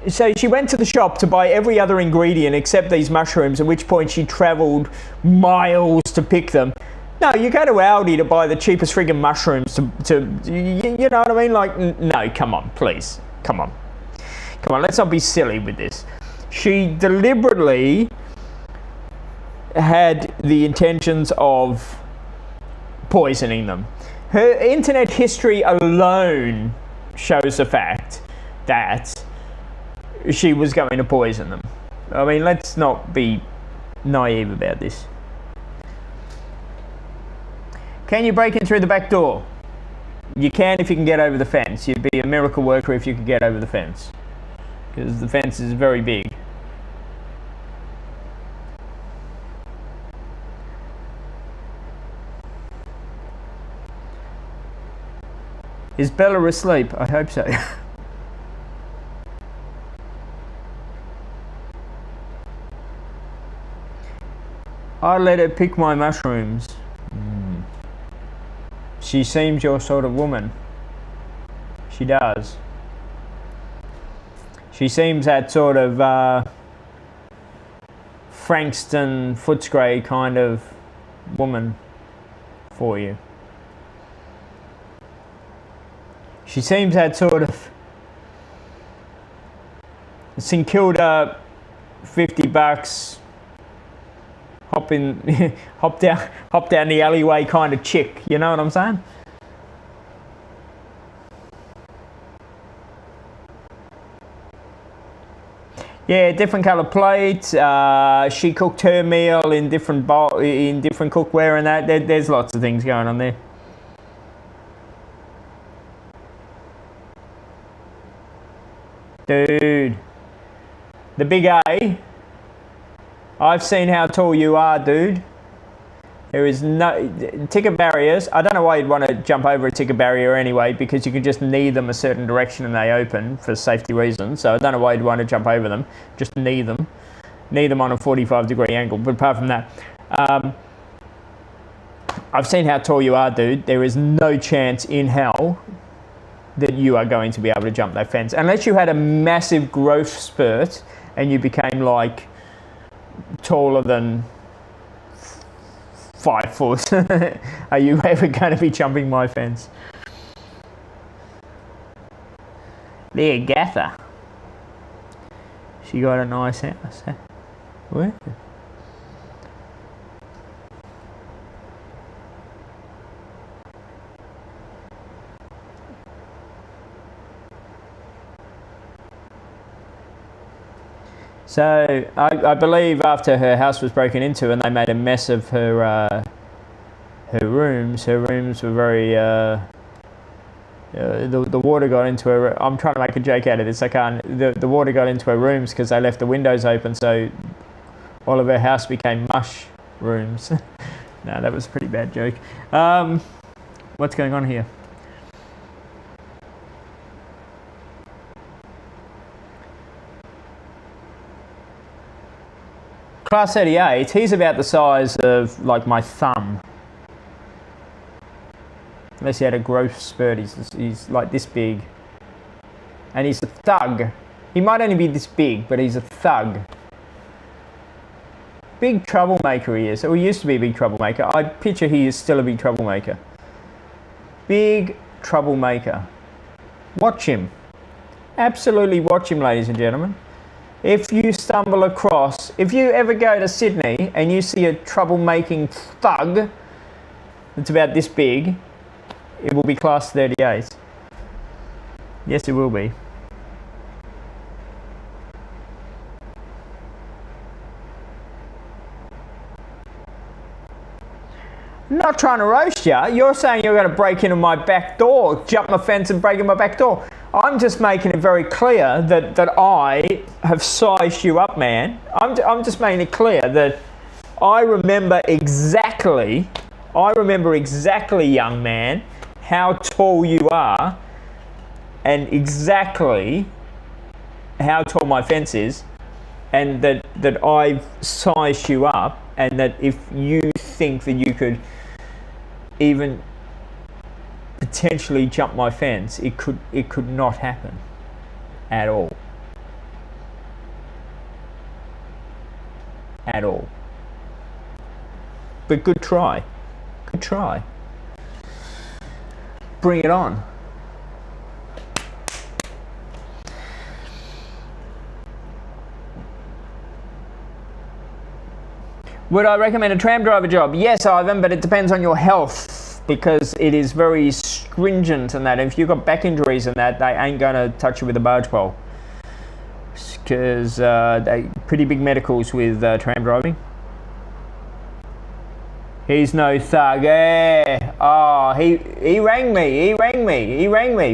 So she went to the shop to buy every other ingredient except these mushrooms, at which point she travelled miles to pick them. No, you go to Aldi to buy the cheapest friggin' mushrooms you know what I mean? Like, no, come on, please. Come on, let's not be silly with this. She deliberately had the intentions of poisoning them. Her internet history alone shows the fact that she was going to poison them. I mean, let's not be naive about this. Can you break in through the back door? You can if you can get over the fence. You'd be a miracle worker if you could get over the fence, because the fence is very big. Is Bella asleep? I hope so. I let her pick my mushrooms. She seems your sort of woman. She does. She seems that sort of Frankston, Footscray kind of woman for you. She seems that sort of St Kilda, $50, hop down the alleyway kind of chick. You know what I'm saying? Yeah, different colour plates. She cooked her meal in different cookware and that. There's lots of things going on there. Dude, the big A. I've seen how tall you are, dude. There is no ticket barriers. I don't know why you'd want to jump over a ticket barrier anyway, because you can just knee them a certain direction and they open for safety reasons. So I don't know why you'd want to jump over them. Just knee them on a 45-degree angle. But apart from that, I've seen how tall you are, dude. There is no chance in hell that you are going to be able to jump that fence unless you had a massive growth spurt and you became like taller than 5 foot. Are you ever going to be jumping my fence? There, Gather. She got a nice house. Huh? Where? So I believe after her house was broken into and they made a mess of her rooms were very the water got into her. I'm trying to make a joke out of this. I can't. The water got into her rooms because they left the windows open, so all of her house became mush rooms. No, that was a pretty bad joke. What's going on here? Class 38, he's about the size of like my thumb. Unless he had a growth spurt, he's like this big. And he's a thug. He might only be this big, but he's a thug. Big troublemaker he is. Or he used to be a big troublemaker. I picture he is still a big troublemaker. Big troublemaker. Watch him. Absolutely watch him, ladies and gentlemen. If you stumble across, if you ever go to Sydney and you see a troublemaking thug that's about this big, it will be class 38. Yes, it will be. I'm not trying to roast you. You're saying you're going to break into my back door, jump my fence and break in my back door. I'm just making it very clear that I have sized you up, man. I'm just making it clear that I remember exactly, young man, how tall you are and exactly how tall my fence is, and that I've sized you up, and that if you think that you could even potentially jump my fence, it could not happen at all. At all. But good try. Good try. Bring it on. Would I recommend a tram driver job? Yes, Ivan, but it depends on your health, because it is very stringent and that. If you've got back injuries and that, they ain't going to touch you with a barge pole. Because they pretty big medicals with tram driving. He's no thug. Yeah. Oh, he rang me,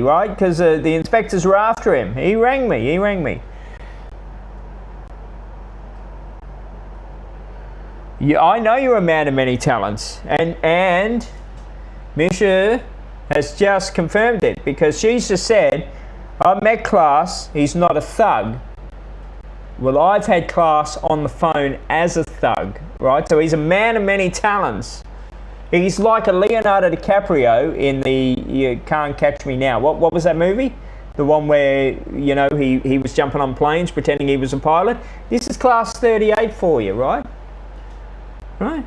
right? Because the inspectors were after him. He rang me. Yeah, I know you're a man of many talents, and Misha has just confirmed it, because she's just said, I met Class, he's not a thug. Well, I've had Class on the phone as a thug, right? So he's a man of many talents. He's like a Leonardo DiCaprio in the You Can't Catch Me Now. What was that movie? The one where, you know, he was jumping on planes pretending he was a pilot. This is Class 38 for you, right? Right.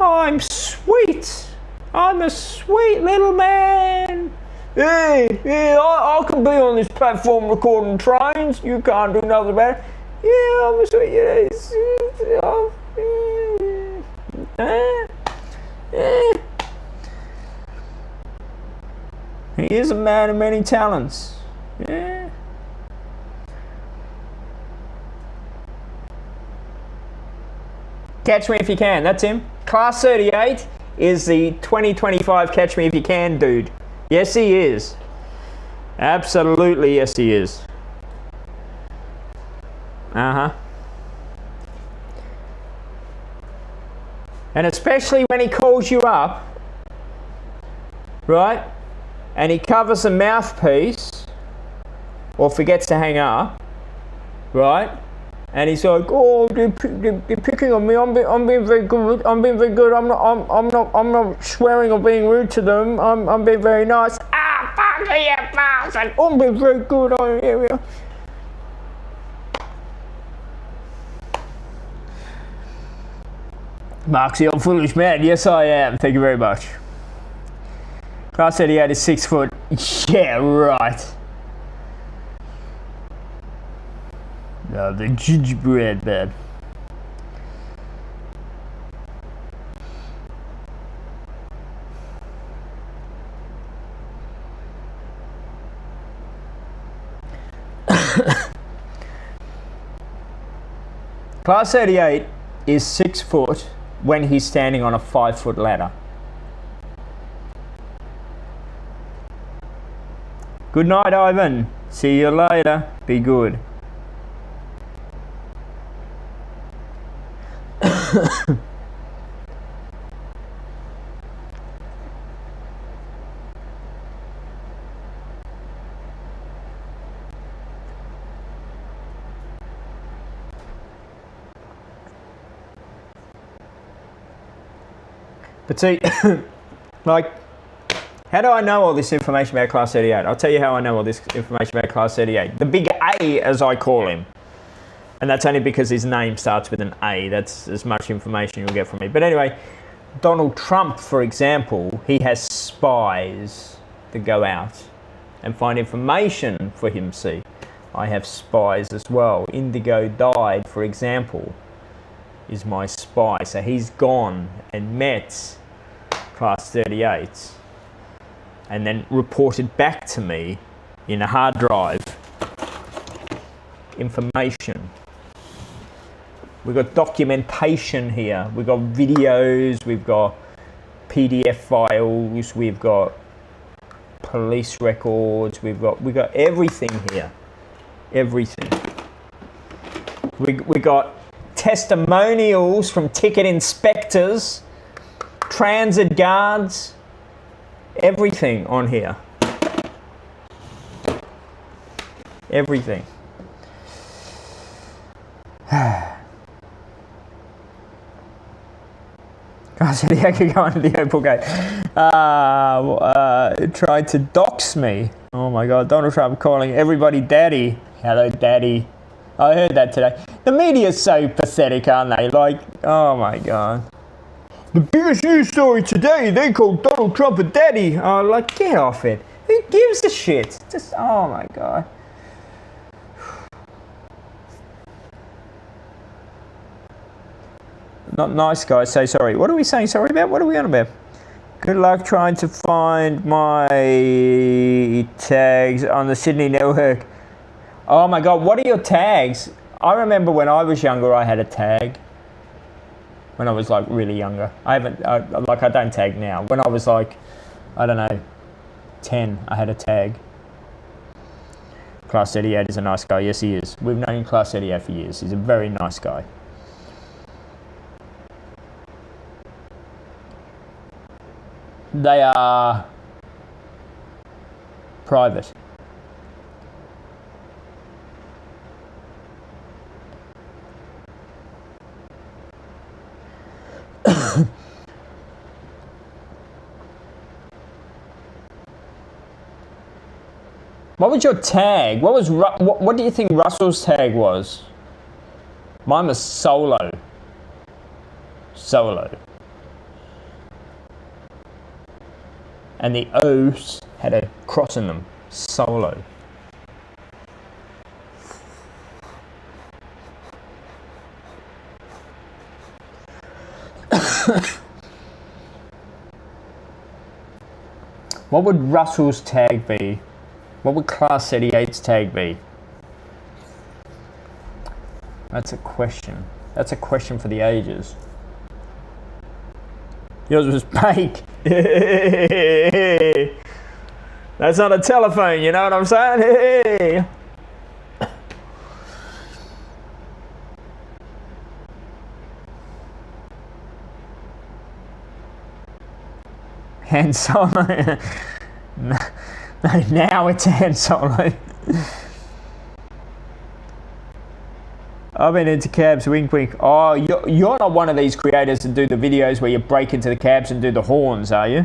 I'm sweet. I'm a sweet little man. Yeah, I can be on this platform recording trains. You can't do nothing about it. Yeah, I'm a sweet. He is a man of many talents. Yeah. Catch Me If You Can, that's him. Class 38 is the 2025 Catch Me If You Can dude. Yes, he is. Absolutely, yes, he is. And especially when he calls you up, right? And he covers the mouthpiece or forgets to hang up, right? And he's like, oh, they're picking on me. I'm being very good. I'm not swearing or being rude to them. I'm being very nice. Ah, fuck you, bastard. I'm being very good. Oh, here we are. Mark's the old foolish man. Yes, I am. Thank you very much. Class 38 is 6 foot. Yeah, right. No, the gingerbread man. Class 38 is 6 foot when he's standing on a 5 foot ladder. Good night, Ivan. See you later. Be good. But see, like, how do I know all this information about Class 38? I'll tell you how I know all this information about Class 38. The big A, as I call him. And that's only because his name starts with an A. That's as much information you'll get from me. But anyway, Donald Trump, for example, he has spies that go out and find information for him, see. I have spies as well. Indigo Died, for example, is my spy. So he's gone and met Class 38 and then reported back to me in a hard drive information. We've got documentation here. We've got videos, we've got PDF files, we've got police records, we've got everything here. Everything. We got testimonials from ticket inspectors, transit guards, everything on here. Everything. I said I could go into the Opal Gate. Tried to dox me. Oh my God, Donald Trump calling everybody daddy. Hello, daddy. I heard that today. The media's so pathetic, aren't they? Like, oh my God. The biggest news story today, they called Donald Trump a daddy. Oh, like, get off it. Who gives a shit? Just, oh my God. Not nice guys say sorry. What are we saying sorry about? What are we on about? Good luck trying to find my tags on the Sydney network. Oh my God, what are your tags? I remember when I was younger, I had a tag. When I was like really younger. I don't tag now. When I was like, I don't know, 10, I had a tag. Class 38 is a nice guy. Yes, he is. We've known Class 38 for years. He's a very nice guy. They are private. What was your tag? What do you think Russell's tag was? Mine was solo. Solo. And the O's had a cross in them. Solo. What would Russell's tag be? What would Class 38's tag be? That's a question. That's a question for the ages. Yours was Bake. That's not a telephone, you know what I'm saying? Hey. Han Solo. No, now it's Han Solo. I've been into cabs, wink wink. Oh, you're not one of these creators that do the videos where you break into the cabs and do the horns, are you?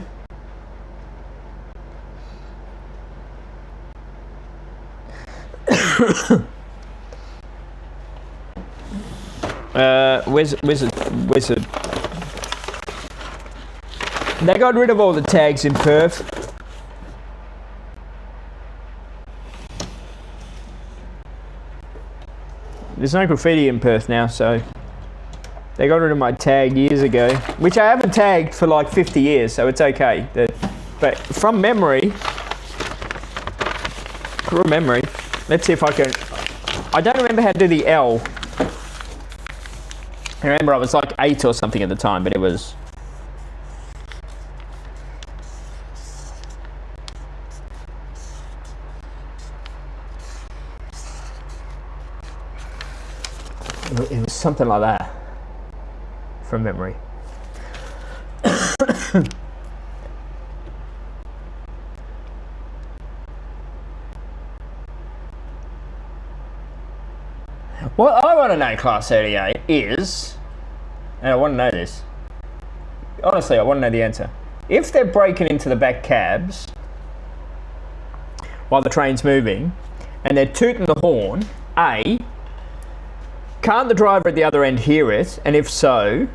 Wizard. They got rid of all the tags in Perth. There's no graffiti in Perth now, so they got rid of my tag years ago, which I haven't tagged for like 50 years, so it's okay. But from memory, let's see if I can. I don't remember how to do the L. I remember I was like 8 or something at the time, but it was. It was something like that, from memory. What I want to know, Class 38, is, and I want to know this, honestly, I want to know the answer. If they're breaking into the back cabs while the train's moving and they're tooting the horn, A, can't the driver at the other end hear it? And if so,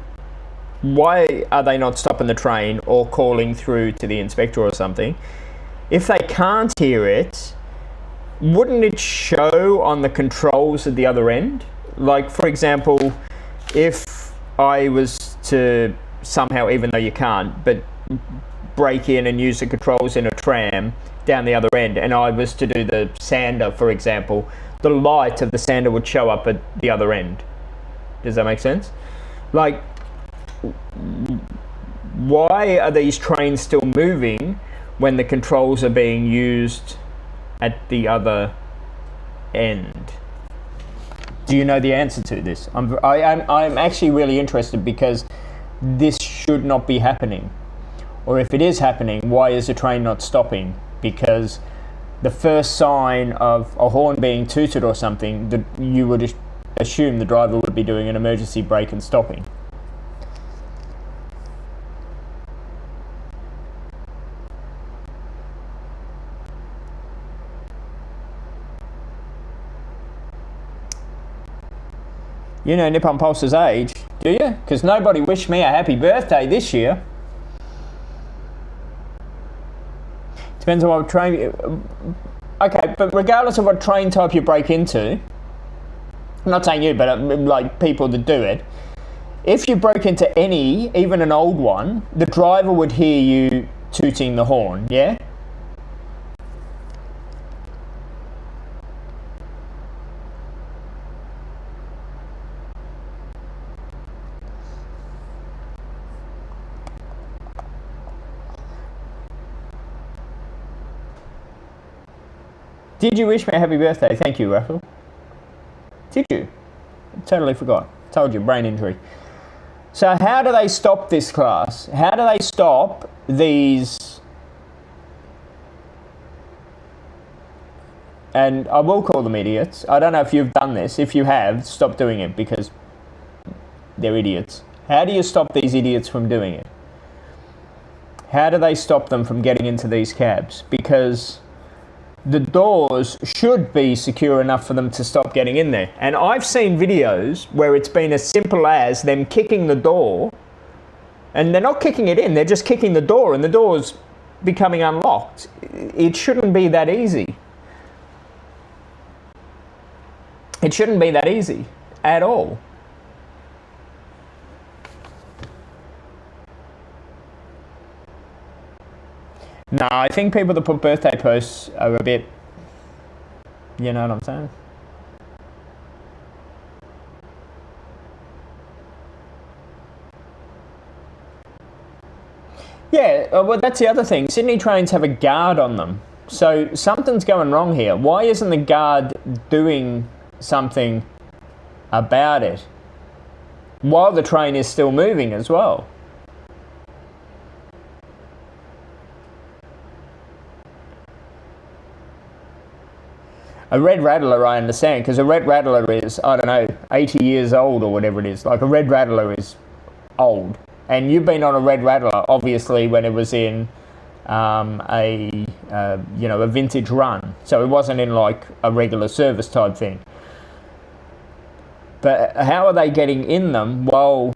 why are they not stopping the train or calling through to the inspector or something? If they can't hear it, wouldn't it show on the controls at the other end? Like, for example, if I was to somehow, even though you can't, but break in and use the controls in a tram down the other end, and I was to do the sander, for example, the light of the sander would show up at the other end. Does that make sense? Like, why are these trains still moving when the controls are being used at the other end? Do you know the answer to this? I'm actually really interested, because this should not be happening. Or if it is happening, why is the train not stopping? Because the first sign of a horn being tooted or something, that you would assume the driver would be doing an emergency brake and stopping. You know Nippon Pulse's age, do you? Because nobody wished me a happy birthday this year. Depends on what train. Okay, but regardless of what train type you break into, I'm not saying you, but like people that do it, if you broke into any, even an old one, the driver would hear you tooting the horn, yeah? Did you wish me a happy birthday? Thank you, Russell. Did you? Totally forgot. Told you, brain injury. So how do they stop this class? How do they stop these? And I will call them idiots. I don't know if you've done this. If you have, stop doing it, because they're idiots. How do you stop these idiots from doing it? How do they stop them from getting into these cabs? Because the doors should be secure enough for them to stop getting in there. And I've seen videos where it's been as simple as them kicking the door, and they're not kicking it in, they're just kicking the door, and the door's becoming unlocked. It shouldn't be that easy. It shouldn't be that easy at all. No, I think people that put birthday posts are a bit, you know what I'm saying? Yeah, well, that's the other thing. Sydney trains have a guard on them. So something's going wrong here. Why isn't the guard doing something about it while the train is still moving as well? A red rattler, I understand, because a red rattler is, I don't know, 80 years old or whatever it is. Like, a red rattler is old. And you've been on a red rattler, obviously, when it was in a vintage run. So it wasn't in, like, a regular service type thing. But how are they getting in them while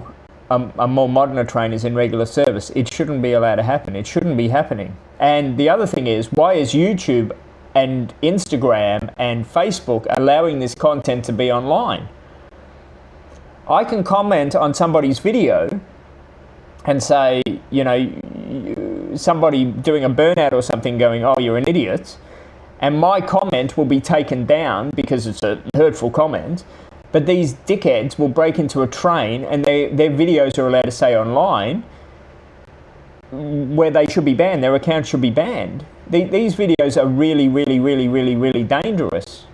a more modern train is in regular service? It shouldn't be allowed to happen. It shouldn't be happening. And the other thing is, why is YouTube and Instagram and Facebook allowing this content to be online? I can comment on somebody's video and say, you know, somebody doing a burnout or something going, oh, you're an idiot. And my comment will be taken down because it's a hurtful comment. But these dickheads will break into a train and their videos are allowed to say online where they should be banned. Their accounts should be banned. These videos are really, really, really, really, really dangerous.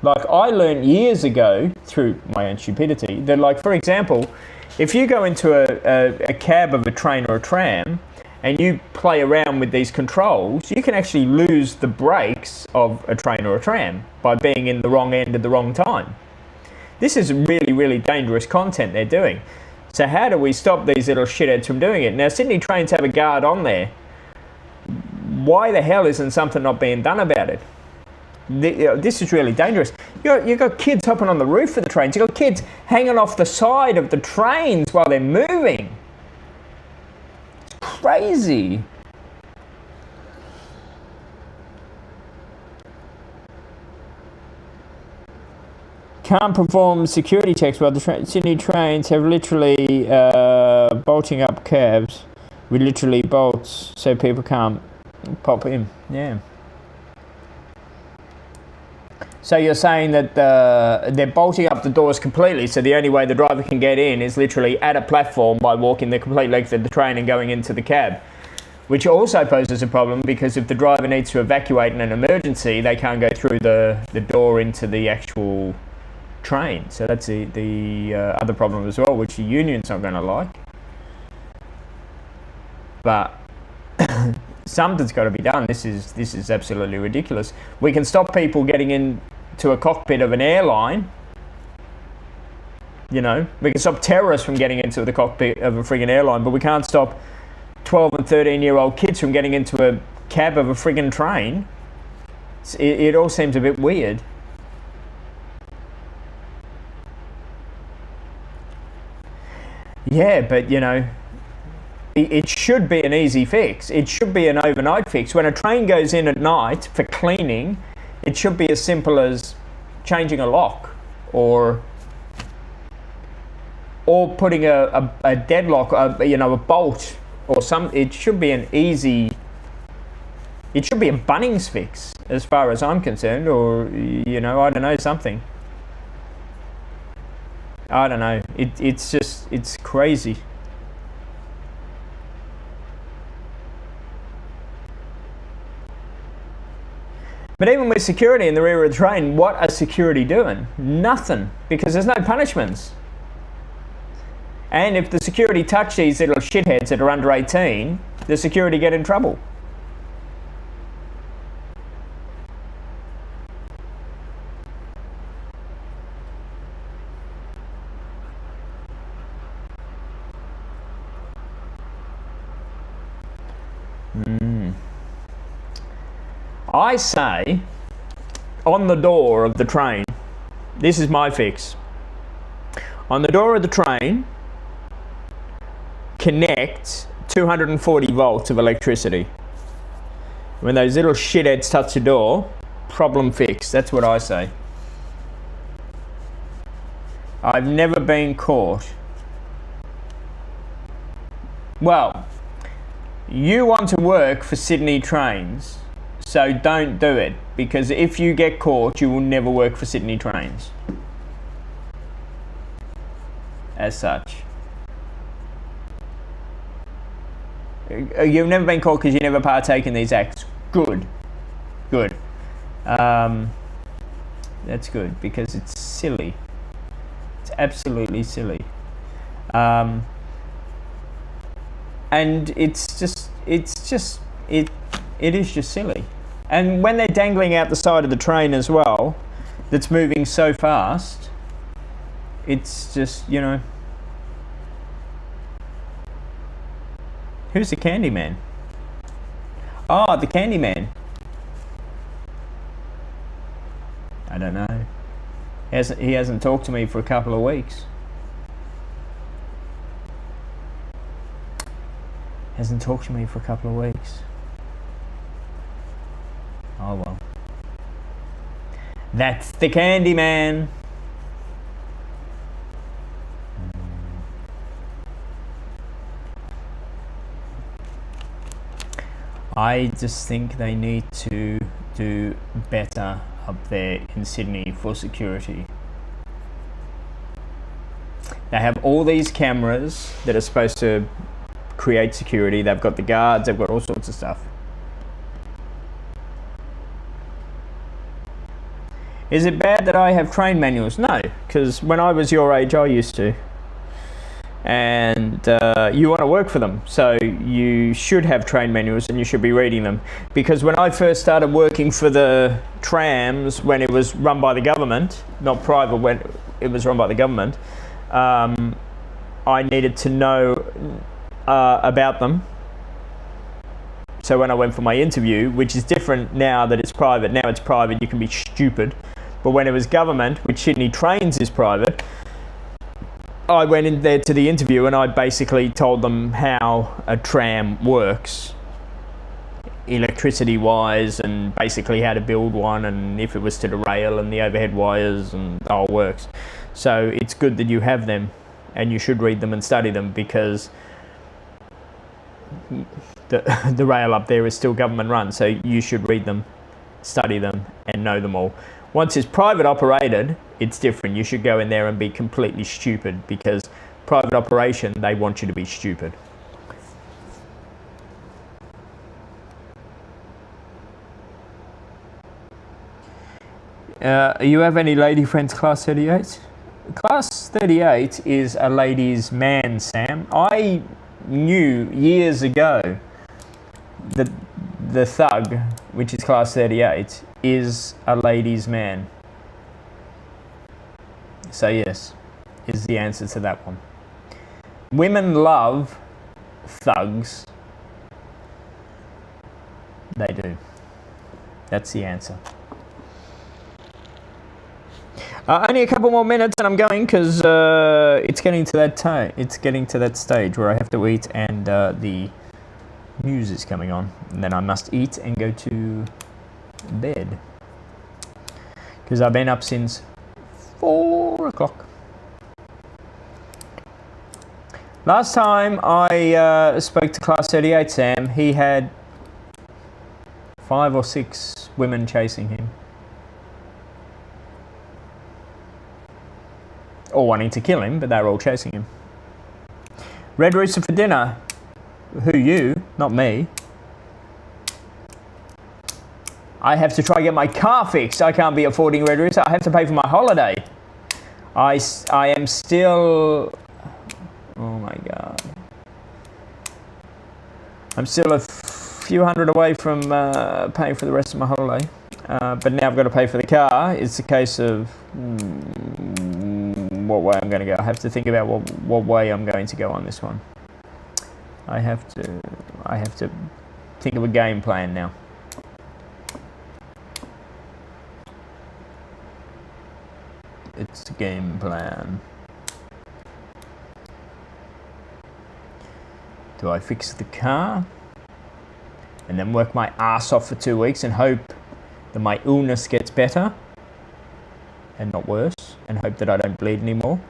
Like, I learned years ago through my own stupidity that, like, for example, if you go into a cab of a train or a tram and you play around with these controls, you can actually lose the brakes of a train or a tram by being in the wrong end at the wrong time. This is really, really dangerous content they're doing. So how do we stop these little shitheads from doing it? Now, Sydney Trains have a guard on there. Why the hell isn't something not being done about it? This is really dangerous. You've got kids hopping on the roof of the trains. You've got kids hanging off the side of the trains while they're moving. It's crazy. Can't perform security checks while the Sydney Trains have literally bolting up cabs with literally bolts so people can't pop in. Yeah. So you're saying that they're bolting up the doors completely, so the only way the driver can get in is literally at a platform by walking the complete length of the train and going into the cab. Which also poses a problem because if the driver needs to evacuate in an emergency, they can't go through the door into the actual train. So that's the other problem as well, which the union's not going to like. But something's got to be done. This is absolutely ridiculous. We can stop people getting into a cockpit of an airline. You know, we can stop terrorists from getting into the cockpit of a friggin' airline, but we can't stop 12 and 13-year-old kids from getting into a cab of a friggin' train. It all seems a bit weird. Yeah, but you know, it should be an easy fix. It should be an overnight fix. When a train goes in at night for cleaning, it should be as simple as changing a lock or putting a deadlock, a bolt or some. It should be an easy. It should be a Bunnings fix, as far as I'm concerned, or I don't know, something. I don't know. It's crazy. But even with security in the rear of the train, what are security doing? Nothing, because there's no punishments. And if the security touch these little shitheads that are under 18, the security get in trouble. I say, on the door of the train, this is my fix. On the door of the train, connect 240 volts of electricity. When those little shitheads touch the door, problem fixed. That's what I say. I've never been caught. Well, you want to work for Sydney Trains, so don't do it, because if you get caught, you will never work for Sydney Trains. As such. You've never been caught because you never partake in these acts. Good. Good. That's good, because it's silly. It's absolutely silly. And it is just silly. And when they're dangling out the side of the train as well, that's moving so fast, it's just, Who's the Candyman? Oh, the Candyman. I don't know. He hasn't talked to me for a couple of weeks. Hasn't talked to me for a couple of weeks. Oh well. That's the Candyman. I just think they need to do better up there in Sydney for security. They have all these cameras that are supposed to create security. They've got the guards, they've got all sorts of stuff. Is it bad that I have train manuals? No, because when I was your age, I used to. And you want to work for them, so you should have train manuals and you should be reading them. Because when I first started working for the trams, when it was run by the government, not private, when it was run by the government, I needed to know about them. So when I went for my interview, which is different now that it's private, now it's private, you can be stupid. But when it was government, which Sydney Trains is private, I went in there to the interview and I basically told them how a tram works, electricity wise, and basically how to build one, and if it was to the rail and the overhead wires and the whole works. So it's good that you have them, and you should read them and study them, because the rail up there is still government run, so you should read them, study them, and know them all. Once it's private operated, it's different. You should go in there and be completely stupid, because private operation, they want you to be stupid. You have any lady friends, Class 38? Class 38 is a ladies' man, Sam. I knew years ago that the thug, which is Class 38, is a ladies' man. So yes, is the answer to that one. Women love thugs. They do. That's the answer. Only a couple more minutes and I'm going, because it's getting to that stage where I have to eat, and the news is coming on, and then I must eat and go to bed, because I've been up since 4 o'clock. Last time I spoke to Class 38 Sam, he had 5 or 6 women chasing him, all wanting to kill him, but they were all chasing him. Red Rooster for dinner. Who, you? Not me. I have to try to get my car fixed. I can't be affording Red Rooster. I have to pay for my holiday. I am still... Oh my God. I'm still a few hundred away from paying for the rest of my holiday. But now I've got to pay for the car. It's a case of what way I'm going to go. I have to think about what way I'm going to go on this one. I have to think of a game plan now. It's a game plan. Do I fix the car and then work my ass off for 2 weeks and hope that my illness gets better and not worse, and hope that I don't bleed anymore?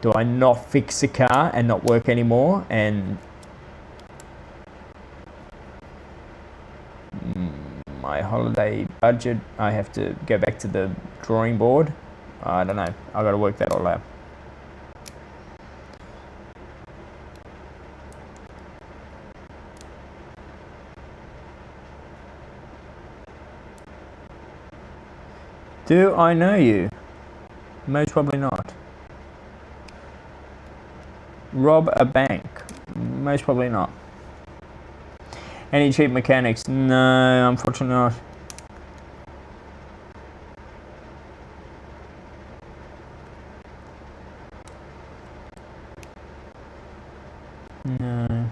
Do I not fix the car and not work anymore, and my holiday budget, I have to go back to the drawing board? I don't know. I've got to work that all out. Do I know you? Most probably not. Rob a bank? Most probably not. Any cheap mechanics? No, unfortunately not. No.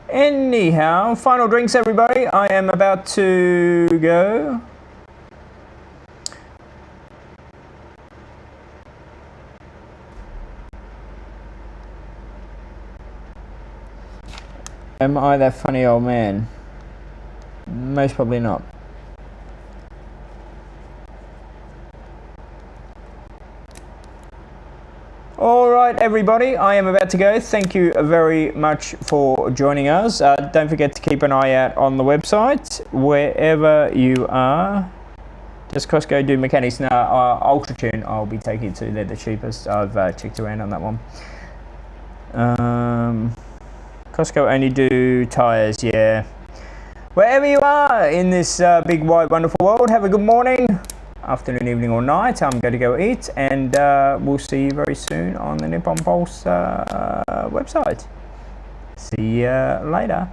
Anyhow, final drinks, everybody. I am about to go. Am I that funny old man? Most probably not. Alright everybody, I am about to go. Thank you very much for joining us. Don't forget to keep an eye out on the website, wherever you are. Does Costco do mechanics? No, Ultratune I'll be taking you to. They're the cheapest. I've checked around on that one. Costco only do tyres, yeah. Wherever you are in this big, wide, wonderful world, have a good morning, afternoon, evening or night. I'm going to go eat, and we'll see you very soon on the Nippon Pulse website. See you later.